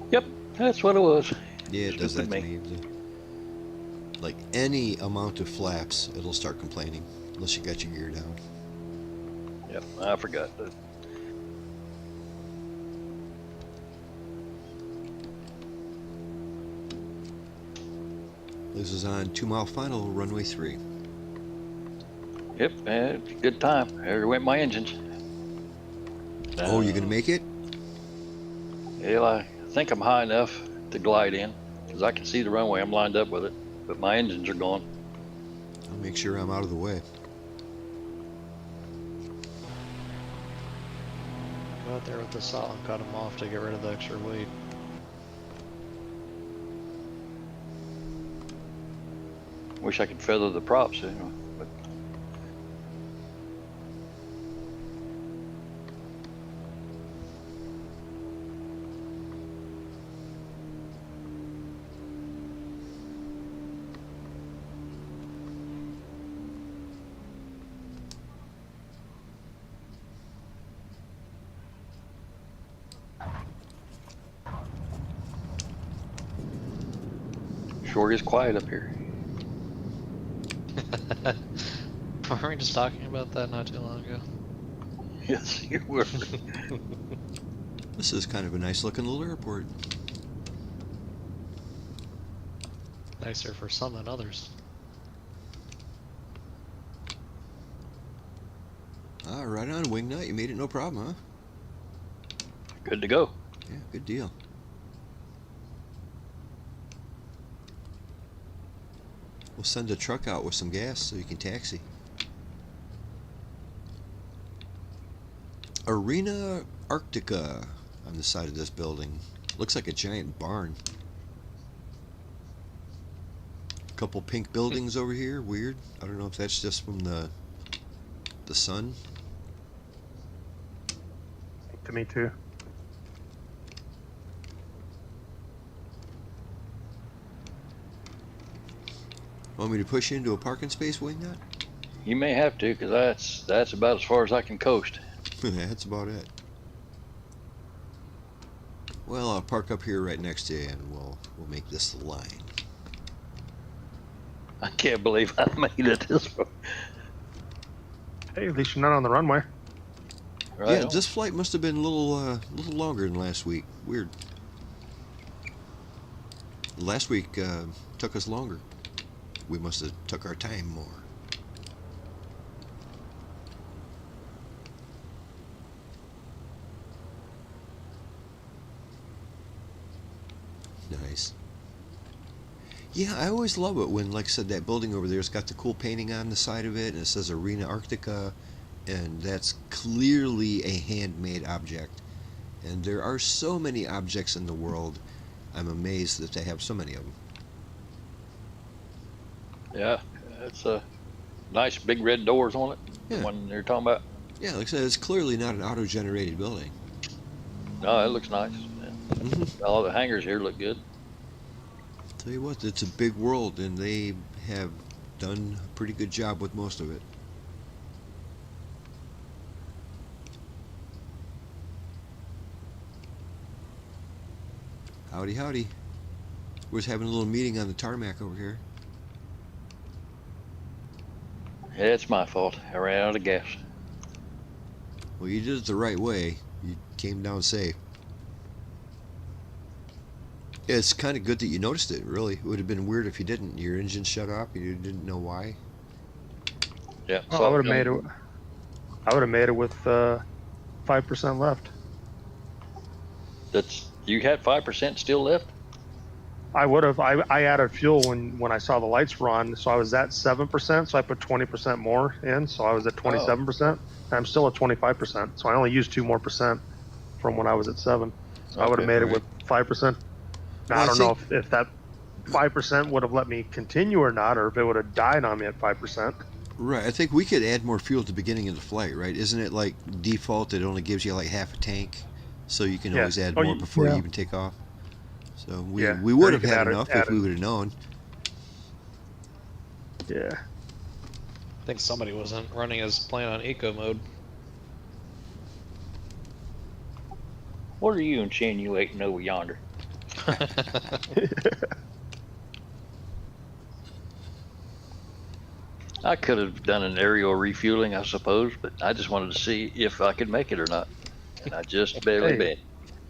Yep, that's what it was. Yeah, it does that Stupid to me. Like any amount of flaps, it'll start complaining unless you got your gear down. Yep, I forgot that. This is on 2 mile final, runway 3. Yep, it's a good time. There went my engines. Oh, you're gonna make it? Yeah, I think I'm high enough to glide in because I can see the runway. I'm lined up with it, but my engines are gone. I'll make sure I'm out of the way. Go out there with the saw and cut them off to get rid of the extra weight. Wish I could feather the props, you know, but sure is quiet up here. Weren't we just talking about that not too long ago? Yes, you were. This is kind of a nice looking little airport. Nicer for some than others. Ah, right on, Wingnut. You made it no problem, huh? Good to go. Yeah, good deal. We'll send a truck out with some gas so you can taxi. Arena Arctica on the side of this building. Looks like a giant barn. Couple pink buildings over here. Weird. I don't know if that's just from the sun. To me too. Want me to push you into a parking space, Wingnut? You may have to, because that's about as far as I can coast. That's about it. Well, I'll park up here right next to you, and we'll make this the line. I can't believe I made it this far. Hey, at least you're not on the runway. Right Yeah, on. this flight must have been a little longer than last week. Weird. Last week took us longer. We must have took our time more. Nice. Yeah, I always love it when, like I said, that building over there's got the cool painting on the side of it, and it says Arena Arctica, and that's clearly a handmade object. And there are so many objects in the world, I'm amazed that they have so many of them. Yeah, it's a nice big red doors on it. Yeah. The one you're talking about. Yeah, like I said, it's clearly not an auto-generated building. No, it looks nice. Mm-hmm. All the hangars here look good. Tell you what, it's a big world, and they have done a pretty good job with most of it. Howdy, howdy. We're just having a little meeting on the tarmac over here. Yeah, it's my fault. I ran out of gas. Well, you did it the right way. You came down safe. It's kind of good that you noticed it, really. It would have been weird if you didn't. Your engine shut off, you didn't know why. Yeah. Oh, I would have made it. I would have made it with 5% left. You had 5% still left? I would have. I added fuel when I saw the lights were on, so I was at 7%. So I put 20% more in, so I was at 27%. I'm still at 25%, so I only used 2% more from when I was at 7. So I would have made it with 5%. Now, Well, I don't know if that 5% would have let me continue or not, or if it would have died on me at 5%. Right, I think we could add more fuel at the beginning of the flight, right? Isn't it like default it only gives you like half a tank, so you can always add more before you even take off? So we would have had enough if we would have known. Yeah. I think somebody wasn't running his plane on eco mode. What are you insinuating over yonder? I could have done an aerial refueling, I suppose, but I just wanted to see if I could make it or not. And I just barely Hey. made.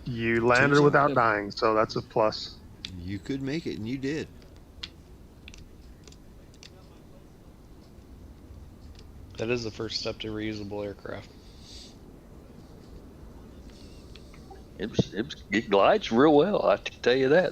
You landed without dying, so that's a plus. You could make it, and you did. That is the first step to reusable aircraft. It glides real well, I can tell you that.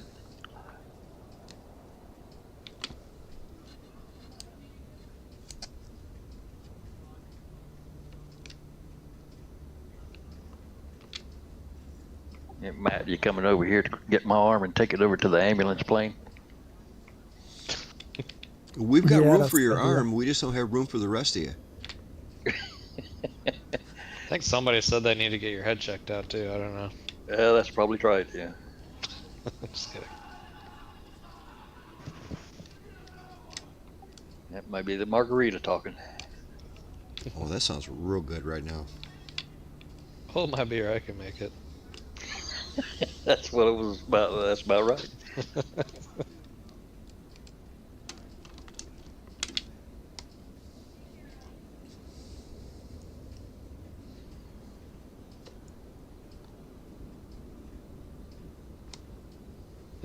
Yeah, Matt, you coming over here to get my arm and take it over to the ambulance plane? We've got Yeah, room that's for your the idea. arm. We just don't have room for the rest of you. I think somebody said they need to get your head checked out too. I don't know. Yeah, that's probably right, yeah. Just kidding. That might be the margarita talking. Oh, that sounds real good right now. Hold my beer, I can make it. That's what it was about. That's about right.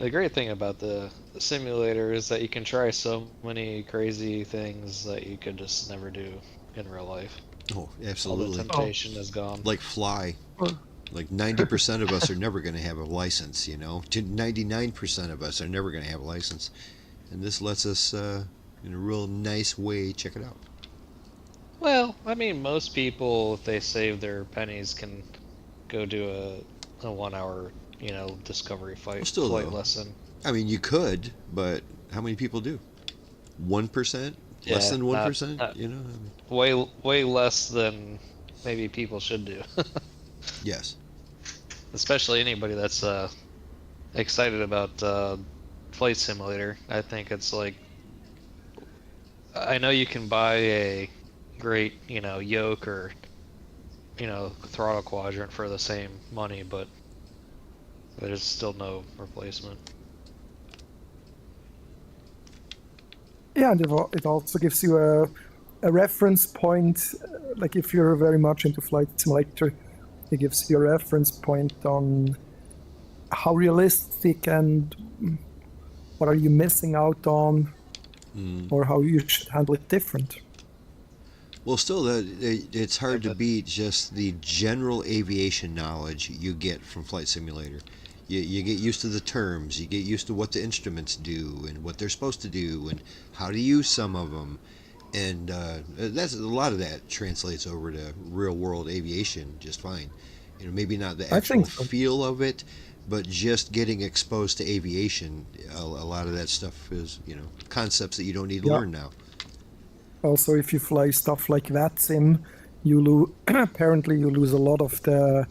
The great thing about the simulator is that you can try so many crazy things that you could just never do in real life. Oh, All the absolutely. temptation is gone. Like fly. Well, Like 90% of us are never going to have a license, 99% of us are never going to have a license. And this lets us, in a real nice way, check it out. Well, I mean, most people, if they save their pennies, can go do a 1 hour, discovery flight Still, though. lesson. I mean, you could, but how many people do? 1%? Less than 1%? not- I mean, Way less than maybe people should do. yes. Especially anybody that's excited about Flight Simulator. I think it's like, I know you can buy a great, yoke or, throttle quadrant for the same money, but there's still no replacement. Yeah, and it also gives you a reference point. Like if you're very much into Flight Simulator, it gives you a reference point on how realistic and what are you missing out on, or how you should handle it different. Well, still, it's hard to beat just the general aviation knowledge you get from Flight Simulator. You get used to the terms, you get used to what the instruments do and what they're supposed to do and how to use some of them. And that's a lot of that translates over to real world aviation just fine. Maybe not the actual feel of it, but just getting exposed to aviation. A lot of that stuff is, concepts that you don't need to learn now. Also, if you fly stuff like VATSIM, apparently you lose a lot of the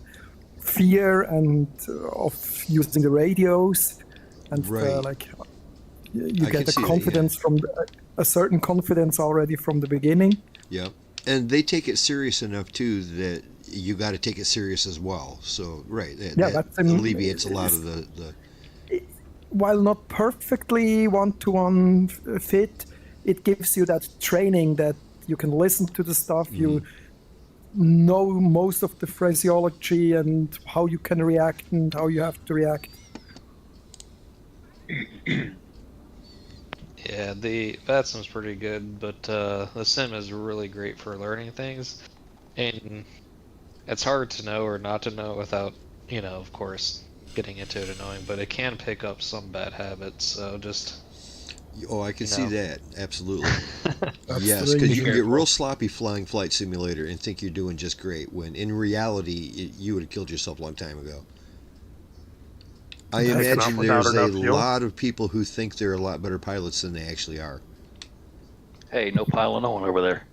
fear and of using the radios, and Right. you I get can a see that, confidence from a certain confidence already from the beginning. Yep. And they take it serious enough too that you got to take it serious as well. So that alleviates a lot of the. While not perfectly one-to-one fit, it gives you that training that you can listen to the stuff. You know most of the phraseology and how you can react and how you have to react. Yeah, the VATSIM's pretty good, but the sim is really great for learning things, and it's hard to know or not to know without, of course, getting into it and knowing, but it can pick up some bad habits, so just... Oh, I can see that. Absolutely. That's Yes, really because you can get careful. real sloppy flying Flight Simulator and think you're doing just great, when in reality, you would have killed yourself a long time ago. I imagine there's a lot of people who think they're a lot better pilots than they actually are. Hey, no piling on over there.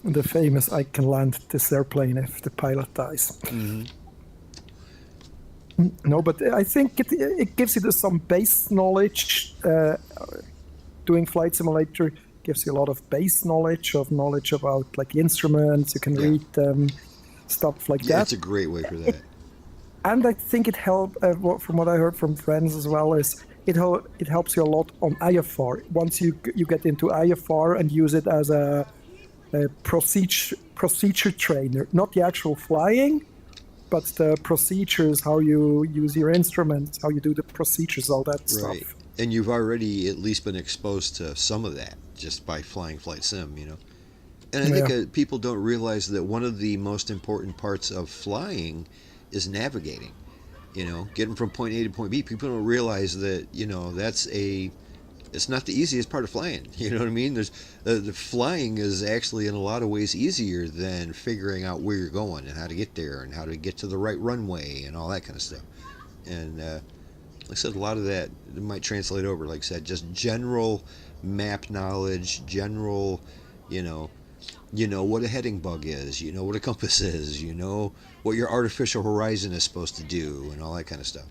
The famous "I can land this airplane if the pilot dies." No, but I think it gives you some base knowledge. Doing Flight Simulator gives you a lot of base knowledge about like instruments. You can read them, stuff like that. Yeah, it's a great way for that. And I think it helped. From what I heard from friends as well, is it helps you a lot on IFR. Once you get into IFR and use it as a procedure trainer, not the actual flying, but the procedures, how you use your instruments, how you do the procedures, all that stuff. And you've already at least been exposed to some of that just by flying Flight Sim, And I think people don't realize that one of the most important parts of flying is navigating. Getting from point A to point B. People don't realize that, it's not the easiest part of flying. You know what I mean? There's the flying is actually in a lot of ways easier than figuring out where you're going and how to get there and how to get to the right runway and all that kind of stuff. And like I said, a lot of that might translate over. Like I said, just general map knowledge, general, what a heading bug is, what a compass is, what your artificial horizon is supposed to do, and all that kind of stuff.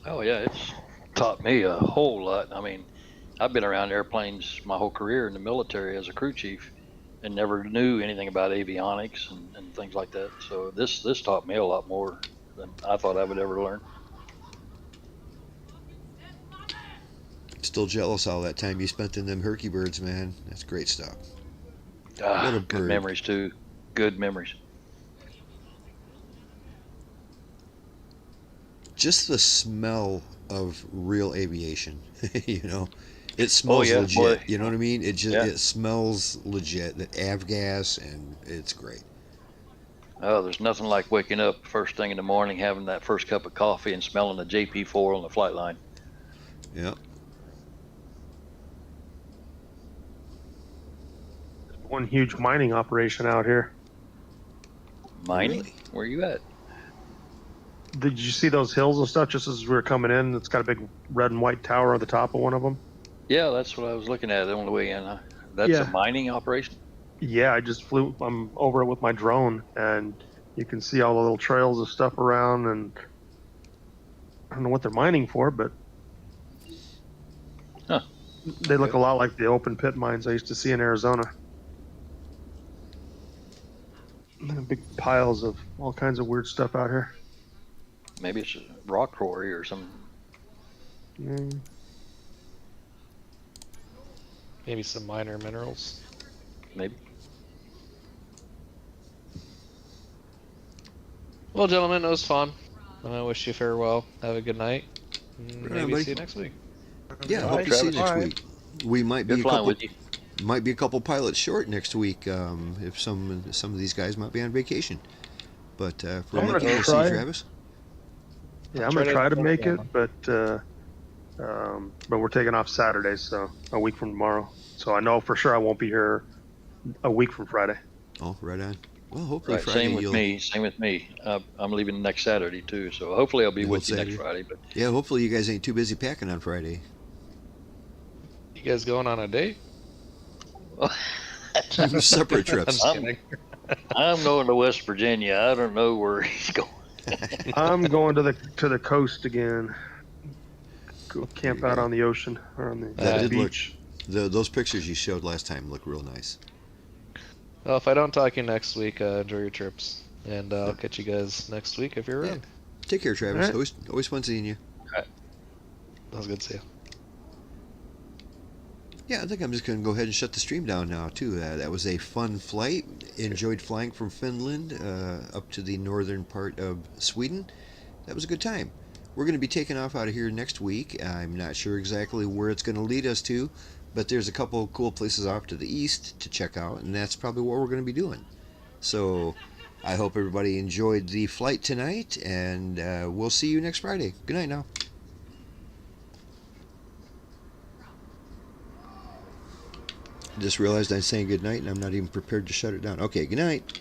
Oh yeah, it's taught me a whole lot. I mean, I've been around airplanes my whole career in the military as a crew chief and never knew anything about avionics and things like that. So this taught me a lot more than I thought I would ever learn. Still jealous all that time you spent in them Herky Birds, man. That's great stuff. What a bird. Good memories too. Good memories. just the smell of real aviation. You know, it Oh smells yeah, legit. boy. You know what I mean? It just Yeah. it smells legit. The avgas, and it's great. Oh, there's nothing like waking up first thing in the morning, having that first cup of coffee, and smelling the JP4 on the flight line. Yeah. One huge mining operation out here. Mining? Really? Where you at? Did you see those hills and stuff just as we were coming in? It's got a big red and white tower on the top of one of them. Yeah, that's what I was looking at on the way in. That's Yeah. a mining operation. Yeah, I just flew. I'm over it with my drone, and you can see all the little trails of stuff around. And I don't know what they're mining for, but Huh. they look a lot like the open pit mines I used to see in Arizona. Big piles of all kinds of weird stuff out here. Maybe it's a rock quarry or some. Mm. Maybe some minor minerals. Maybe. Well, gentlemen, it was fun. I wish you farewell. Have a good night. Right, Maybe buddy. see you next week. Yeah, All hope right, to see you next Travis. week. We might Good be a flying couple. with you. Might be a couple pilots short next week. If some of these guys might be on vacation. But for I'm a gonna monkey, we'll see try. you, Travis. Yeah, I'll I'm gonna try to try make to- it, but we're taking off Saturday, so a week from tomorrow. So I know for sure I won't be here a week from Friday. Oh, right on. Well, hopefully Right, Friday same with you'll. me. Same with me. I'm leaving next Saturday too, so hopefully I'll be The with you whole next Saturday? Friday. But Yeah, hopefully you guys ain't too busy packing on Friday. You guys going on a date? Separate I'm trips. just kidding. I'm going to West Virginia. I don't know where he's going. I'm going to the coast again. Go camp There you out go. on the ocean or on the That did look- beach. Those pictures you showed last time look real nice. Well, if I don't talk to you next week, enjoy your trips. And I'll catch you guys next week if you're Yeah. around. Take care, Travis. All right. Always fun seeing you. That was good to see you. Yeah, I think I'm just going to go ahead and shut the stream down now, too. That was a fun flight. Enjoyed flying from Finland up to the northern part of Sweden. That was a good time. We're going to be taking off out of here next week. I'm not sure exactly where it's going to lead us to, but there's a couple of cool places off to the east to check out, and that's probably what we're going to be doing. So I hope everybody enjoyed the flight tonight, and we'll see you next Friday. Good night now. I just realized I'm saying good night, and I'm not even prepared to shut it down. Okay, good night.